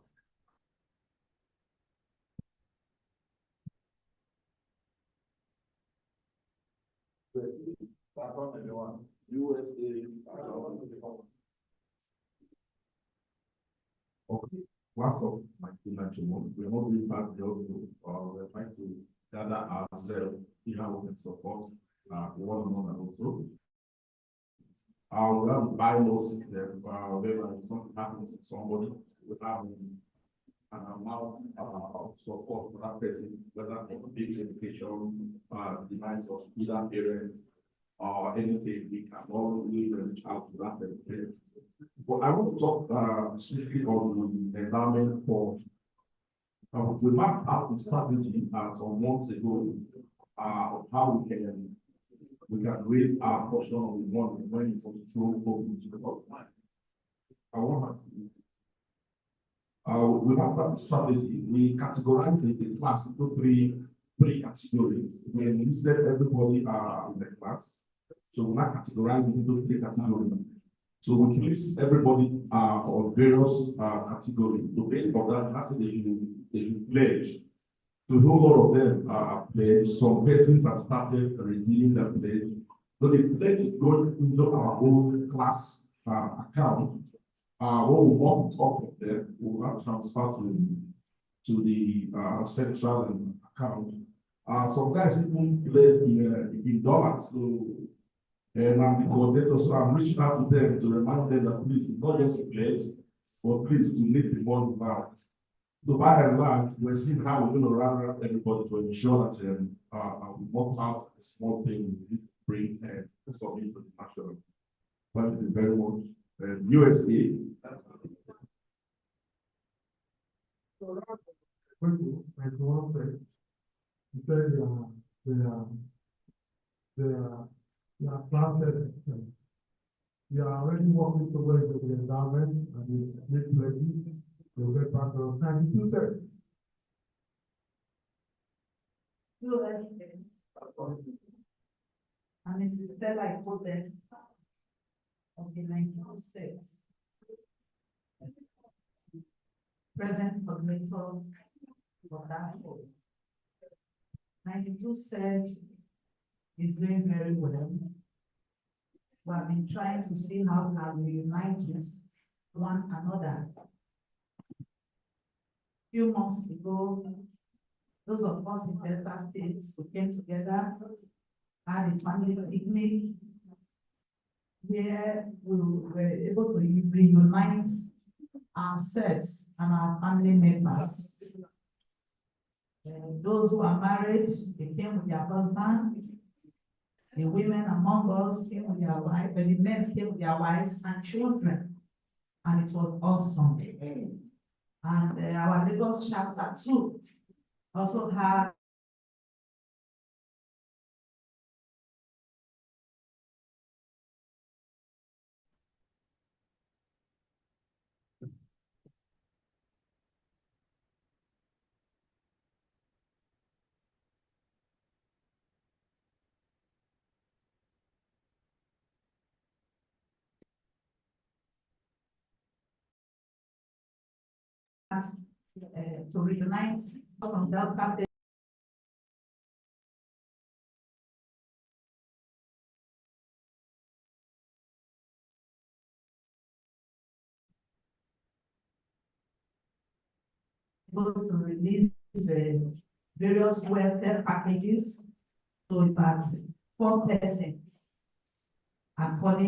Okay. Last of my team, we're not really back the we're trying to gather ourselves, see how we can support one another also. We have a bylaw system whereby if something happens to somebody, we have an amount of support for that person, whether for big education, demands of either parents, or anything, we can always reach out to that. But I want to talk specifically on the endowment for. We mapped out the strategy some months ago of how we can raise our portion of the money when it comes to open to the bottom. I want we mapped out the strategy. We categorized the class into three categories. We listed everybody in the class. So we now categorize it into three categories. So we list everybody on various categories. So based on that, that's they should pledge. So a whole lot of them are pledged. Some persons have started redeeming their pledge. So the pledge is going into our own class account. What we want to talk of them, we will not transfer to the central account. Some guys even pledge in dollars. So and I'm the coordinator, so I'm reaching out to them to remind them that please, it's not just a pledge, but please, we need the money now. So by and large, we're seeing how we're going to run around everybody to ensure that we work out a small thing we need to bring and submit to the national. Thank you very much. USA. We are planted. We are already working towards the endowment and the split pledges. We'll get back to 92 cents. And Mrs. Stella, I quoted of the 92 cents. Present coordinator of that source. 92 cents is doing very well. We have been trying to see how can we unite with one another. A few months ago, those of us in Delta States who came together, had a family picnic where we were able to reunite ourselves and our family members. Those who are married, they came with their husband. The women among us came with their wives, the men came with their wives and children. And it was awesome. And our Lagos chapter 2 also had to reunite from Delta State. To release the various welfare packages so that 4 persons according